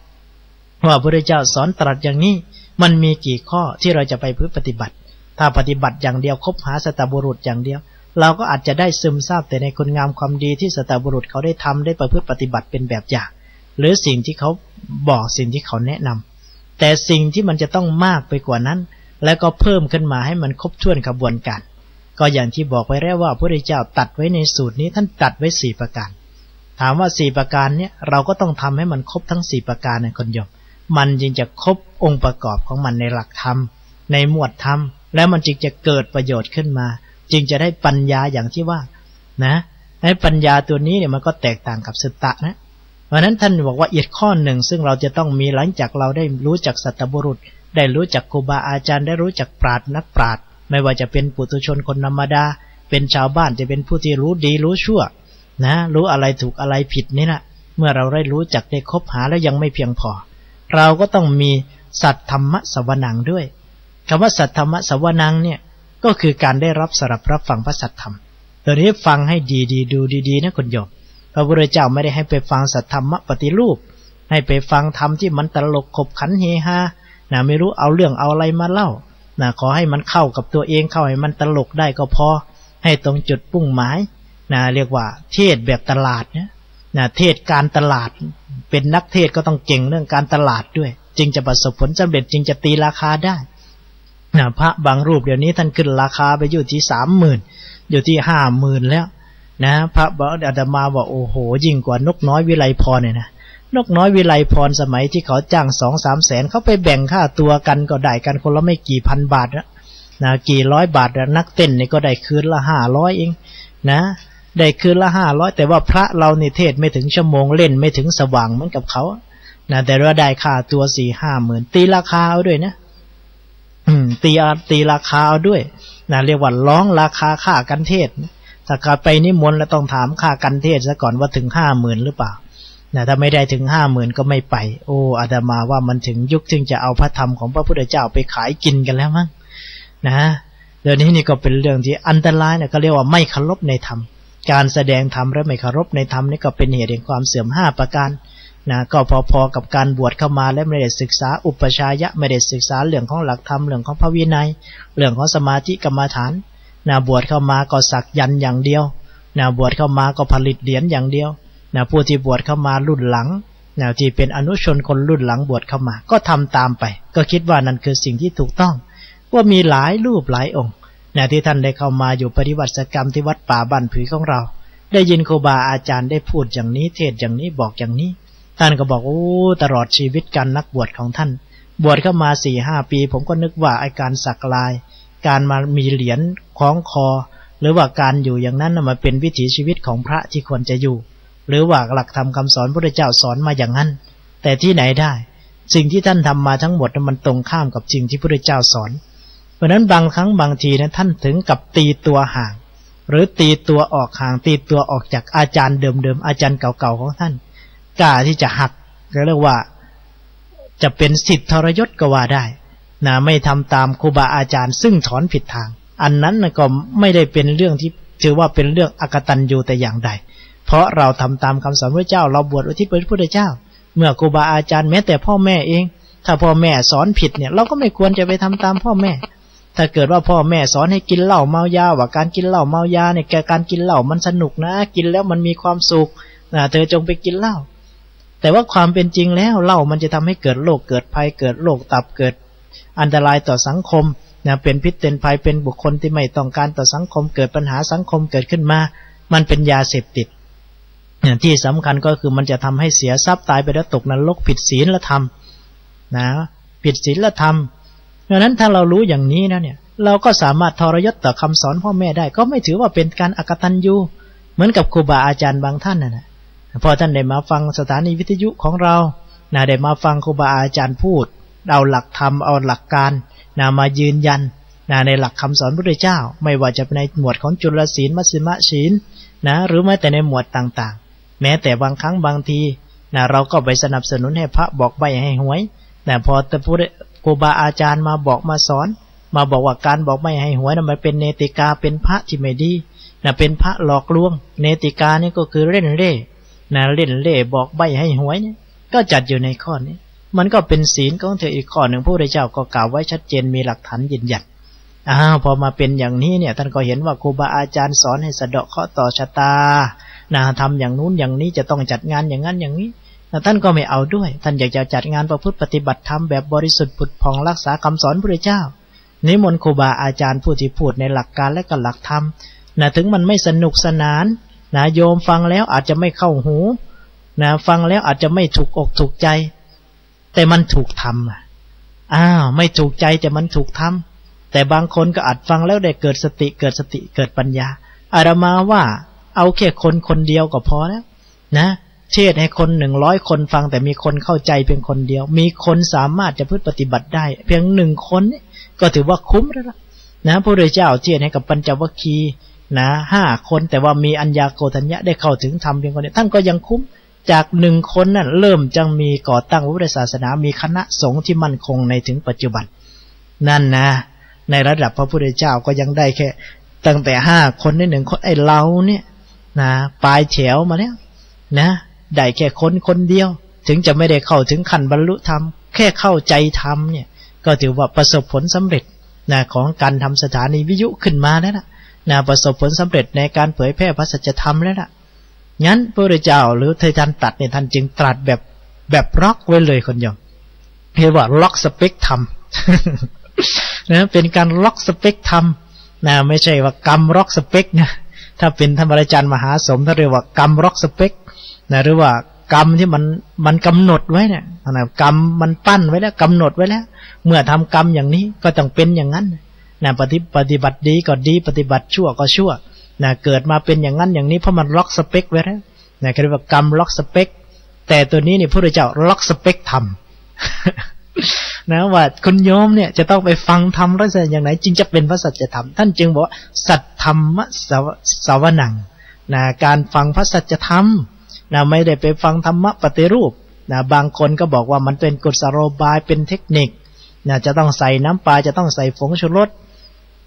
Speaker 9: ว่าพระพุทธเจ้าสอนตรัสอย่างนี้มันมีกี่ข้อที่เราจะไปปฏิบัติถ้าปฏิบัติอย่างเดียวคบหาสัตบุรุษอย่างเดียวเราก็อาจจะได้ซึมซาบแต่ในคุณงามความดีที่สัตบุรุษเขาได้ทำได้ประพฤติปฏิบัติเป็นแบบอย่างหรือสิ่งที่เขาบอกสิ่งที่เขาแนะนำแต่สิ่งที่มันจะต้องมากไปกว่านั้นแล้วก็เพิ่มขึ้นมาให้มันครบถ้วนกระบวนการก็อย่างที่บอกไปแล้วว่าพระพุทธเจ้าตัดไว้ในสูตรนี้ท่านตัดไว้4ประการถามว่า4ประการนี้เราก็ต้องทำให้มันครบทั้ง4ประการในคนโยมมันจึงจะครบองค์ประกอบของมันในหลักธรรมในหมวดธรรมแล้วมันจึงจะเกิดประโยชน์ขึ้นมาจึงจะได้ปัญญาอย่างที่ว่านะไอ้ปัญญาตัวนี้เนี่ยมันก็แตกต่างกับสุตตะนะเพราะนั้นท่านบอกว่าอีกข้อหนึ่งซึ่งเราจะต้องมีหลังจากเราได้รู้จักสัตบุรุษได้รู้จักครูบาอาจารย์ได้รู้จักปราชญ์นักปราชญ์ไม่ว่าจะเป็นปุถุชนคนธรรมดาเป็นชาวบ้านจะเป็นผู้ที่รู้ดีรู้ชั่วนะรู้อะไรถูกอะไรผิดนี่นะเมื่อเราได้รู้จักได้คบหาแล้วยังไม่เพียงพอเราก็ต้องมีสัตธรรมสวนังด้วยคำว่าสัตธรรมสวนังเนี่ยก็คือการได้รับสดับรับฟังพระสัทธรรมตัวนี้ฟังให้ดีๆดูดีๆนะคุณโยมพระพุทธเจ้าไม่ได้ให้ไปฟังสัทธรรมปฏิรูปให้ไปฟังธรรมที่มันตลกขบขันเฮฮานะไม่รู้เอาเรื่องเอาอะไรมาเล่านะขอให้มันเข้ากับตัวเองเข้าให้มันตลกได้ก็พอให้ตรงจุดปุ่งหมายนะเรียกว่าเทศแบบตลาดนะเทศการตลาดเป็นนักเทศก็ต้องเก่งเรื่องการตลาดด้วยจึงจะประสบผลสำเร็จจึงจะตีราคาได้นะพระบางรูปเดี๋ยวนี้ท่านขึ้นราคาไปอยู่ที่ 30,000 อยู่ที่ 50,000 แล้วนะพระอาตมาว่าโอ้โหยิ่งกว่านกน้อยวิไลพรเนี่ยนะนกน้อยวิไลพรสมัยที่เขาจ้าง 2-3 แสนเขาไปแบ่งค่าตัวกันก็ได้กันคนละไม่กี่พันบาทนะกี่ร้อยบาทนักเต้นนี่ก็ได้คืนละ500เองนะได้คืนละ500แต่ว่าพระเรานี่เทศไม่ถึงชั่วโมงเล่นไม่ถึงสว่างเหมือนกับเขานะแต่ว่าได้ค่าตัว 4-5 หมื่นตีราคาเอาด้วยนะตีราคาเอาด้วยนะเรียกว่าร้องราคาค่ากันเทศถ้าไปนิมนต์แล้วต้องถามค่ากันเทศซะก่อนว่าถึง 50,000 หรือเปล่านะถ้าไม่ได้ถึง 50,000 ก็ไม่ไปโอ้อาตมาว่ามันถึงยุคจึงจะเอาพระธรรมของพระพุทธเจ้าไปขายกินกันแล้วมั้งนะเดี๋ยวนี้นี่ก็เป็นเรื่องที่อันตรายนะก็เรียกว่าไม่เคารพในธรรมการแสดงธรรมและไม่เคารพในธรรมนี่ก็เป็นเหตุแห่งความเสื่อม5ประการนะก็พอๆกับการบวชเข้ามาและไม่ได้ศึกษาอุปชายะไม่ได้ศึกษาเรื่องของหลักธรรมเรื่องของพระวินัยเรื่องของสมาธิกรรมฐานนะบวชเข้ามาก็สักยันต์อย่างเดียวนะบวชเข้ามาก็ผลิตเหรียญอย่างเดียวนะผู้ที่บวชเข้ามารุ่นหลังนะที่เป็นอนุชนคนรุ่นหลังบวชเข้ามาก็ทำตามไปก็คิดว่านั่นคือสิ่งที่ถูกต้องว่ามีหลายรูปหลายองค์นะที่ท่านได้เข้ามาอยู่ปฏิบัติกรรมที่วัดป่าบ้านผือของเราได้ยินครูบาอาจารย์ได้พูดอย่างนี้เทศอย่างนี้บอกอย่างนี้ท่านก็บอกโอ้ตลอดชีวิตการนักบวชของท่านบวชเข้ามา 4-5 ปีผมก็นึกว่าไอ้การสักลายการมามีเหรียญคล้องคอหรือว่าการอยู่อย่างนั้นมันเป็นวิถีชีวิตของพระที่ควรจะอยู่หรือว่าหลักธรรมคำสอนพระพุทธเจ้าสอนมาอย่างนั้นแต่ที่ไหนได้สิ่งที่ท่านทำมาทั้งหมดมันตรงข้ามกับสิ่งที่พระพุทธเจ้าสอนเพราะนั้นบางครั้งบางทีนะท่านถึงกับตีตัวห่างหรือตีตัวออกห่างตีตัวออกจากอาจารย์เดิมๆอาจารย์เก่าๆของท่านกล้าที่จะหักเรียกว่าจะเป็นสิทธิทรยศก็ว่าได้นะไม่ทำตามครูบาอาจารย์ซึ่งถอนผิดทางอันนั้นก็ไม่ได้เป็นเรื่องที่ถือว่าเป็นเรื่องอกตัญญูแต่อย่างใดเพราะเราทำตามคำสอนพระเจ้าเราบวชอุทิศพระพุทธเจ้าเมื่อครูบาอาจารย์แม้แต่พ่อแม่เองถ้าพ่อแม่สอนผิดเนี่ยเราก็ไม่ควรจะไปทำตามพ่อแม่ ถ้าเกิดว่าพ่อแม่สอนให้กินเหล้าเมายาว่าการกินเหล้าเมายาเนี่ยการกินเหล้ามันสนุกนะกินแล้วมันมีความสุขเธอจงไปกินเหล้าแต่ว่าความเป็นจริงแล้วเหล้ามันจะทำให้เกิดโรคเกิดภัยเกิดโรคตับเกิดอันตรายต่อสังคมเป็นพิษเป็นภัยเป็นบุคคลที่ไม่ต้องการต่อสังคมเกิดปัญหาสังคมเกิดขึ้นมามันเป็นยาเสพติดที่สำคัญก็คือมันจะทำให้เสียทรัพย์ตายไปแล้วตกนรกผิดศีลธรรมผิดศีลธรรมดังนั้นถ้าเรารู้อย่างนี้นะเนี่ยเราก็สามารถทรยศต่อคำสอนพ่อแม่ได้ก็ไม่ถือว่าเป็นการอกตัญญูเหมือนกับครูบาอาจารย์บางท่านนะพอท่านได้มาฟังสถานีวิทยุของเราได้มาฟังครูบาอาจารย์พูดเอาหลักธรรมเอาหลักการมายืนยันในหลักคำสอนพระพุทธเจ้าไม่ว่าจะในหมวดของจุลศีลมัชฌิมศีลหรือแม้แต่ในหมวดต่างๆแม้แต่บางครั้งบางทีเราก็ไปสนับสนุนให้พระบอกใบ้ให้หวยพอแต่ครูบาอาจารย์มาบอกมาสอนมาบอกว่าการบอกใบ้ให้หวยมันเป็นเนติกาเป็นพระที่ไม่ดีเป็นพระหลอกลวงเนติกานี่ก็คือเล่นเล่เล่นเล่บอกใบ้ให้หวยนี่ก็จัดอยู่ในข้อนี้มันก็เป็นศีลของเธออีกข้อหนึ่งพระพุทธเจ้าก็กล่าวไว้ชัดเจนมีหลักฐานยืนยันพอมาเป็นอย่างนี้เนี่ยท่านก็เห็นว่าครูบาอาจารย์สอนให้สะเดาะเคราะห์ต่อชะตาทำอย่างนู้นอย่างนี้จะต้องจัดงานอย่างนั้นอย่างนี้ท่านก็ไม่เอาด้วยท่านอยากจะจัดงานประพฤติปฏิบัติธรรมแบบบริสุทธิ์ผุดผ่องรักษาคำสอนพระพุทธเจ้านิมนต์ครูบาอาจารย์ผู้ที่พูดในหลักการและก็หลักธรรมถึงมันไม่สนุกสนานโยมฟังแล้วอาจจะไม่เข้าหูฟังแล้วอาจจะไม่ถูกอกถูกใจแต่มันถูกทำไม่ถูกใจแต่มันถูกทำแต่บางคนก็อาจฟังแล้วได้เกิดสติเกิดปัญญาอาตมาว่าเอาแค่คนเดียวก็พอแล้วเทศให้คน100 คนฟังแต่มีคนเข้าใจเพียงคนเดียวมีคนสามารถจะพึ่งปฏิบัติได้เพียง1 คนก็ถือว่าคุ้มแล้วล่ะพระพุทธเจ้าเทศให้กับปัญจวัคคีย์5 คนแต่ว่ามีอัญญาโกณทัญญะได้เข้าถึงธรรมเพียงคนเดียวท่านก็ยังคุ้มจาก1 คนนั่นเริ่มจังมีก่อตั้งพระพุทธศาสนามีคณะสงฆ์ที่มั่นคงในถึงปัจจุบันนั่นในระดับพระพุทธเจ้าก็ยังได้แค่ตั้งแต่5 คนใน1 คนไอ้เราเนี่ยปลายแถวมาแล้วได้แค่คนเดียวถึงจะไม่ได้เข้าถึงขั้นบรรลุธรรมแค่เข้าใจธรรมเนี่ยก็ถือว่าประสบผลสำเร็จของการทำสถานีวิทยุขึ้นมาแล้วประสบผลสำเร็จในการเผยแพร่พระสัจธรรมแล้วงั้นพระพุทธเจ้าหรือท่านตัดเนี่ยท่านจึงตรัสแบบล็อกไว้เลยคนโยมเรียกว่าล็อกสเปคธรรม เป็นการล็อกสเปคธรรมไม่ใช่ว่ากรรมล็อกสเปคถ้าเป็นธรรมราจารย์มหาสมท่านเรียกว่ากรรมล็อกสเปคหรือว่ากรรมที่มันกำหนดไว้เนี่ยกรรมมันปั้นไว้แล้วกำหนดไว้แล้วเมื่อทำกรรมอย่างนี้ก็ต้องเป็นอย่างนั้นปฏิบัติดีก็ดีปฏิบัติชั่วก็ชั่วเกิดมาเป็นอย่างนั้นอย่างนี้เพราะมันล็อกสเปคไว้แล้วเรียกว่ากรรมล็อกสเปคแต่ตัวนี้นี่พระพุทธเจ้าล็อกสเปคธรรม ว่าคุณโยมเนี่ยจะต้องไปฟังธรรมแล้วอย่างไหนจึงจะเป็นพระสัจธรรมท่านจึงบอกว่าสัทธรรมสาวนังการฟังพระสัจธรรมไม่ได้ไปฟังธรรมะปฏิรูปบางคนก็บอกว่ามันเป็นกุศโลบายเป็นเทคนิคจะต้องใส่น้ำปลาจะต้องใส่ผงชูรส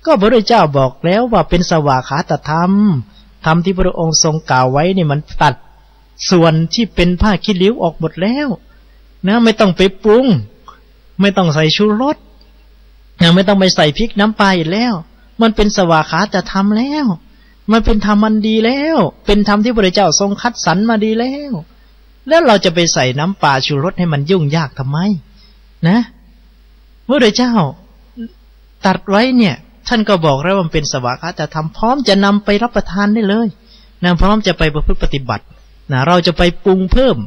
Speaker 9: ก็พระพุทธเจ้าบอกแล้วว่าเป็นสวากขาตธรรมธรรมที่พระองค์ทรงกล่าวไว้นี่มันตัดส่วนที่เป็นผ้าขี้ริ้วออกหมดแล้วไม่ต้องไปปรุงไม่ต้องใส่ชูรสไม่ต้องไปใส่พริกน้ำปลาอีกแล้วมันเป็นสวากขาตธรรมแล้วมันเป็นธรรมมันดีแล้วเป็นธรรมที่พระเจ้าทรงคัดสรรมาดีแล้วเราจะไปใส่น้ำปลาชูรสให้มันยุ่งยากทำไมพระเจ้าตัดไว้เนี่ยท่านก็บอกแล้วว่ามันเป็นสวากขาตธรรมพร้อมจะนำไปรับประทานได้เลยพร้อมจะไปประพฤติปฏิบัติเราจะไปปรุงเพิ่ม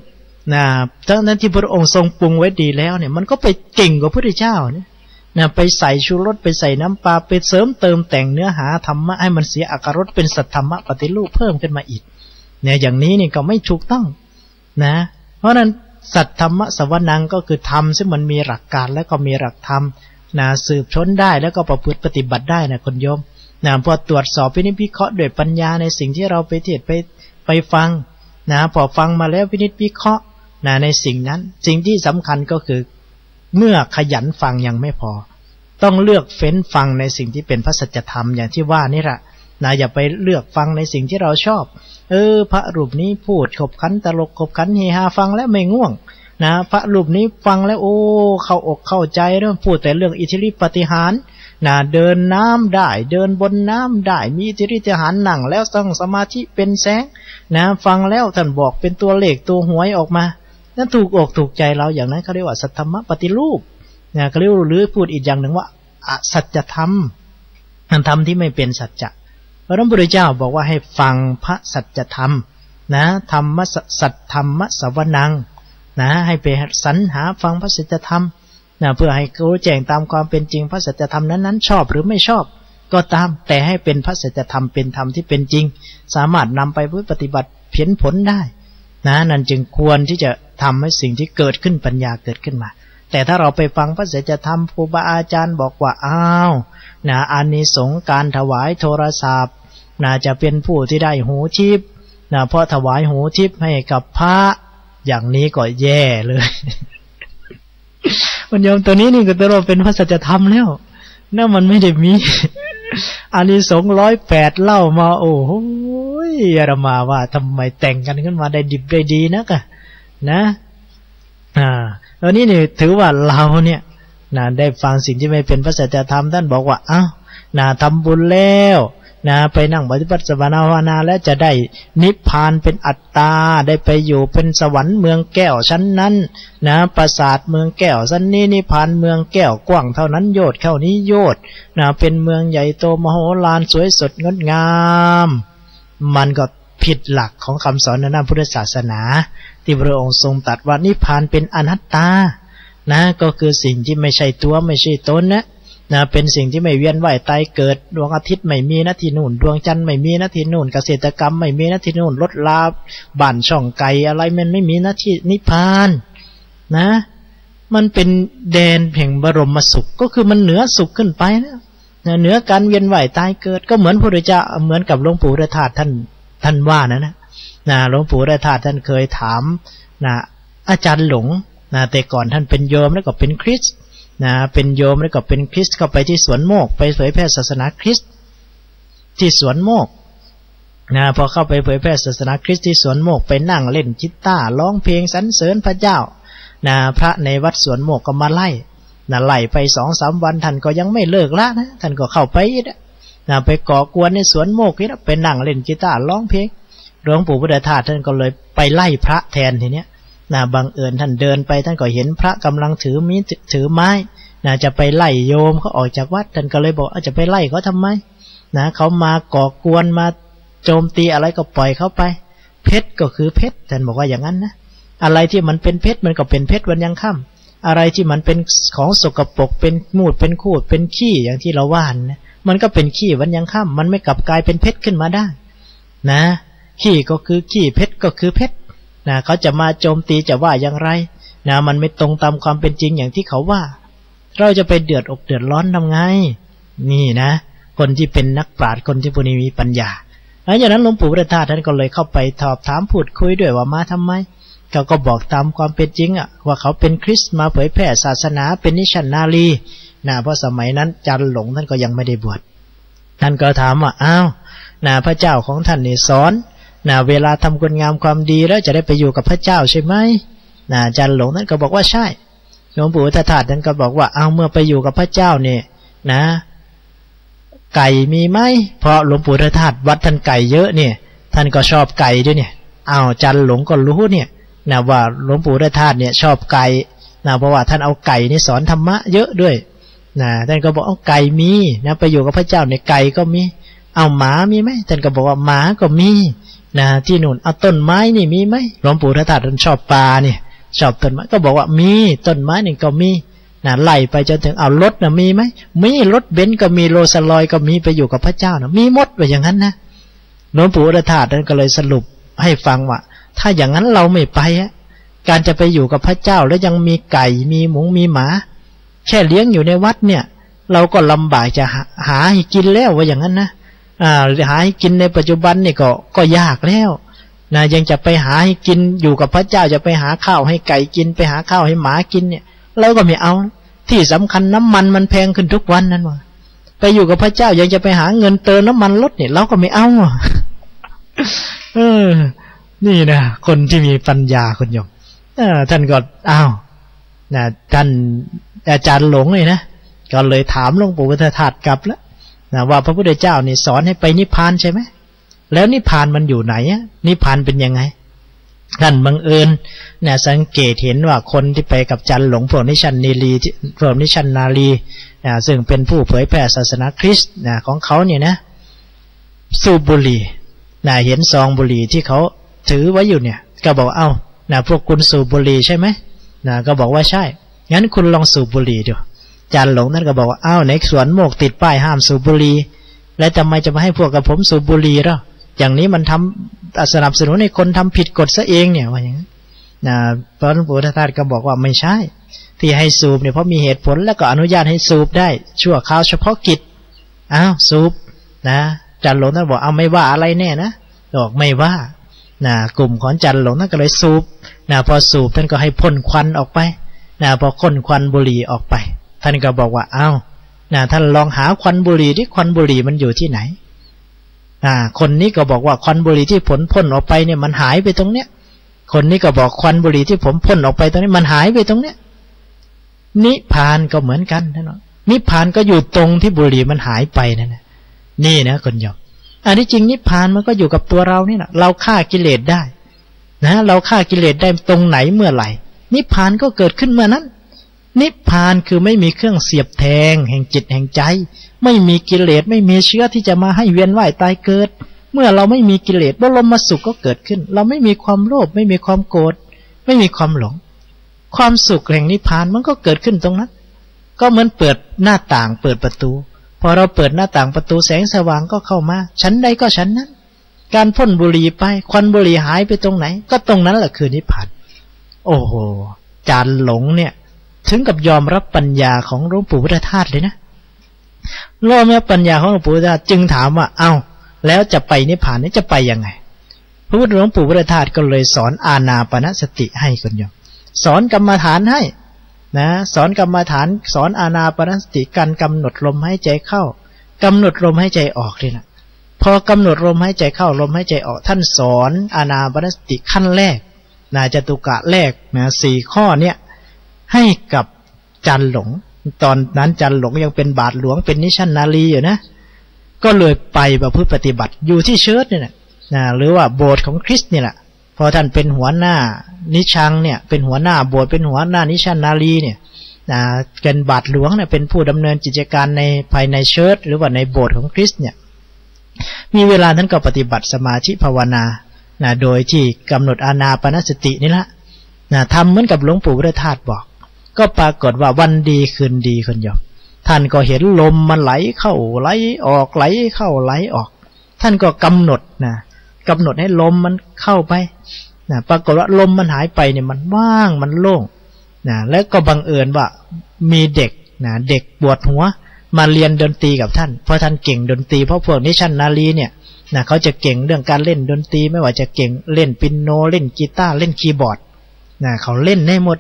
Speaker 9: ทั้งนั้นที่พระองค์ทรงปรุงไว้ดีแล้วเนี่ยมันก็ไปเก่งกว่าพระพุทธเจ้าเนี่ยไปใส่ชูรสไปใส่น้ำปลาไปเสริมเติมแต่งเนื้อหาธรรมะให้มันเสียอรรถรสเป็นสัทธรรมะปฏิรูปเพิ่มขึ้นมาอีกอย่างนี้นี่ก็ไม่ถูกต้องเพราะนั้นสัทธรรมะสวนังก็คือธรรมซึ่งมันมีหลักการและก็มีหลักธรรมสืบค้นได้แล้วก็ประพฤติปฏิบัติได้คุณโยมพอตรวจสอบพิเคราะห์ด้วยปัญญาในสิ่งที่เราไปเทศไปฟังพอฟังมาแล้ววิเคราะห์ในสิ่งนั้นสิ่งที่สำคัญก็คือเมื่อขยันฟังยังไม่พอต้องเลือกเฟ้นฟังในสิ่งที่เป็นพระสัจธรรมอย่างที่ว่านี่แหละอย่าไปเลือกฟังในสิ่งที่เราชอบพระรูปนี้พูดขบขันตลกขบขันเฮฮาฟังแล้วไม่ง่วงพระรูปนี้ฟังแล้วโอ้เข้าอกเข้าใจแล้วพูดแต่เรื่องอิทธิฤทธิปาฏิหาริย์ เดินน้ำได้เดินบนน้ำได้มีอิทธิฤทธิหารนั่งแล้วตั้งสมาธิเป็นแสงฟังแล้วท่านบอกเป็นตัวเลขตัวหวยออกมานั่นถูกอกถูกใจเราอย่างนั้นเขาเรียกว่าสัทธรรมปฏิรูปเขาเรียกหรือพูดอีกอย่างหนึ่งว่าอสัจธรรมธรรมที่ไม่เป็นสัจจะพระพุทธเจ้าบอกว่าให้ฟังพระสัจธรรมธรรมสัจธรรมสวนังให้ไปสรรหาฟังพระสัจธรรมเพื่อให้รู้แจ้งตามความเป็นจริงพระสัจธรรมนั้นๆชอบหรือไม่ชอบก็ตามแต่ให้เป็นพระสัจธรรมเป็นธรรมที่เป็นจริงสามารถนำไปปฏิบัติเพี้ยนผลได้นั่นจึงควรที่จะทำให้สิ่งที่เกิดขึ้นปัญญาเกิดขึ้นมาแต่ถ้าเราไปฟังพระสัจธรรมครูบาอาจารย์บอกว่าอานิสงส์การถวายโทรศัพท์จะเป็นผู้ที่ได้หูทิพย์เพราะถวายหูทิพย์ให้กับพระอย่างนี้ก็แย่เลยมันยอมตัวนี้นี่ก็ตัวเราเป็นพระสัจธรรมแล้วมันไม่ได้มีอานิสงส์108เล่ามาโอ้โหอาตมาว่าทำไมแต่งกันขึ้นมาได้ดิบได้ดีนักตอนนี้นี่ถือว่าเราเนี่ยได้ฟังสิ่งที่ไม่เป็นพระสัจธรรมท่านบอกว่าทำบุญแล้วไปนั่งปฏิบัติภาวนาแล้วจะได้นิพพานเป็นอัตตาได้ไปอยู่เป็นสวรรค์เมืองแก้วชั้นนั้นปราสาทเมืองแก้วชั้นนี้นิพพานเมืองแก้วกว้างเท่านั้นโยชน์เข้านี้โยชน์เป็นเมืองใหญ่โตมโหฬารสวยสดงดงามมันก็ผิดหลักของคำสอนในพุทธศาสนาที่พระองค์ทรงตรัสว่านิพพานเป็นอนัตตาก็คือสิ่งที่ไม่ใช่ตัวไม่ใช่ตนเป็นสิ่งที่ไม่เวียนว่ายตายเกิดดวงอาทิตย์ไม่มีณที่นู่นดวงจันทร์ไม่มีณที่นู่นเกษตรกรรมไม่มีณที่นู่นรถลาบ้านช่องไก่อะไรมันไม่มีณที่นิพพานมันเป็นแดนแห่งบรมสุขก็คือมันเหนือสุขขึ้นไปเหนือการเวียนว่ายตายเกิดก็เหมือนพระพุทธเจ้าเหมือนกับหลวงปู่ฤทธาตุท่านว่าหลวงปู่ฤทธาตุท่านเคยถามอาจารย์หลงแต่ก่อนท่านเป็นโยมแล้วก็เป็นคริสต์เป็นโยมแล้วก็เป็นคริสต์เข้าไปที่สวนโมกไปเผยแพร่ศาสนาคริสต์ที่สวนโมกพอเข้าไปเผยแพร่ศาสนาคริสต์ที่สวนโมกไปนั่งเล่นกีตาร์ร้องเพลงสรรเสริญพระเจ้าพระในวัดสวนโมกก็มาไล่ไป 2-3 วันท่านก็ยังไม่เลิกละท่านก็เข้าไปไปก่อกวนในสวนโมกนี่ไปนั่งเล่นกีตาร์ร้องเพลงหลวงปู่พุทธทาสท่านก็เลยไปไล่พระแทนทีเนี้ยบังเอิญท่านเดินไปท่านก็เห็นพระกำลังถือไม้จะไปไล่โยมเขาออกจากวัดท่านก็เลยบอกจะไปไล่เขาทำไมเขามาก่อกวนมาโจมตีอะไรก็ปล่อยเขาไปเพชรก็คือเพชรท่านบอกว่าอย่างนั้นนะอะไรที่มันเป็นเพชรมันก็เป็นเพชรวันยังค่ำอะไรที่มันเป็นของสกปรกเป็นมูดเป็นคูดเป็นขี้อย่างที่เราว่านะมันก็เป็นขี้วันยังค่ำมันไม่กลับกลายเป็นเพชรขึ้นมาได้ขี้ก็คือขี้เพชรก็คือเพชรเขาจะมาโจมตีจะว่าอย่างไรมันไม่ตรงตามความเป็นจริงอย่างที่เขาว่าเราจะไปเดือดอกเดือดร้อนทำไงนี่คนที่เป็นนักปราชญ์คนที่ผู้นี้มีปัญญาอย่างนั้นหลวงปู่พุทธทาสท่านก็เลยเข้าไปสอบถามพูดคุยด้วยว่ามาทำไมเขาก็บอกตามความเป็นจริงว่าเขาเป็นคริสต์มาเผยแพร่ศาสนาเป็นนิชันนารีเพราะสมัยนั้นจันหลงท่านก็ยังไม่ได้บวชท่านก็ถามว่าพระเจ้าของท่านนี่สอนเวลาทำคุณงามความดีแล้วจะได้ไปอยู่กับพระเจ้าใช่ไหมจันหลงท่านก็บอกว่าใช่หลวงปู่พุทธทาสท่านก็บอกว่าเมื่อไปอยู่กับพระเจ้าเนี่ยไก่มีไหมเพราะหลวงปู่พุทธทาสวัดท่านไก่เยอะเนี่ยท่านก็ชอบไก่ด้วยเนี่ยจันหลงก็รู้เนี่ยว่าหลวงปู่พุทธทาสเนี่ยชอบไก่เพราะว่าท่านเอาไก่นี่สอนธรรมะเยอะด้วยท่านก็บอกไก่มีไปอยู่กับพระเจ้าเนี่ยไก่ก็มีหมามีไหมท่านก็บอกว่าหมาก็มีที่นู่นต้นไม้นี่มีไหมหลวงปู่พุทธทาสท่านชอบปลาเนี่ยชอบต้นไม้ก็บอกว่ามีต้นไม้นี่ก็มีไล่ไปจนถึงรถมีไหมมีรถเบนซ์ก็มีโรลส์รอยซ์ก็มีไปอยู่กับพระเจ้ามีหมดไปอย่างนั้นนะหลวงปู่พุทธทาสท่านก็เลยสรุปให้ฟังว่าถ้าอย่างนั้นเราไม่ไปการจะไปอยู่กับพระเจ้าแล้วยังมีไก่มีหมูมีหมาแค่เลี้ยงอยู่ในวัดเนี่ยเราก็ลำบากจะหาให้กินแล้วว่าอย่างนั้นนะหาให้กินในปัจจุบันนี่ก็ยากแล้วยังจะไปหาให้กินอยู่กับพระเจ้าจะไปหาข้าวให้ไก่กินไปหาข้าวให้หมากินเนี่ยเราก็ไม่เอาที่สำคัญน้ำมันแพงขึ้นทุกวันนั่นวะไปอยู่กับพระเจ้ายังจะไปหาเงินเติมน้ำมันรถเนี่ยเราก็ไม่เอานี่นะคนที่มีปัญญาคุณโยมท่านก็ท่านอาจารย์หลงเลยนะ ก็เลยถามหลวงปู่พุทธทาสกลับแล้วนะว่าพระพุทธเจ้านี่สอนให้ไปนิพพานใช่ไหมแล้วนิพพานมันอยู่ไหนอะนิพพานเป็นยังไงท่านบังเอิญเนี่ยสังเกตเห็นว่าคนที่ไปกับจันหลงพวกนิชันนีรีพวกนิชันนารีซึ่งเป็นผู้เผยแผ่ศาสนาคริสต์ของเขาเนี่ยนะสูบบุหรี่เห็นซองบุหรี่ที่เขาถือไว้อยู่เนี่ยก็บอกเอ้าพวกคุณสูบบุหรี่ใช่ไหมก็บอกว่าใช่งั้นคุณลองสูบบุหรี่ดูจันหลงนั่นก็บอกว่าอ้าวในสวนโมกติดป้ายห้ามสูบบุหรี่แล้วทำไมจะมาให้พวกกับผมสูบบุหรี่ล่ะอย่างนี้มันทำสนับสนุนให้คนทำผิดกฎซะเองเนี่ยว่าอย่างนั้นพระหลวงปู่พุทธทาสก็บอกว่าไม่ใช่ที่ให้สูบเนี่ยเพราะมีเหตุผลแล้วก็อนุญาตให้สูบได้ชั่วคราวเฉพาะกิจอ้าวสูบจันหลงท่านบอกเอาไม่ว่าอะไรแน่นะบอกไม่ว่ากลุ่มของจันหลงท่านก็เลยสูบพอสูบท่านก็ให้พ่นควันออกไปพอพ่นควันบุหรี่ออกไปท่านก็บอกว่าอ้าวท่านลองหาควันบุหรี่ที่ควันบุหรี่มันอยู่ที่ไหนคนนี้ก็บอกว่าควันบุหรี่ที่ผมพ่นออกไปเนี่ยมันหายไปตรงเนี้ยคนนี้ก็บอกควันบุหรี่ที่ผมพ่นออกไปตรงนี้มันหายไปตรงเนี้ยนิพพานก็เหมือนกันนะนิพพานก็อยู่ตรงที่บุหรี่มันหายไปนั่นนะนี่นะคนโยมอันที่จริงนิพพานมันก็อยู่กับตัวเรานี่แหละเราฆ่ากิเลสได้เราฆ่ากิเลสได้ตรงไหนเมื่อไหร่นิพพานก็เกิดขึ้นเมื่อนั้นนิพพานคือไม่มีเครื่องเสียบแทงแห่งจิตแห่งใจไม่มีกิเลสไม่มีเชื้อที่จะมาให้เวียนว่ายตายเกิดเมื่อเราไม่มีกิเลสบรมสุขก็เกิดขึ้นเราไม่มีความโลภไม่มีความโกรธไม่มีความหลงความสุขแห่งนิพพานมันก็เกิดขึ้นตรงนั้นก็เหมือนเปิดหน้าต่างเปิดประตูพอเราเปิดหน้าต่างประตูแสงสว่างก็เข้ามาชั้นใดก็ชั้นนั้นการพ่นบุหรี่ไปควันบุหรี่หายไปตรงไหนก็ตรงนั้นแหละคือนิพพานโอ้โหจานหลงเนี่ยถึงกับยอมรับปัญญาของหลวงปู่พุทธทาสเลยนะยอมรับปัญญาของหลวงปู่พุทธทาสจึงถามว่าเอ้าแล้วจะไปนิพพานนี่จะไปยังไงพระพุทธหลวงปู่พุทธทาสก็เลยสอนอานาปานสติให้คนโยมสอนกรรมฐานให้สอนกรรมฐานสอนอานาปานสติการกำหนดลมหายใจเข้ากำหนดลมหายใจออกเลยนะพอกำหนดลมหายใจเข้าลมหายใจออกท่านสอนอานาปานสติขั้นแรกจตุกะแรก4ข้อเนี่ยให้กับจันหลงตอนนั้นจันหลงยังเป็นบาทหลวงเป็นนิชันนารีอยู่นะก็เลยไปประพฤติปฏิบัติอยู่ที่เชิดเนี่ยหรือว่าโบสถ์ของคริสต์นี่แหละพอท่านเป็นหัวหน้านิชังเนี่ยเป็นหัวหน้าโบสถ์เป็นหัวหน้านิชันนารีเนี่ยเป็นบาทหลวงเนี่ยเป็นผู้ดำเนินกิจการในภายในเชิดหรือว่าในโบสถ์ของคริสต์เนี่ยมีเวลาท่านก็ปฏิบัติสมาธิภาวนาโดยที่กำหนดอานาปานสตินี่ละทำเหมือนกับหลวงปู่พุทธทาสบอกก็ปรากฏว่าวันดีคืนดีคนโยมท่านก็เห็นลมมันไหลเข้าไหลออกไหลเข้าไหลออกท่านก็กำหนดกำหนดให้ลมมันเข้าไปปรากฏว่าลมมันหายไปเนี่ยมันว่างมันโล่งแล้วก็บังเอิญว่ามีเด็กเด็กปวดหัวมาเรียนดนตรีกับท่านเพราะท่านเก่งดนตรีเพราะพวกนิชันนารีเนี่ยเขาจะเก่งเรื่องการเล่นดนตรีไม่ว่าจะเก่งเล่นปิโนเล่นกีตาร์เล่นคีย์บอร์ดเขาเล่นได้หมด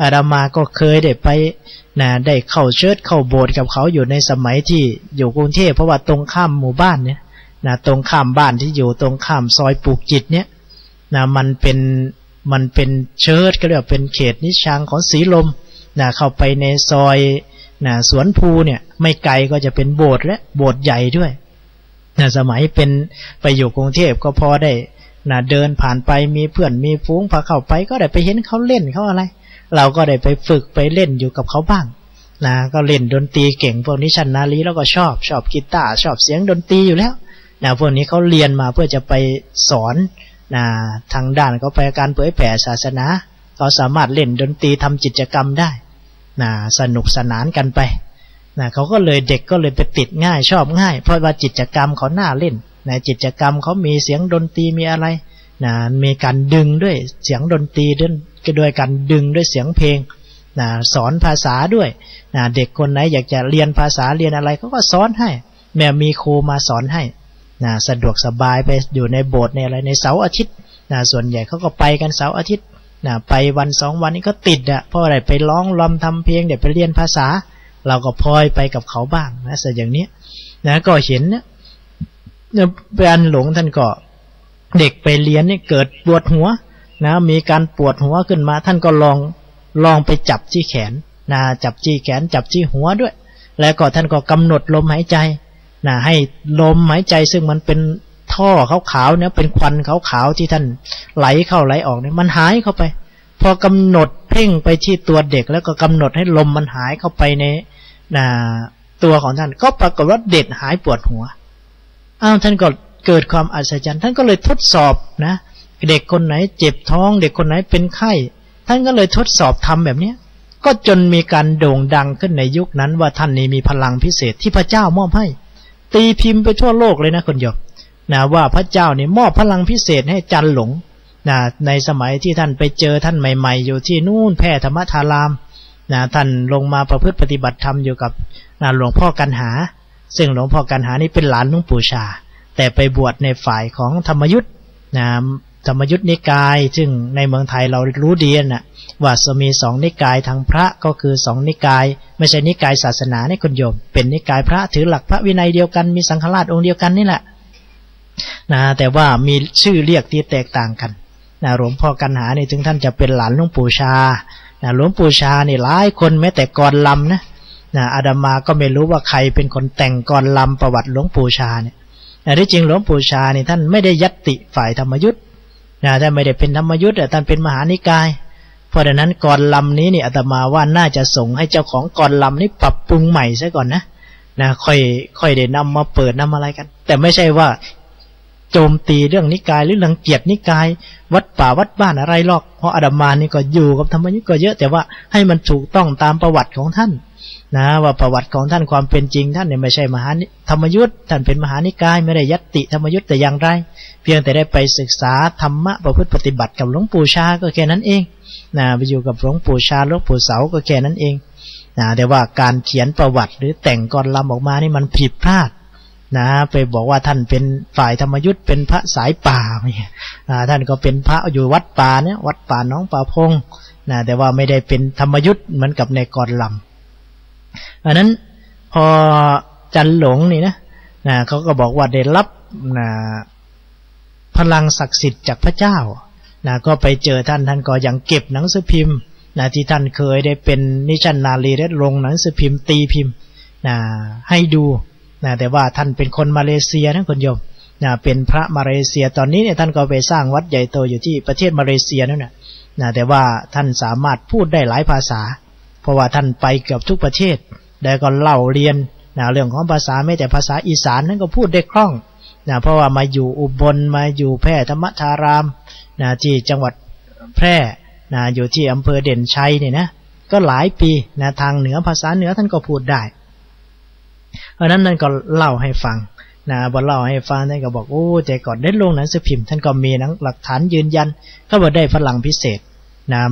Speaker 9: อาตมาก็เคยได้ไปได้เข้าเชิดเข้าโบสถ์กับเขาอยู่ในสมัยที่อยู่กรุงเทพเพราะว่าตรงข้ามหมู่บ้านเนี่ยตรงข้ามบ้านที่อยู่ตรงข้ามซอยปลูกจิตเนี่ยมันเป็นเชิดก็เรียกว่าเป็นเขตนิชังของศรีลมเข้าไปในซอยสวนภูเนี่ยไม่ไกลก็จะเป็นโบสถ์และโบสถ์ใหญ่ด้วยสมัยเป็นไปอยู่กรุงเทพก็พอได้เดินผ่านไปมีเพื่อนมีฝูงพาเข้าไปก็ได้ไปเห็นเขาเล่นเขาอะไรเราก็ได้ไปฝึกไปเล่นอยู่กับเขาบ้างก็เล่นดนตรีเก่งพวกนิชันนารีแล้วก็ชอบกีตาร์ชอบเสียงดนตรีอยู่แล้วพวกนี้เขาเรียนมาเพื่อจะไปสอนทางด้านเขาไปการเผยแผ่ศาสนาเขาสามารถเล่นดนตรีทำกิจกรรมได้สนุกสนานกันไปเขาก็เลยเด็กก็เลยไปติดง่ายชอบง่ายเพราะว่ากิจกรรมเขาน่าเล่นกิจกรรมเขามีเสียงดนตรีมีอะไรมีการดึงด้วยเสียงดนตรีด้วยการดึงด้วยเสียงเพลงสอนภาษาด้วยเด็กคนไหนอยากจะเรียนภาษาเรียนอะไรเขาก็สอนให้แม่มีครูมาสอนให้สะดวกสบายไปอยู่ในโบสถ์ในอะไรในเสาร์อาทิตย์ส่วนใหญ่เขาก็ไปกันเสาร์อาทิตย์ไปวัน2 วันนี้ก็ติดเพราะอะไรไปร้องรำทำเพลงเดี๋ยวไปเรียนภาษาเราก็พลอยไปกับเขาบ้างส่วนอย่างนี้ก็เห็นเป็นหลงท่านก็เด็กไปเรียนนี่เกิดปวดหัวมีการปวดหัวขึ้นมาท่านก็ลองไปจับที่แขนจับที่แขนจับที่หัวด้วย แล้วก็ท่านก็กำหนดลมหายใจนะให้ลมหายใจซึ่งมันเป็นท่อขาวๆเนี่ยเป็นควันขาวๆที่ท่านไหลเข้าไหลออกเนี่ยมันหายเข้าไปพอกำหนดเพ่งไปที่ตัวเด็กแล้วก็กำหนดให้ลมมันหายเข้าไปในตัวของท่านก็ปรากฏว่าเด็กหายปวดหัวท่านก็เกิดความอัศจรรย์ท่านก็เลยทดสอบนะเด็กคนไหนเจ็บท้องเด็กคนไหนเป็นไข้ท่านก็เลยทดสอบทำแบบนี้ก็จนมีการโด่งดังขึ้นในยุคนั้นว่าท่านนี้มีพลังพิเศษที่พระเจ้ามอบให้ตีพิมพ์ไปทั่วโลกเลยนะคนโยมนะว่าพระเจ้านี่มอบพลังพิเศษให้จันหลงนะในสมัยที่ท่านไปเจอท่านใหม่ๆอยู่ที่นู่นแพร่ธรรมธารามนะท่านลงมาประพฤติปฏิบัติธรรมอยู่กับหลวงพ่อกันหาซึ่งหลวงพ่อกันหานี่เป็นหลานหลวงปู่ชาแต่ไปบวชในฝ่ายของธรรมยุทธ์นะธรรมยุทธ์นิกายซึ่งในเมืองไทยเรารู้ดีนะว่ามี2นิกายทางพระก็คือ2นิกายไม่ใช่นิกายศาสนาในคุณโยมเป็นนิกายพระถือหลักพระวินัยเดียวกันมีสังฆราชองค์เดียวกันนี่แหละนะแต่ว่ามีชื่อเรียกที่แตกต่างกันนะหลวงพ่อกันหานี่ถึงท่านจะเป็นหลานหลวงปู่ชานะหลวงปู่ชานี่หลายคนแม้แต่กรลำนะอาดามาก็ไม่รู้ว่าใครเป็นคนแต่งกรลำประวัติหลวงปู่ชาเนี่ยแต่ที่จริงหลวงปู่ชานี่ท่านไม่ได้ยัตติฝ่ายธรรมยุทธ์ท่านไม่ได้เป็นธรรมยุทธ์ท่านเป็นมหานิกายเพราะฉะนั้นกรลำนี้นี่อาตมาว่าน่าจะส่งให้เจ้าของกรลำนี้ปรับปรุงใหม่ซะก่อนนะค่อยได้นำมาเปิดนำอะไรกันแต่ไม่ใช่ว่าโจมตีเรื่องนิกายหรือรังเกียจนิกายวัดป่าวัดบ้านอะไรหรอกเพราะอาตมานี่ก็อยู่กับธรรมยุทธ์ก็เยอะแต่ว่าให้มันถูกต้องตามประวัติของท่านนะว่าประวัติของท่านความเป็นจริงท่านเนี่ยไม่ใช่มหาธรรมยุทธ์ท่านเป็นมหานิกายไม่ได้ยัตติธรรมยุทธ์แต่อย่างไรเพียงแต่ได้ไปศึกษาธรรมะประพฤติปฏิบัติกับหลวงปู่ชาก็แค่นั้นเองนะไปอยู่กับหลวงปู่ชาหลวงปู่เสาก็แค่นั้นเองนะแต่ว่าการเขียนประวัติหรือแต่งกรลำออกมานี่มันผิดพลาดนะไปบอกว่าท่านเป็นฝ่ายธรรมยุทธ์เป็นพระสายป่าเนี่ยท่านก็เป็นพระอยู่วัดป่าเนี่ยวัดป่าน้องป่าพงนะแต่ว่าไม่ได้เป็นธรรมยุทธ์เหมือนกับในกรลำอันนั้นพอจันหลงนี่นะเขาก็บอกว่าได้รับพลังศักดิ์สิทธิ์จากพระเจ้าก็ไปเจอท่านก็ยังเก็บหนังสือพิมพ์ที่ท่านเคยได้เป็นนิชันนารีได้ลงหนังสือพิมพ์ตีพิมพ์ให้ดูแต่ว่าท่านเป็นคนมาเลเซียนะคุณโยมเป็นพระมาเลเซียตอนนี้เนี่ยท่านก็ไปสร้างวัดใหญ่โตอยู่ที่ประเทศมาเลเซียนั่นนะแต่ว่าท่านสามารถพูดได้หลายภาษาเพราะว่าท่านไปเกือบทุกประเทศแล้วก็เล่าเรียนเรื่องของภาษาไม่แต่ภาษาอีสานนั้นก็พูดได้คล่องเพราะว่ามาอยู่อุบลมาอยู่แพร่ธรรมธารามที่จังหวัดแพร่อยู่ที่อำเภอเด่นชัยเนี่ยนะก็หลายปีทางเหนือภาษาเหนือท่านก็พูดได้เพราะนั้นท่านก็เล่าให้ฟังพอเล่าให้ฟังท่านก็บอกโอ้แต่ก่อนได้ลงหนังสือพิมพ์ท่านก็มีหลักฐานยืนยันก็บอกได้พลังพิเศษ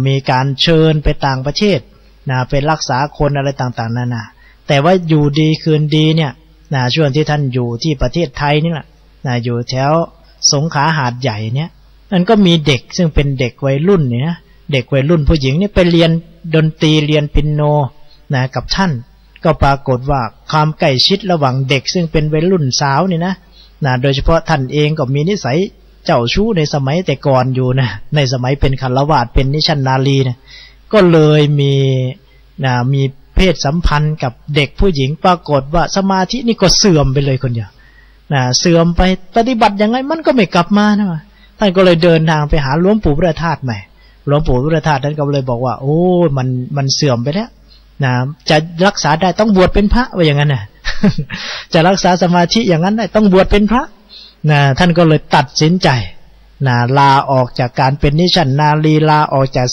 Speaker 9: มีการเชิญไปต่างประเทศไปรักษาคนอะไรต่างๆนานาแต่ว่าอยู่ดีคืนดีเนี่ยช่วงที่ท่านอยู่ที่ประเทศไทยนี่แหละอยู่แถวสงขลาหาดใหญ่เนี่ยมันก็มีเด็กซึ่งเป็นเด็กวัยรุ่นเนี่ยเด็กวัยรุ่นผู้หญิงเนี่ยไปเรียนดนตรีเรียนปิโนกับท่านก็ปรากฏว่าความใกล้ชิดระหว่างเด็กซึ่งเป็นวัยรุ่นสาวนี่นะโดยเฉพาะท่านเองก็มีนิสัยเจ้าชู้ในสมัยแต่ก่อนอยู่นะในสมัยเป็นฆราวาสเป็นนิชันนารีนะก็เลยมีเพศสัมพันธ์กับเด็กผู้หญิงปรากฏว่าสมาธินี่ก็เสื่อมไปเลยคนเดียวเสื่อมไปปฏิบัติยังไงมันก็ไม่กลับมานะท่านก็เลยเดินทางไปหาหลวงปู่พุทธทาสใหม่หลวงปู่พุทธทาสท่านก็เลยบอกว่าโอ้มันเสื่อมไปแล้วจะรักษาได้ต้องบวชเป็นพระว่าอย่างนั้นนะจะรักษาสมาธิอย่างนั้นได้ต้องบวชเป็นพระท่านก็เลยตัดสินใจลาออกจากการเป็นนิชันนารีลาออกจาก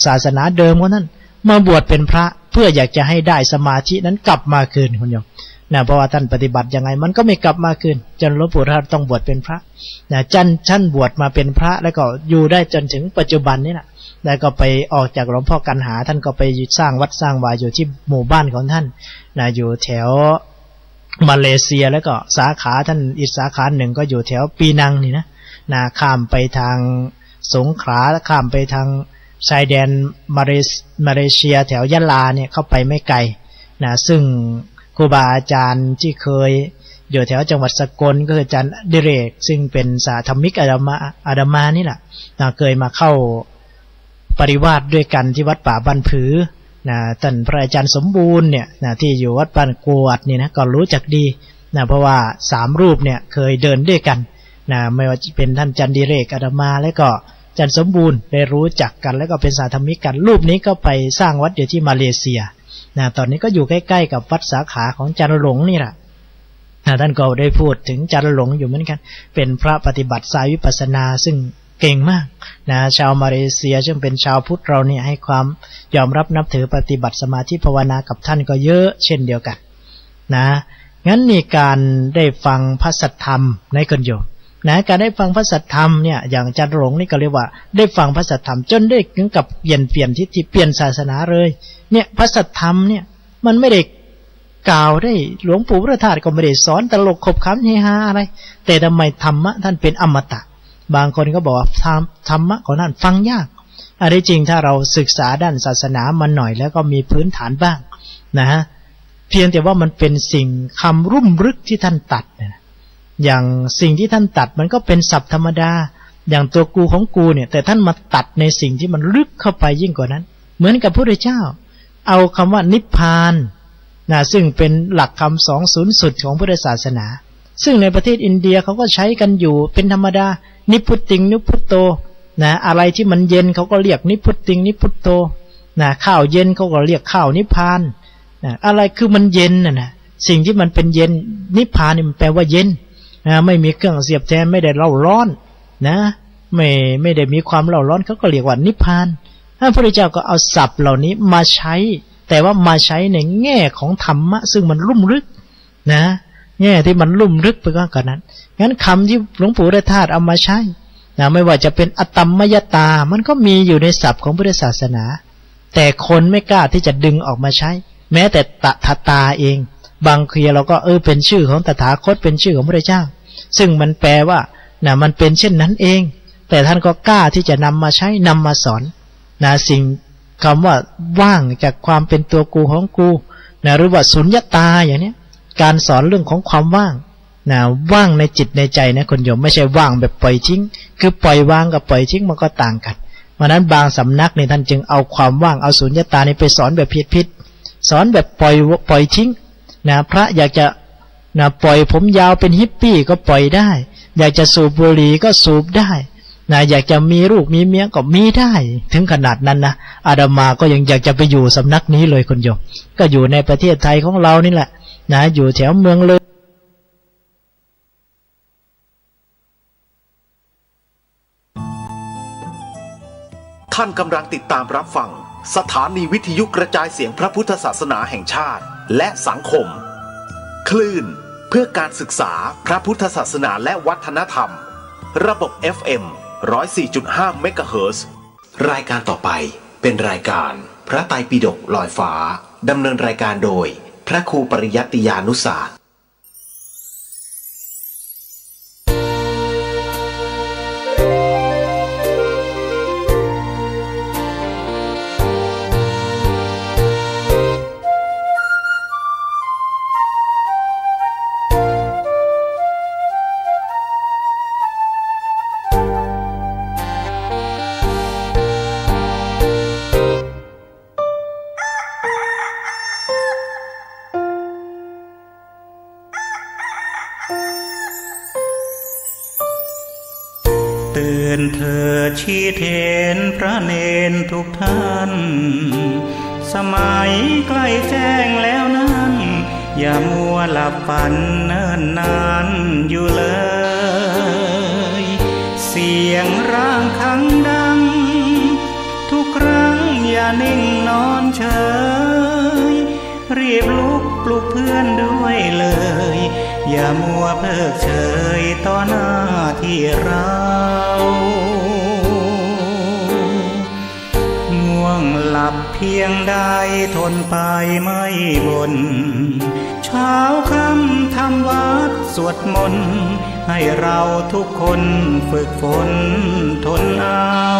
Speaker 9: ศาสนาเดิมของท่านมาบวชเป็นพระเพื่ออยากจะให้ได้สมาธินั้นกลับมาคืนคุณโยมเพราะว่าท่านปฏิบัติยังไงมันก็ไม่กลับมาคืนจนหลวงปู่ท่านต้องบวชเป็นพระท่านบวชมาเป็นพระแล้วก็อยู่ได้จนถึงปัจจุบันนี้แหละแล้วก็ไปออกจากหลวงพ่อกันหาท่านก็ไปสร้างวัดสร้างวาอยู่ที่หมู่บ้านของท่านอยู่แถวมาเลเซียแล้วก็สาขาท่านอีกสาขาหนึ่งก็อยู่แถวปีนังนี่นะข้ามไปทางสงขลาข้ามไปทางชายแดนมาเลเซียแถวยะลาเนี่ยเข้าไปไม่ไกลซึ่งครูบาอาจารย์ที่เคยอยู่แถวจังหวัดสกลก็คืออาจารย์ดิเรกซึ่งเป็นสาธมิกอาดามานี่แหละเคยมาเข้าปริวาสด้วยกันที่วัดป่าบ้านผือ ท่านพระอาจารย์สมบูรณ์เนี่ยที่อยู่วัดบ้านกวดนี่นะก็รู้จักดีเพราะว่า3รูปเนี่ยเคยเดินด้วยกันไม่ว่าจะเป็นท่านจันดิเรกอาตมาและก็อาจารย์สมบูรณ์ได้รู้จักกันแล้วก็เป็นสาธมิกกันรูปนี้ก็ไปสร้างวัดอยู่ที่มาเลเซียตอนนี้ก็อยู่ใกล้ๆกับวัดสาขาของอาจารย์หลงนี่แหละท่านก็ได้พูดถึงอาจารย์หลงอยู่เหมือนกันเป็นพระปฏิบัติสายวิปัสสนาซึ่งเก่งมากชาวมาเลเซียซึ่งเป็นชาวพุทธเราเนี่ยให้ความยอมรับนับถือปฏิบัติสมาธิภาวนากับท่านก็เยอะเช่นเดียวกันงั้นนี่การได้ฟังพระสัทธรรมในคนโยมการได้ฟังพระสัทธรรมเนี่ยอย่างอาจารย์หลงนี่ก็เรียกว่าได้ฟังพระสัทธรรมจนได้ถึงกับเปลี่ยนทิศที่เปลี่ยนศาสนาเลยเนี่ยพระสัทธรรมเนี่ยมันไม่ได้กล่าวได้หลวงปู่พระธาตุก็ไม่ได้สอนตลกขบขันเฮฮาอะไรแต่ทำไมธรรมะท่านเป็นอมตะบางคนก็บอกว่าธรรมะของท่านฟังยากอะไรจริงถ้าเราศึกษาด้านศาสนามาหน่อยแล้วก็มีพื้นฐานบ้างเพียงแต่ว่ามันเป็นสิ่งคำรุ่มรึกที่ท่านตัดอย่างสิ่งที่ท่านตัดมันก็เป็นศัพท์ธรรมดาอย่างตัวกูของกูเนี่ยแต่ท่านมาตัดในสิ่งที่มันลึกเข้าไปยิ่งกว่านั้นเหมือนกับพระพุทธเจ้าเอาคำว่านิพพานซึ่งเป็นหลักคำ2ศูนย์สุดของพุทธศาสนาซึ่งในประเทศอินเดียเขาก็ใช้กันอยู่เป็นธรรมดานิพุตติงนิพุตโตอะไรที่มันเย็นเขาก็เรียกนิพุตติงนิพุตโตข้าวเย็นเขาก็เรียกข้าวนิพพานอะไรคือมันเย็นสิ่งที่มันเป็นเย็นนิพพานนี่มันแปลว่าเย็นไม่มีเครื่องเสียบแทนไม่ได้เล่าร้อนไม่ได้มีความเล่าร้อนเขาก็เรียกว่านิพพานพระพุทธเจ้าก็เอาศัพท์เหล่านี้มาใช้แต่ว่ามาใช้ในแง่ของธรรมะซึ่งมันลุ่มลึกแง่ที่มันลุ่มลึกไปกว่านั้นงั้นคำที่หลวงปู่พระธาตุเอามาใช้ไม่ว่าจะเป็นอตัมมยตามันก็มีอยู่ในศัพท์ของพุทธศาสนาแต่คนไม่กล้าที่จะดึงออกมาใช้แม้แต่ตถาตาเองบางทีเราก็เป็นชื่อของตถาคตเป็นชื่อของพระเจ้าซึ่งมันแปลว่ามันเป็นเช่นนั้นเองแต่ท่านก็กล้าที่จะนำมาใช้นำมาสอนสิ่งคำว่าว่างจากความเป็นตัวกูของกูหรือว่าสุญญตาอย่างนี้การสอนเรื่องของความว่างว่างในจิตในใจนะคนโยมไม่ใช่ว่างแบบปล่อยทิ้งคือปล่อยวางกับปล่อยทิ้งมันก็ต่างกันเพราะนั้นบางสำนักนี่ท่านจึงเอาความว่างเอาสุญญตานี่ไปสอนแบบผิดสอนแบบปล่อยทิ้งพระอยากจะปล่อยผมยาวเป็นฮิปปี้ก็ปล่อยได้อยากจะสูบบุหรี่ก็สูบได้อยากจะมีลูกมีเมียก็มีได้ถึงขนาดนั้นนะอาตมาก็ยังอยากจะไปอยู่สำนักนี้เลยคนโยมก็อยู่ในประเทศไทยของเรานี่แหละอยู่แถวเมืองเลย
Speaker 7: ท่านกำลังติดตามรับฟังสถานีวิทยุกระจายเสียงพระพุทธศาสนาแห่งชาติและสังคมคลื่นเพื่อการศึกษาพระพุทธศาสนาและวัฒนธรรมระบบ FM 104.5 เมกะเฮิรตซ์รายการต่อไปเป็นรายการพระไตรปิฎกลอยฟ้าดำเนินรายการโดยพระครูปริยัติยานุศาสตร์
Speaker 8: ตื่นเถิดชี้เทนพระเนนทุกท่านสมัยใกล้แจ้งแล้วนั้นอย่ามัวหลับฝันเนิ่นนานอยู่เลยเสียงร่างคังดังทุกครั้งอย่านิ่งนอนเฉยรีบลุกปลุกเพื่อนด้วยเลยอย่ามัวเพิกเฉยต่อหน้าที่เราง่วงหลับเพียงใดทนไปไม่บ่นเช้าค่ำทำวัดสวดมนต์ให้เราทุกคนฝึกฝนทนเอา